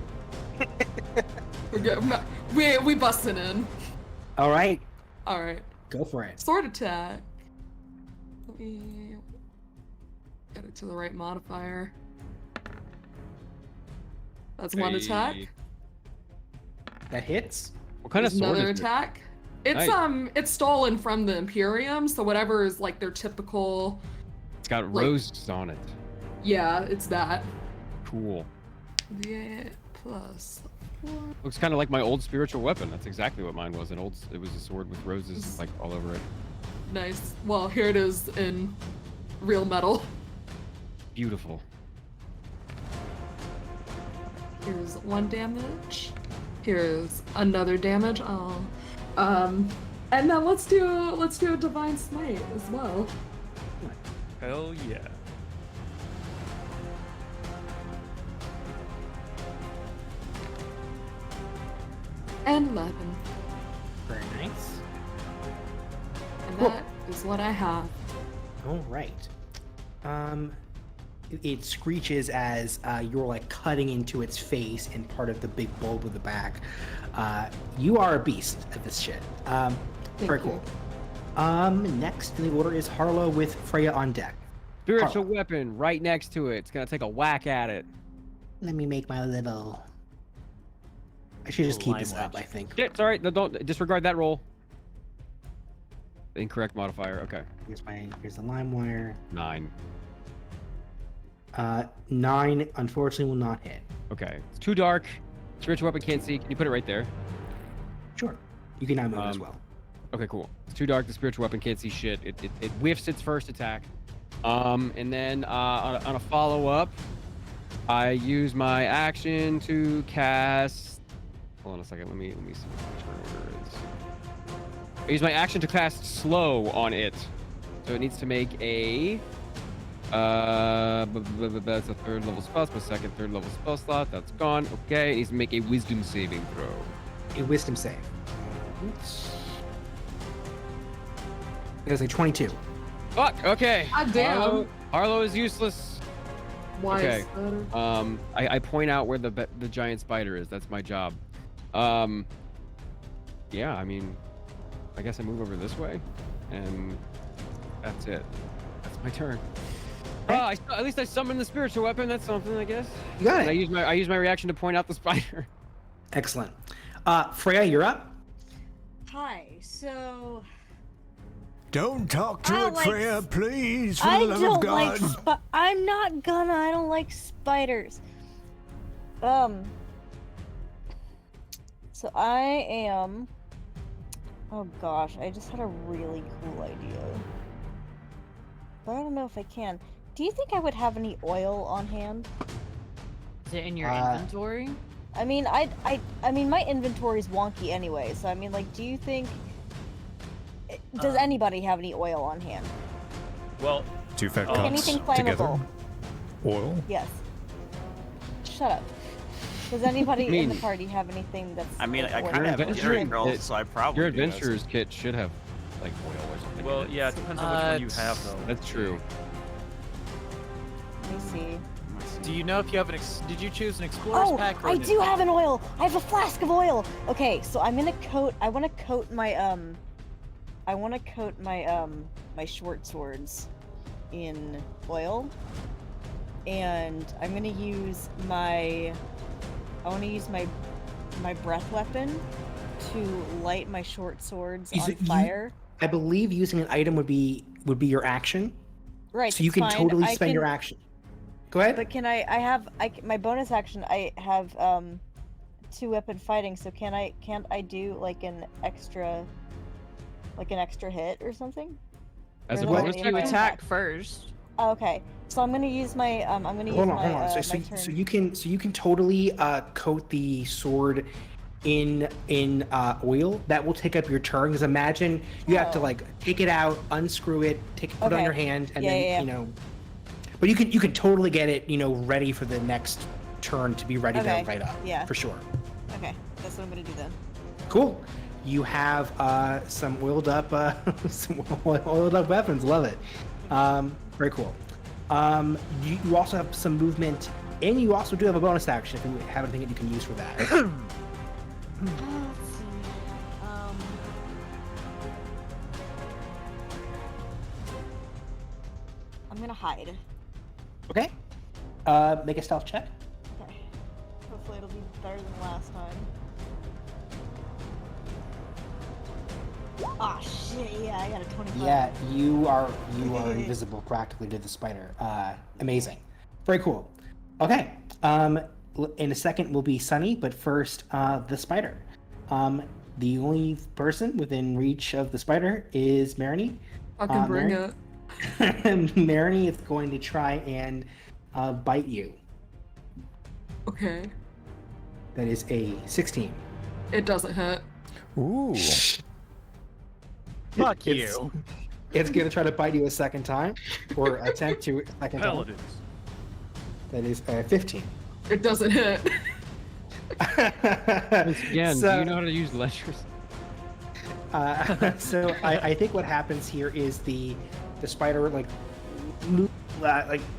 we busting in. All right. All right. Go for it. Sword attack. Let me get it to the right modifier. That's one attack. That hits. What kind of There's sword another is it? attack. It's Nice. it's stolen from the Imperium, so whatever is like their typical. It's got like- roses on it. Yeah, it's that. Cool. Yeah, plus 4. Looks kind of like my old spiritual weapon. That's exactly what mine was. It was a sword with roses like all over it. Nice. Well, here it is in real metal. Beautiful. Here's 1 damage. Here's another damage. Oh. And then let's do a divine smite as well. Hell yeah. And 11. Very nice. And Cool. that is what I have. All right. It screeches as you're like cutting into its face and part of the big bulb of the back. You are a beast at this shit. Very cool. Next in the order is Harlow with Freya on deck. Spiritual weapon right next to it. It's gonna take a whack at it. Let me make my little. I should just keep this up, I think. Shit, sorry. No, don't disregard that roll. Incorrect modifier. Okay. Here's the lime wire. 9. 9 unfortunately will not hit. Okay. It's too dark. Spiritual weapon can't see. Can you put it right there? Sure. You can now move as well. Okay, cool. It's too dark. The spiritual weapon can't see shit. It whiffs its first attack. And then on a follow-up, I use my action to cast. Hold on a second. Let me see what the turn order is. I use my action to cast slow on it, so it needs to make a. That's a third level spell. It's my second third level spell slot. That's gone. Okay, it needs to make a wisdom saving throw. A wisdom save. It is a 22. Fuck. Okay. God damn. Harlow is useless. Why Okay. is that? I point out where the giant spider is. That's my job. Yeah. I mean, I guess I move over this way, and that's it. That's my turn. At least I summoned the spiritual weapon. That's something, I guess. You got And it. I use my reaction to point out the spider. Excellent. Freya, you're up. Hi. So Don't talk to I it, like Freya, please, for I the love of don't like. God. I'm not gonna. I don't like spiders. So I am. Oh gosh, I just had a really cool idea, but I don't know if I can. Do you think I would have any oil on hand? Is it in your inventory? I mean, I mean, my inventory's wonky anyway. So I mean, like, do you think? Does anybody have any oil on hand? Well, Two fat Like cocks anything together. flammable? Oil? Yes. Shut up. Does anybody I mean- in the party have anything that's? I mean, I like, kind of have a adventure- Jerry girl, it- so I probably Your do, that's- adventurer's kit should have like oil or something. well, in it. yeah, it depends on which one you have, though. That's true. Let me see. Do you know if you have did you choose an explorer's Oh, pack or I an do have an oil. I have a flask of oil. Okay, so I'm gonna coat. I want to coat my my short swords in oil, and I'm gonna use my. I want to use my breath weapon to light my short swords Is on it you- fire. I believe using an item would be your action. Right. So you it's can fine. totally I spend can- your action. Go ahead. But can my bonus action? I have 2-weapon fighting. So can't I do like an extra hit or something? As a Or bonus like action? an Attack first. Oh, okay, so I'm gonna use my Hold on. my So turn. you can totally coat the sword in oil. That will take up your turn. Because imagine you have to Oh. like take it out, unscrew it, put it on Okay. your hand, and Yeah, then yeah, yeah. you know. But you can totally get it ready for the next turn to be ready Okay, to light up. yeah. For sure. Okay, that's what I'm gonna do then. Cool. You have some oiled up weapons. Love it. Very cool. You also have some movement, and you also do have a bonus action if you have anything that you can use for that. Let's see. I'm gonna hide. Okay. Make a stealth check. Okay. Hopefully it'll be better than last time. Ah, shit, yeah, I got a 25. Yeah, you are invisible practically to the spider. Amazing. Very cool. Okay. In a second will be Sunny, but first, the spider. The only person within reach of the spider is Marini. Fucking bring Mary- it. Marini is going to try and bite you. Okay. That is a 16. It doesn't hit. Ooh. Fuck It's- you. It's going to try to bite you a second time, or attempt to a second time. Paladins. That is 15. It doesn't hit. Once again, do So- you know how to use ledgers? So I think what happens here is the spider like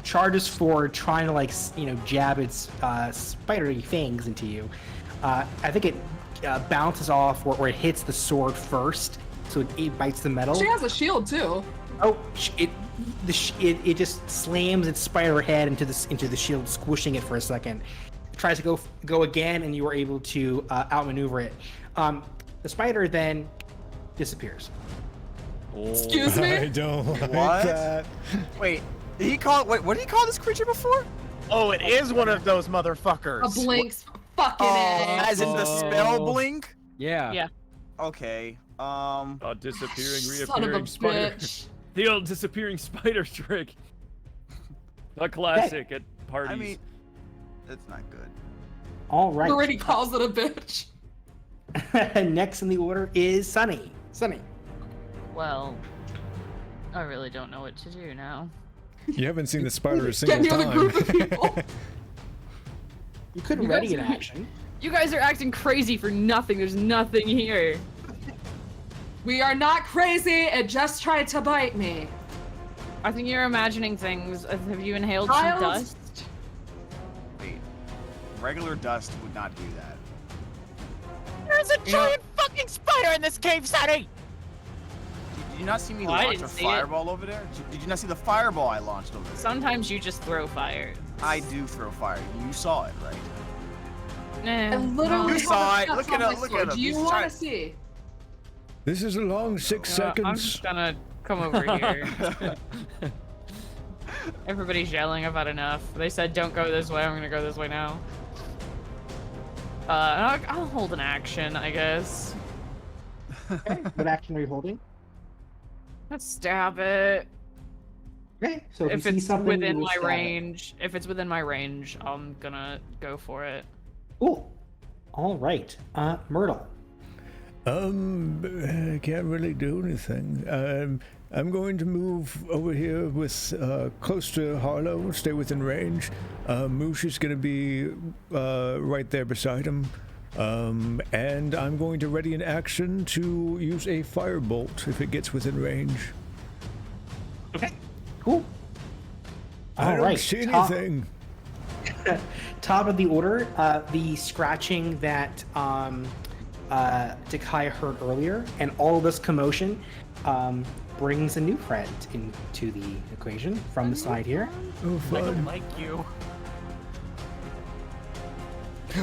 charges forward, trying to jab its spidery fangs into you. I think it bounces off, or it hits the sword first, so it bites the metal. She has a shield too. Oh, it just slams its spider head into the shield, squishing it for a second. It tries to go again, and you are able to outmaneuver it. The spider then disappears. Excuse I me? don't like What? that. Wait, what did he call this creature before? Oh, it is one of those A motherfuckers. blank. Fucking A. As in the spell blink? Yeah. Yeah. Okay. Disappearing, Son of a reappearing spider. bitch. The old disappearing spider trick. A classic at parties. I mean, that's not good. All right. Already calls it a bitch. Next in the order is Sunny. Sunny. Well, I really don't know what to do now. You haven't seen the spider a Get single near the time. group of people. You could You ready guys an are- action. You guys are acting crazy for nothing. There's nothing here. We are not crazy. It just tried to bite me. I think you're imagining things. Have you inhaled Child? some dust? Wait. Regular dust would not do that. There's a You know- giant fucking spider in this cave, Sonny! Did you not see me Oh, I launch didn't a see it. fireball over there? Did you not see the fireball I launched over there? Sometimes you just throw fire. I do throw fire. You saw it, right? Nah, I literally You saw have it. a Look cut at on him, my look sword. at him. Do you He's want trying- to see? This is a long 6 I'm seconds. just gonna come over here. Everybody's yelling. I've had enough. They said don't go this way. I'm gonna go this way now. I'll hold an action, I guess. Okay. What action are you holding? Let's stab it. Okay. So if If you see it's something within you will my stab it. range, if it's within my range, I'm gonna go for it. Cool. All right. Myrtle. I can't really do anything. I'm going to move over here with close to Harlow, stay within range. Moosh is going to be right there beside him. And I'm going to ready an action to use a firebolt if it gets within range. Okay. Cool. I All don't right. see top- anything. Top of the order, the scratching that Dekai heard earlier, and all this commotion brings a new friend into the equation from the side here. Oh, I don't fun. like you.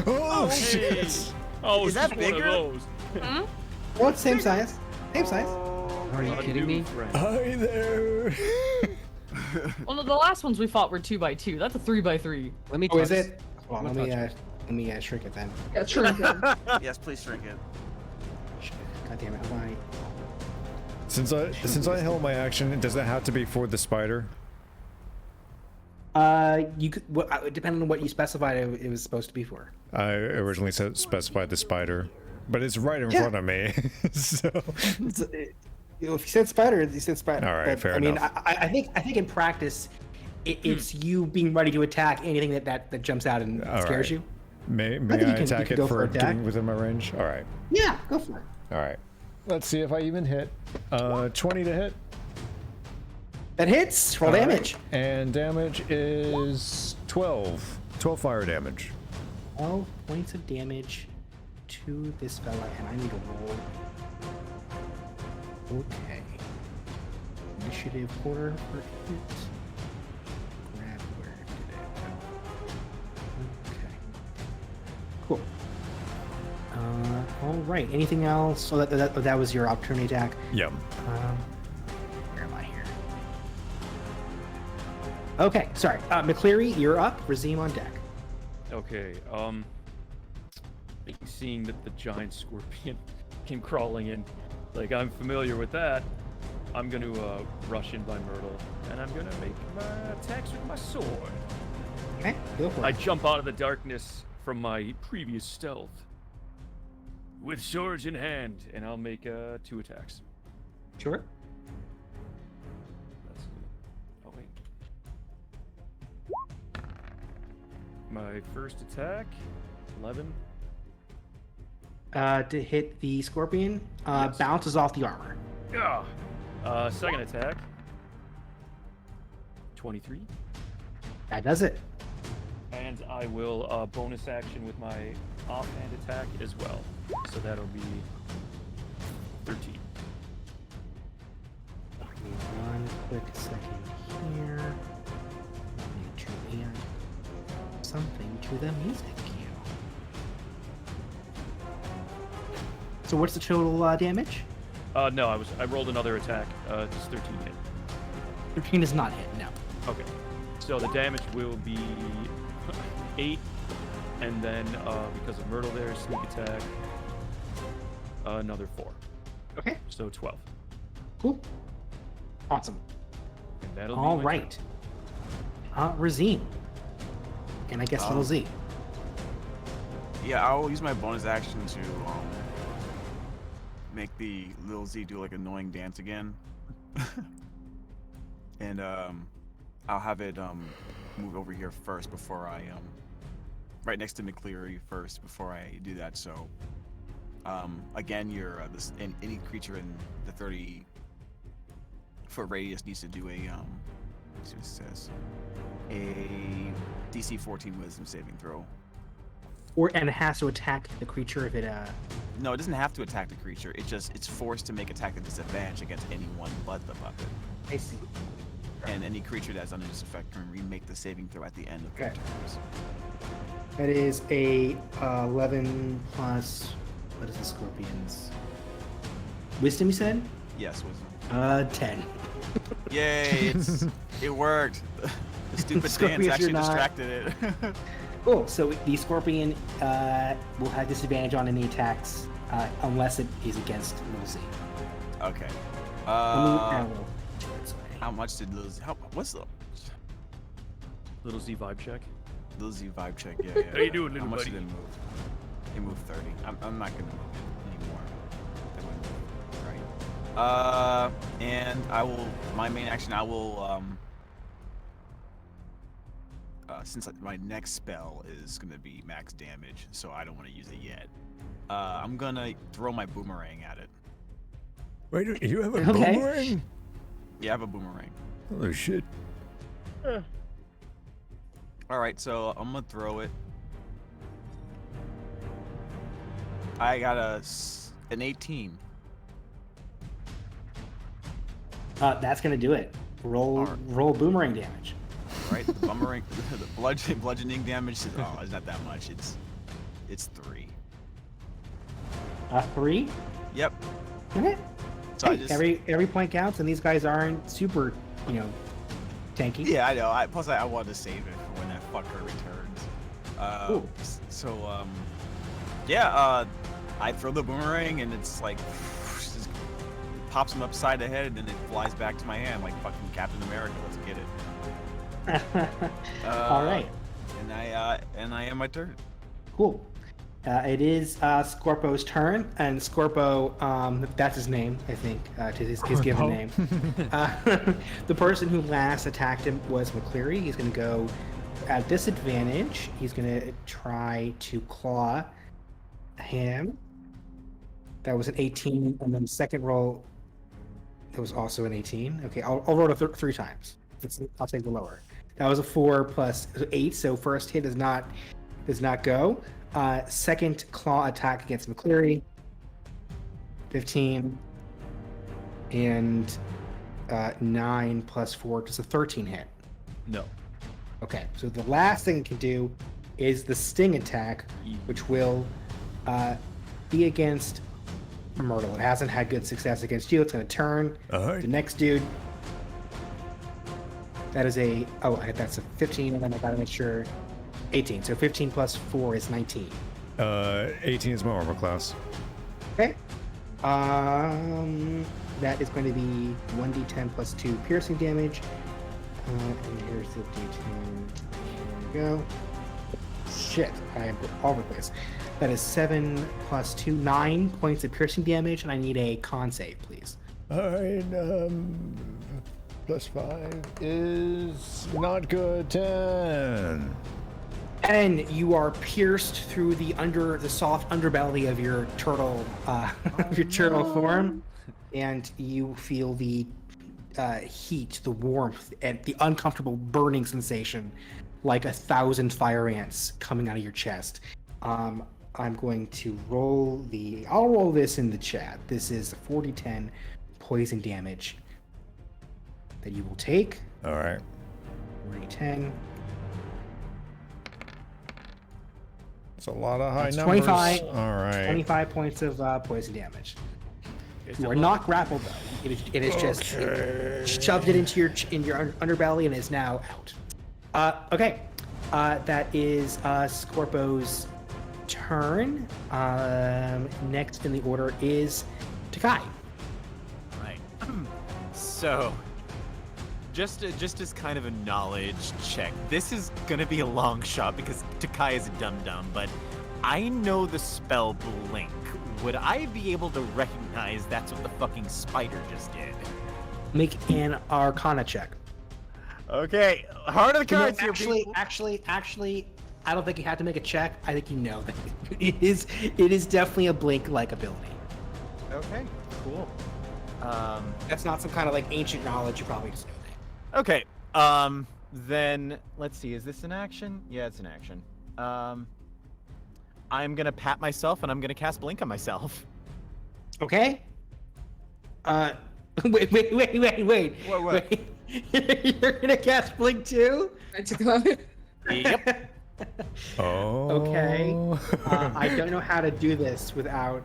Oh, Hey. shit. Oh, Is that it's one of bigger? those. Well, it's same size. Same size. Are you A kidding new me? friend. Hi there. Well, no, the last ones we fought were 2x2. That's a 3x3. Let me Oh, is touch- it? Hold on, I'm let gonna me touch shrink it then. Yeah, sure. Yes, please shrink it. God damn it! How do I? Since I held my action, does that have to be for the spider? You could. Depending on what you specified, it was supposed to be for. I originally specified the spider, but it's right in Yeah. front of me. So If you said spider, you said spider. All right, But, fair I mean, enough. I think in practice, it's you being ready to attack anything that jumps out and All scares right. you. may think I you can attack go it for for attack. getting within my range? All right, Yeah, go for it. all right. Let's see if I even hit. 20 to hit. That hits. Roll All right. damage. And damage is 12. 12 fire damage. 12 points of damage to this fella, and I need to roll. Okay. Initiative order for hit. Grab where did it go? Okay. Cool. All right. Anything else? So that was your opportunity attack. Yep. Where am I here? Okay. Sorry. McCleary, you're up. Razim on deck. Okay, seeing that the giant scorpion came crawling in, like I'm familiar with that, I'm gonna rush in by Myrtle, and I'm gonna make my attacks with my sword. Okay. Go for I it. jump out of the darkness from my previous stealth with swords in hand, and I'll make 2 attacks. Sure. That's, oh wait. My first attack, 11. To hit the scorpion, Yes. bounces off the armor. Yeah. Second attack, 23. That does it. And I will bonus action with my offhand attack as well. So that'll be 13. Give me one quick second here. Need to add something to the music cue. So what's the total damage? No, I rolled another attack. Just 13 hit. 13 is not hit, no. Okay. So the damage will be 8 and then because of Myrtle there, sneak attack, another 4. Okay. So 12. Cool. Awesome. And that'll be All my right. Razine. And I guess Little Z. Yeah, I'll use my bonus action to make the Lil Z do like annoying dance again. And I'll have it move over here first before I right next to McCleary first before I do that. So again, you're any creature in the 30-foot radius needs to do a let's see what it says, a DC 14 Wisdom saving throw. And it has to attack the creature if it No, it doesn't have to attack the creature. It's forced to make attack at disadvantage against anyone but the puppet. I see. And any creature that's under this effect can remake the saving throw at the end of their turns. That is a 11 plus, what is the scorpion's? Wisdom, you said? Yes, wisdom. 10. Yay! It worked. The stupid dance actually distracted it. Cool. So the scorpion will have disadvantage on any attacks unless it is against Little Z. Okay. How much did Little Z? What's the Little Z vibe check? Little Z vibe check? Yeah. How you doing, little How much buddy? did it move? It moved 30. I'm not gonna move it anymore. That wouldn't move. Right. And I will. My main action. I will. Since my next spell is gonna be max damage, so I don't want to use it yet. I'm gonna throw my boomerang at it. Wait, you have a boomerang? Yeah, I have a boomerang. Oh shit. All right, so I'm gonna throw it. I got an 18. That's gonna do it. Roll boomerang damage. Right, the boomerang, the bludgeoning damage. It's not that much. It's 3. 3. Yep. Okay. So Hey, every point counts, and these guys aren't super, tanky. Yeah, I know. Plus, I wanted to save it for when that fucker returns. I throw the boomerang, and it's like just pops him upside the head, and then it flies back to my hand like fucking Captain America. Let's get it. All right. And I am my turn. Cool. It is Scorpo's turn, and Scorpo, that's his name, I think, to his given name. The person who last attacked him was McCleary. He's going to go at disadvantage. He's going to try to claw him. That was an 18, and then the second roll, that was also an 18. Okay, I'll roll it 3 times. I'll take the lower. That was a 4 plus 8, so first hit does not go. Second claw attack against McCleary, 15, and 9 plus 4, just a 13 hit. No. Okay, so the last thing it can do is the sting attack, which will be against Myrtle. It hasn't had good success against you. It's going to turn. The next dude. That is that's a 15, and then I got to make sure 18. So 15 plus 4 is 19. 18 is my armor class. Okay. That is going to be 1d10 plus 2 piercing damage. And here's the d10. There we go. Shit, I am all over the place. That is 7 plus 2, 9 points of piercing damage, and I need a con save, please. Alright, plus 5 is not good. 10. And you are pierced through the soft underbelly of your turtle, form, and you feel the heat, the warmth, and the uncomfortable burning sensation, like 1,000 fire ants coming out of your chest. I'm going to I'll roll this in the chat. This is 40-10 poison damage that you will take. All right. 40-10. It's a lot of high That's numbers. 25. All right. 25 points of poison damage. You are not grappled though. It is just shoved it into your underbelly and is now out. Okay. That is Scorpo's turn. Next in the order is Takai. Right. So, just as kind of a knowledge check, this is gonna be a long shot because Takai is a dum-dum, but I know the spell Blink. Would I be able to recognize that's what the fucking spider just did? Make an Arcana check. Okay, heart of the You know, cards here. actually, I don't think you have to make a check. I think you know that it is definitely a Blink-like ability. Okay, cool. That's not some kind of like ancient knowledge. You probably just know that. Okay, then let's see. Is this an action? Yeah, it's an action. I'm gonna pat myself and I'm gonna cast Blink on myself. Okay. Wait. What? You're gonna cast Blink too? I took it. Yep. Oh. Okay. I don't know how to do this without,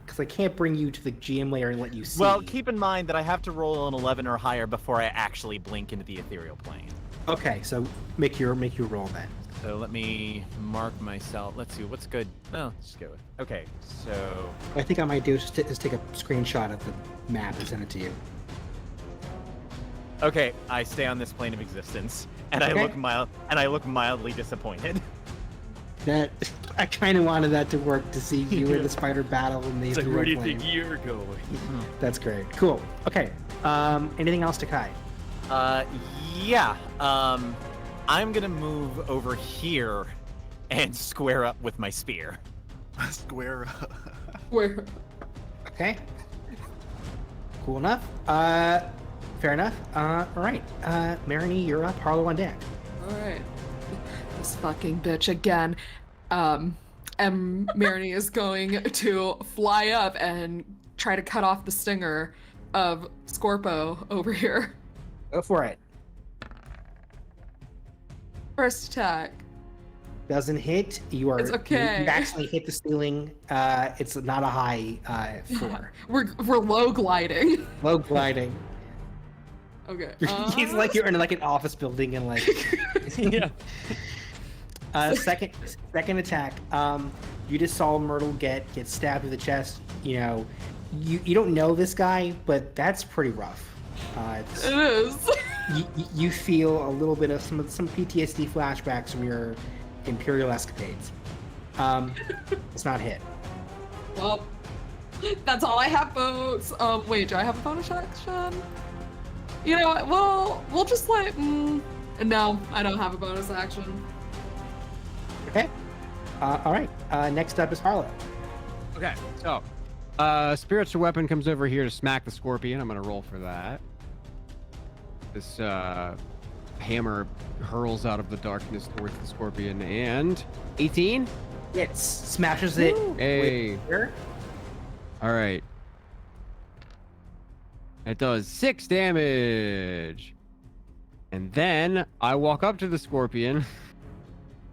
because I can't bring you to the GM layer and let you see. Well, keep in mind that I have to roll an 11 or higher before I actually blink into the ethereal plane. Okay, so make your roll then. So let me mark myself. Let's see, what's good? Oh, let's go with. Okay, so What I think I might do is just take a screenshot of the map and send it to you. okay, I stay on this plane of existence, and Okay. I look mildly disappointed. That I kind of wanted that to work to see you in the spider battle in the It's like, where do you plane. think you're going? That's great. Cool. Okay. Anything else to Kai? Yeah. I'm gonna move over here and square up with my spear. Square up. Where? Okay. Cool enough. Fair enough. All right. Marini, you're up. Harlow on deck. All right. This fucking bitch again. And Marini is going to fly up and try to cut off the stinger of Scorpo over here. Go for it. First attack. Doesn't hit. You are. It's okay. You actually hit the ceiling. It's not a high 4. We're low gliding. Low gliding. Okay. He's like you're in like an office building and like. Yeah. Second attack. You just saw Myrtle get stabbed in the chest. You know, you don't know this guy, but that's pretty rough. It is. You feel a little bit of some PTSD flashbacks from your Imperial escapades. It's not hit. Well, that's all I have, folks. Wait, do I have a bonus action? You know what? Well, we'll just let. No, I don't have a bonus action. Okay. All right. Next up is Harlow. Okay, so spiritual weapon comes over here to smack the scorpion. I'm gonna roll for that. This hammer hurls out of the darkness towards the scorpion, and 18. It smashes it. Hey. With here. All right. It does 6 damage. And then I walk up to the scorpion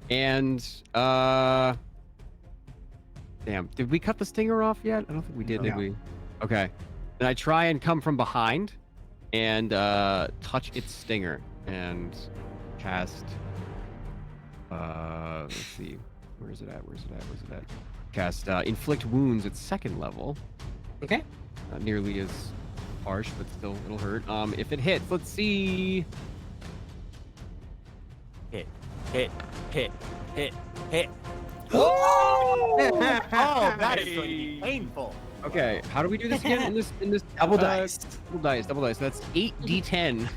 and damn, did we cut the stinger off yet? I don't think we did, did No. we? Okay. Then I try and come from behind and touch its stinger and cast let's see. Where is it at? Cast inflict wounds at 2nd level. Okay. Not nearly as harsh, but still it'll hurt. If it hits, let's see. Hit. Oh! Oh, that is going to be painful. Okay, how do we do this again? In this Double dice. Double dice. That's 8d10.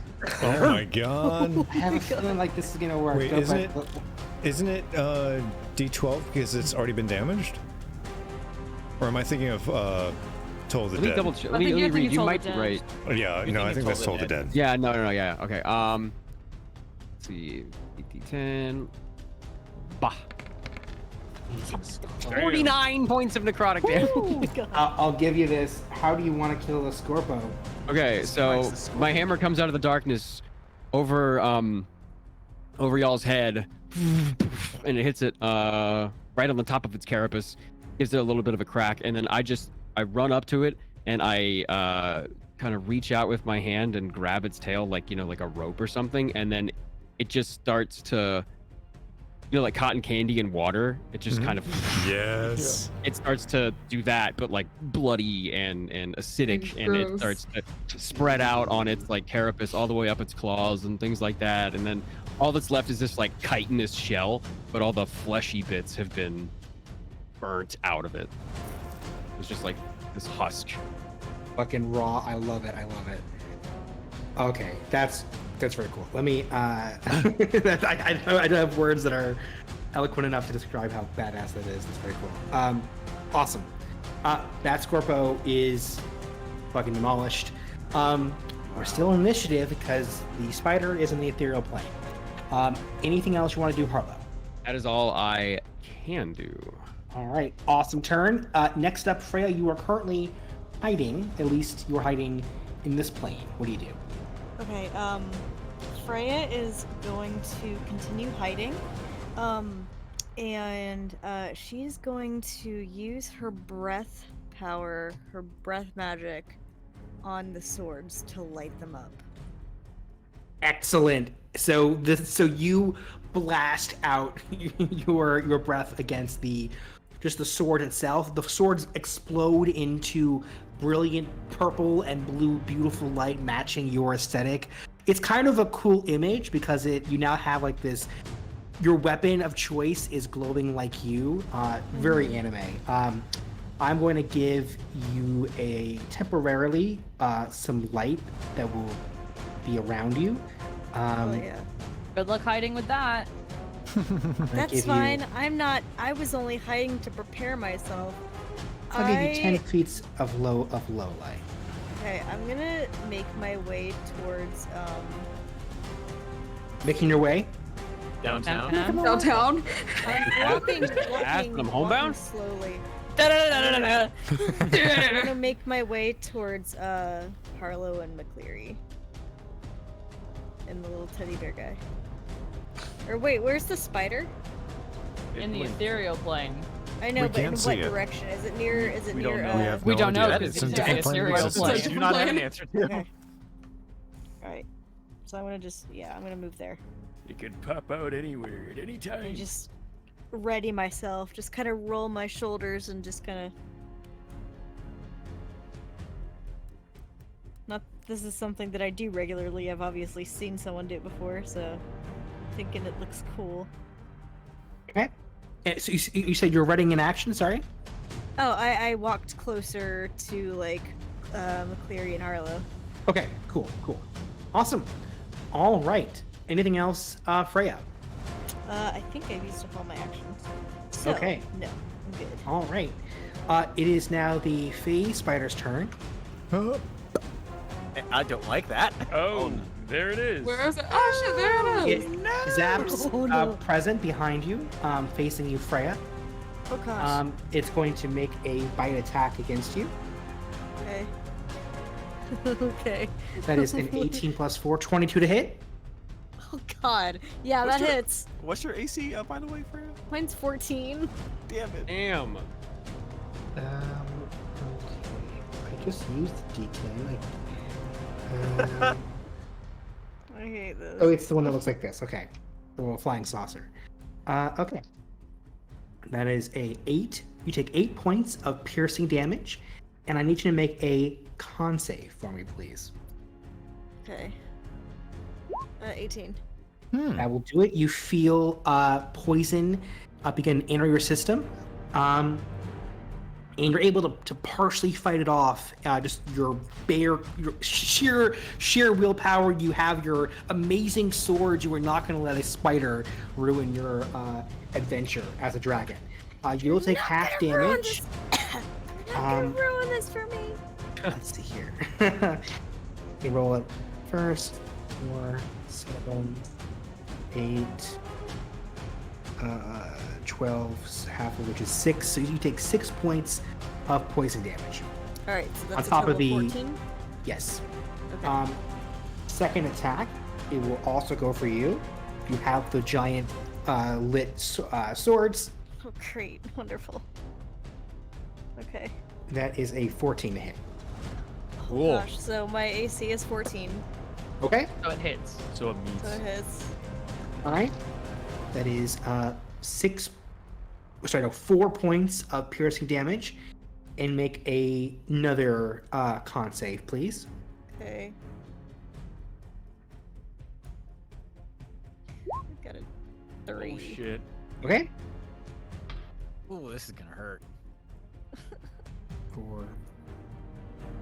Oh my god. I have a feeling like this is gonna work. Wait, Go isn't back. Isn't it D12 because it's already been damaged? Or am I thinking of Toll the Let me Dead? double check. I Let me think you're read. thinking You Toll the might be Dead. right. Oh, yeah, no, I think that's Toll the Dead. Yeah, no, yeah. Okay. Let's see. 8d10. Bah. 49 points of necrotic damage. I'll give you this. How do you want to kill the Scorpo? Okay, so my hammer comes out of the darkness over y'all's head, and it hits it right on the top of its carapace, gives it a little bit of a crack, and then I run up to it and I kind of reach out with my hand and grab its tail like a rope or something, and then it just starts to like cotton candy and water. It just kind of Yes. it starts to do that, but like bloody and acidic, and it Gross. starts to spread out on its like carapace all the way up its claws and things like that. And then all that's left is this like chitinous shell, but all the fleshy bits have been burnt out of it. It's just like this husk. Fucking raw. I love it. I love it. Okay, that's very cool. Let me. I don't have words that are eloquent enough to describe how badass that is. That's very cool. Awesome. Bat Scorpo is fucking demolished. We're still in initiative because the spider is in the ethereal plane. Anything else you want to do, Harlow? That is all I can do. All right, awesome turn. Next up, Freya, you are currently hiding. At least you're hiding in this plane. What do you do? Okay, Freya is going to continue hiding. And she's going to use her breath power, her breath magic on the swords to light them up. Excellent. So you blast out your breath against the sword itself. The swords explode into brilliant purple and blue, beautiful light matching your aesthetic. It's kind of a cool image because you now have like this. Your weapon of choice is glowing like you. Very anime. I'm going to give you temporarily some light that will be around you. Oh yeah. Good luck hiding with that. That's fine. I was only hiding to prepare myself. I'll give you 10 feet of low light. Okay, I'm gonna make my way towards Making your way? Downtown. Downtown. I'm walking homebound? slowly. I'm gonna make my way towards Harlow and McCleary. And the little teddy bear guy. Or wait, where's the spider? In the ethereal plane. I know, We but in can't what see it. direction? Is it near? Is it We near? don't know. We have We no don't know idea. because It's in it's different a plane serial existence. plane. It's a Do not have an Plan. answer to. Okay. Alright. So I wanna I'm gonna move there. It could pop out anywhere at any And time. just ready myself. Just kinda roll my shoulders and just kinda not this is something that I do regularly. I've obviously seen someone do it before, so thinking it looks cool. Okay. So you said you're ready in action, sorry? Oh, I walked closer to like McCleary and Harlow. Okay, cool. Awesome. All right. Anything else, Freya? I think I've used up all my actions. So, Okay. No, I'm good. All right. It is now the Fey Spider's turn. I don't like that. Oh, there it is. Where is it? Oh shit, there it It is. zaps Oh, no. present behind you, facing you, Freya. Oh gosh. It's going to make a bite attack against you. Okay. Okay. That is an 18 plus 4, 22 to hit. Oh god. Yeah, What's that your- hits. What's your AC, by the way, Freya? Mine's 14. Damn it. Damn. Okay. I just used the D10. I hate this. Oh, it's the one that looks like this. Okay. The little flying saucer. Okay. That is a 8. You take 8 points of piercing damage, and I need you to make a con save for me, please. Okay. 18. That will do it. You feel poison begin to enter your system, and you're able to partially fight it off. Just your sheer willpower. You have your amazing sword. You are not going to let a spider ruin your adventure as a dragon. You'll take half damage. You're not gonna ruin this for me. Let's see here. You roll it first. 4, 7, 8, 12, half of which is 6. So you take 6 points of poison damage. Alright, so that's On top a of total the- 14. Yes. Okay. Second attack, it will also go for you. You have the giant lit swords. Oh, great. Wonderful. Okay. That is a 14 to hit. Cool. Gosh, so my AC is 14. Okay. So it hits. So it means. So it hits. All right. That is 4 points of piercing damage, and make another con save, please. Okay. Got a 3. Oh shit. Okay. Ooh, this is gonna hurt. 4,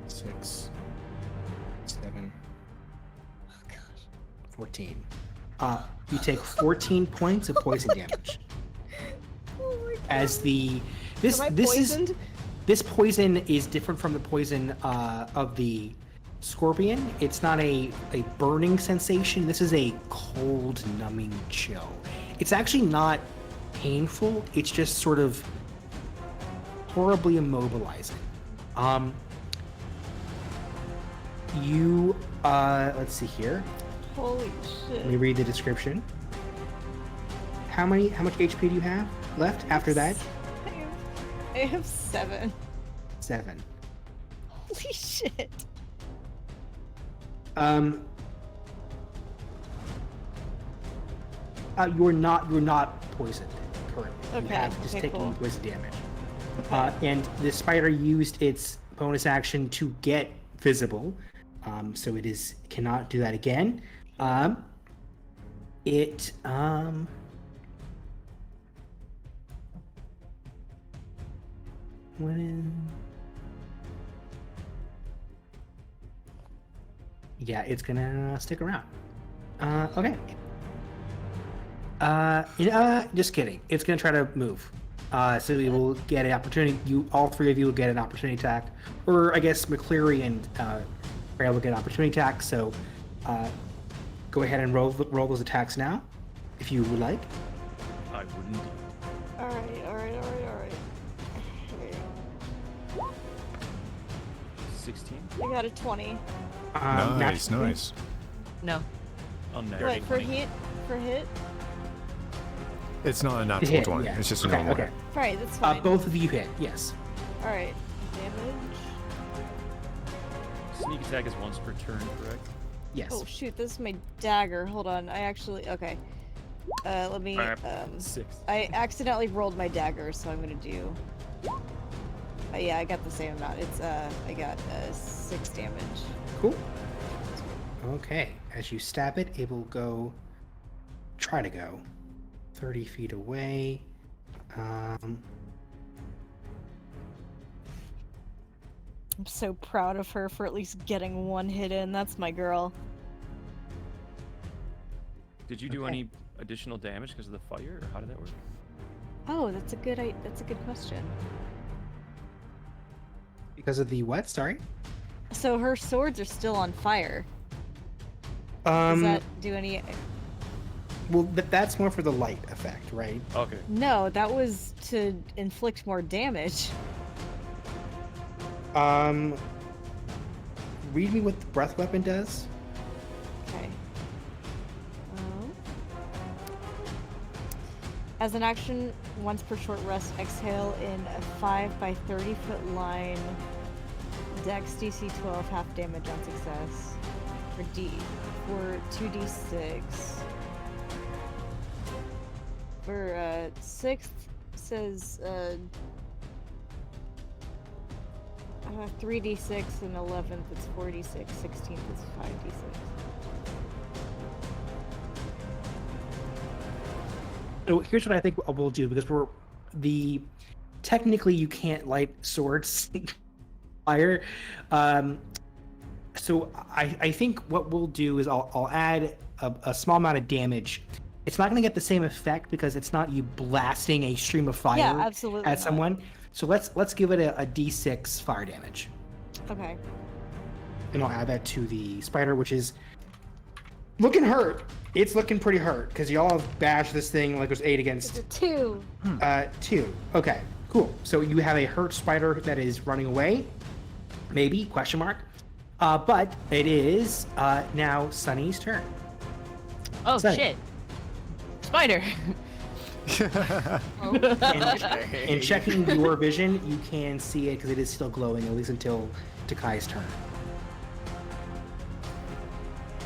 6, 7. Oh gosh. 14. You take 14 points of poison damage. Oh my god. As the Am I poisoned? this poison is different from the poison of the scorpion. It's not a burning sensation. This is a cold, numbing chill. It's actually not painful. It's just sort of horribly immobilizing. You let's see here. Holy shit. Let me read the description. How much HP do you have left after that? I have 7. 7. Holy shit. You're not poisoned currently. You Okay, have just okay, taken cool. poison damage. And the spider used its bonus action to get visible, so it cannot do that again. Yeah, it's gonna stick around. Okay. Just kidding. It's gonna try to move. So we will get an opportunity. All three of you will get an opportunity attack, or I guess McCleary and Freya will get an opportunity attack. So, go ahead and roll those attacks now, if you would like. I wouldn't. Alright. 16. I got a 20. Nice, naturally. nice. No. Wait, for hit? For hit? It's not a natural Hit, 20. yeah. It's just a Okay, normal okay. hit. Right, that's fine. Both of you hit, yes. Alright. Damage. Sneak attack is once per turn, correct? Yes. Oh shoot, this is my dagger. Hold on. Okay. Let me 6. I accidentally rolled my dagger, so I'm gonna do yeah, I got the same amount. It's I got 6 damage. Cool. Okay, as you stab it, it will try to go 30 feet away. I'm so proud of her for at least getting one hit in. That's my girl. Did you do Okay. any additional damage because of the fire, or how did that work? Oh, that's a good question. Because of the what? Sorry? So her swords are still on fire. Does that do any? Well, that's more for the light effect, right? Okay. No, that was to inflict more damage. Read me what the breath weapon does. Okay. As an action, once per short rest, exhale in a 5 by 30 foot line. Dex DC 12, half damage on success. For 2d6. For 6th says 3d6, and 11th it's 4d6, 16th it's 5d6. So here's what I think we'll do, because technically you can't light swords fire. So I think what we'll do is I'll add a small amount of damage. It's not going to get the same effect because it's not you blasting a stream of fire absolutely at not. someone. So let's give it a d6 fire damage, Okay. and I'll add that to the spider, which is looking hurt. It's looking pretty hurt because y'all have bashed this thing like it was 8 against It's a 2. 2. Okay, cool. So you have a hurt spider that is running away. Maybe, question mark. But it is now Sunny's turn. Oh Sunny. shit. Spider. In checking your vision, you can see it because it is still glowing, at least until Takai's turn.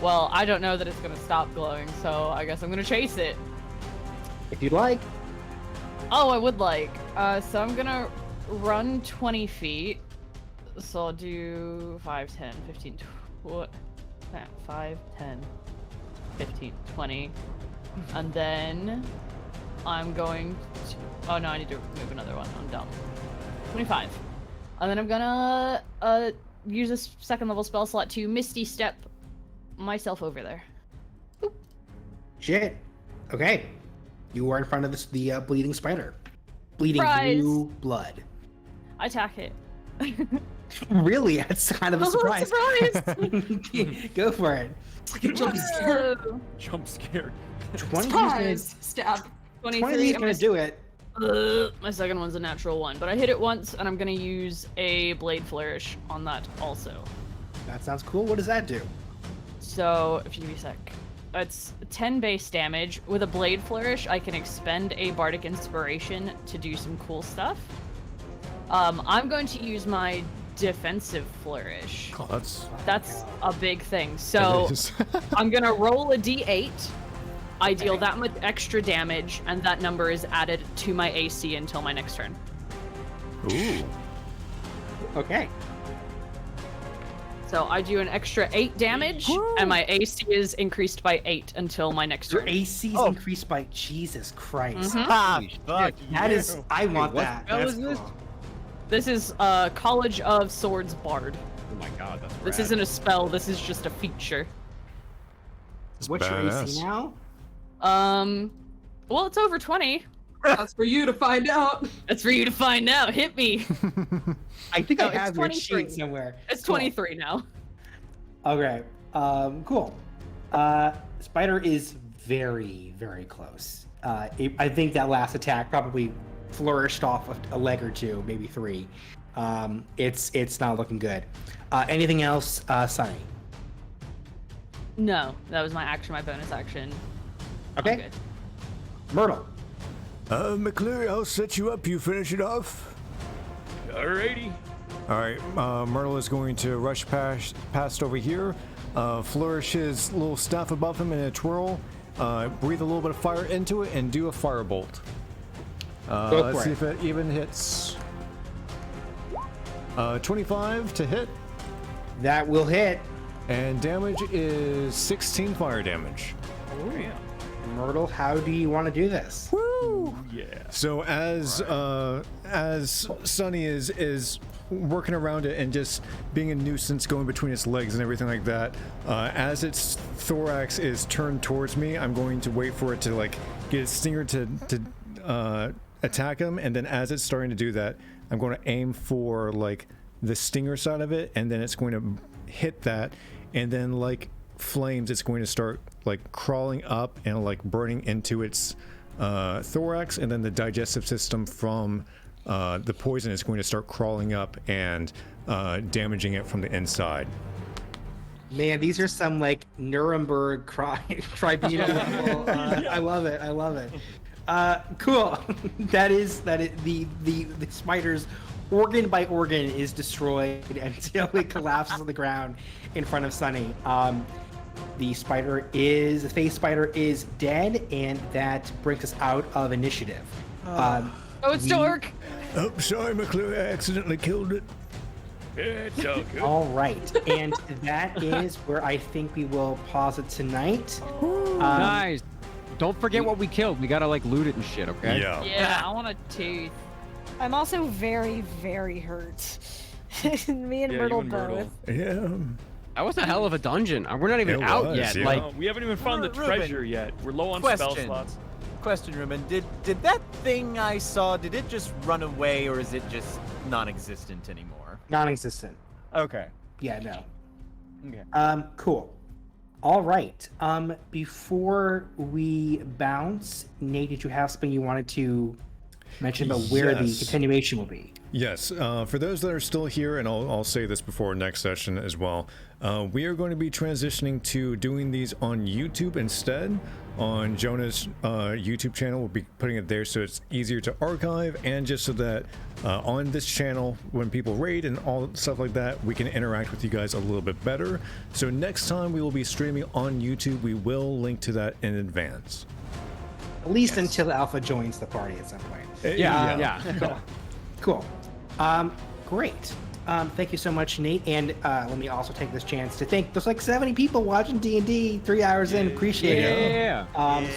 Well, I don't know that it's gonna stop glowing, so I guess I'm gonna chase it. if you'd like. Oh, I would like. So I'm gonna run 20 feet. So I'll do 5, 10, 15, 5, 10, 15, 20. And then I'm going to... Oh no, I need to move another one. I'm dumb. 25. And then I'm gonna use a second level spell slot to Misty Step myself over there. Boop. Shit. Okay. You are in front of the bleeding spider. Bleeding Surprise. blue blood. I attack it. Really? That's kind of a surprise. Surprise! Go for it. Jump scare. Jump scared. 20 Surprise! Stab. 20 is gonna do it. My second one's a natural 1, but I hit it once, and I'm gonna use a Blade Flourish on that also. That sounds cool. What does that do? So, if you give me a sec. It's 10 base damage. With a Blade Flourish, I can expend a Bardic Inspiration to do some cool stuff. I'm going to use my Defensive Flourish. Oh, That's a big thing. So, it is. I'm gonna roll a d8. I deal that much extra damage, and that number is added to my AC until my next turn. Ooh. Okay. So I do an extra 8 damage, and my AC is increased by 8 until my next Your turn. AC is increased by Jesus Christ. Mhm. Ah, fuck. That is, I want what that. spell That's is this? cool. This is College of Swords Bard. Oh my god, that's This rad. isn't a spell, this is just a feature. What's your badass. AC now? Well, it's over 20. That's for you to find out. That's for you to find out. Hit me. I think No, I it's have your 23. sheet somewhere. It's Cool. 23 now. Okay. Cool. Spider is very, very close. I think that last attack probably flourished off a leg or two, maybe 3. It's not looking good. Anything else, Sunny? No, that was my action, my bonus action. I'm Okay. good. Myrtle. McCleary, I'll set you up. You finish it off. Alrighty. All right, Myrtle is going to rush past over here, flourish his little staff above him in a twirl, breathe a little bit of fire into it, and do a firebolt. Go Let's for see it. if it even hits. 25 to hit, That will hit. and damage is 16 fire damage. Myrtle, how do you want to do this? Woo! Yeah. So as Sunny is working around it and just being a nuisance, going between its legs and everything like that, as its thorax is turned towards me, I'm going to wait for it to like get its stinger to attack him, and then as it's starting to do that, I'm going to aim for like the stinger side of it, and then it's going to hit that, and then like flames, it's going to start like crawling up and like burning into its thorax, and then the digestive system from the poison is going to start crawling up and damaging it from the inside. Man, these are some like Nuremberg tribunal level. I love it. I love it. Cool. that is the spider's organ by organ is destroyed until it collapses on the ground in front of Sunny. The face spider is dead, and that brings us out of initiative. Oh, it's dark. Oh, sorry, McClure, I accidentally killed it. It's all good. All right, and that is where I think we will pause it tonight. Guys, don't forget what we killed. We gotta like loot it and shit, okay? Yeah. Yeah, I want a tooth. I'm also very, very hurt. Me and Yeah, Myrtle you and Myrtle. both. Yeah. That was a hell of a dungeon. We're not even It out was, yet. yeah. Like, We haven't even found the Ruben. treasure yet. We're low on spell Question. slots. Question, Ruben. Did that thing I saw, did it just run away, or is it just non-existent anymore? Non-existent. Okay. Yeah, no. Okay. Cool. All right. Before we bounce, Nate, did you have something you wanted to mention about where the Yes. continuation will be? Yes, for those that are still here, and I'll say this before next session as well, we are going to be transitioning to doing these on YouTube instead. On Jonah's YouTube channel, we'll be putting it there so it's easier to archive, and just so that on this channel, when people raid and all stuff like that, we can interact with you guys a little bit better. So next time we will be streaming on YouTube, we will link to that in advance. At least until Alpha joins the party at some point. Yeah. Cool. Great. Thank you so much, Nate. And let me also take this chance to thank there's like 70 people watching D&D 3 hours in. Appreciate it.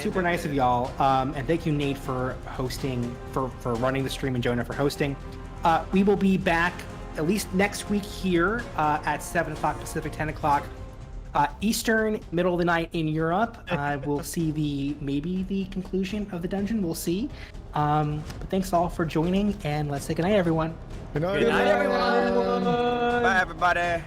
Super nice of y'all. And thank you, Nate, for hosting, for running the stream, and Jonah for hosting. We will be back at least next week here at 7 o'clock Pacific, 10 o'clock Eastern, middle of the night in Europe. We'll see maybe the conclusion of the dungeon. We'll see. But thanks all for joining, and let's say goodnight, everyone. Good night, Good night, everyone. Bye, everybody.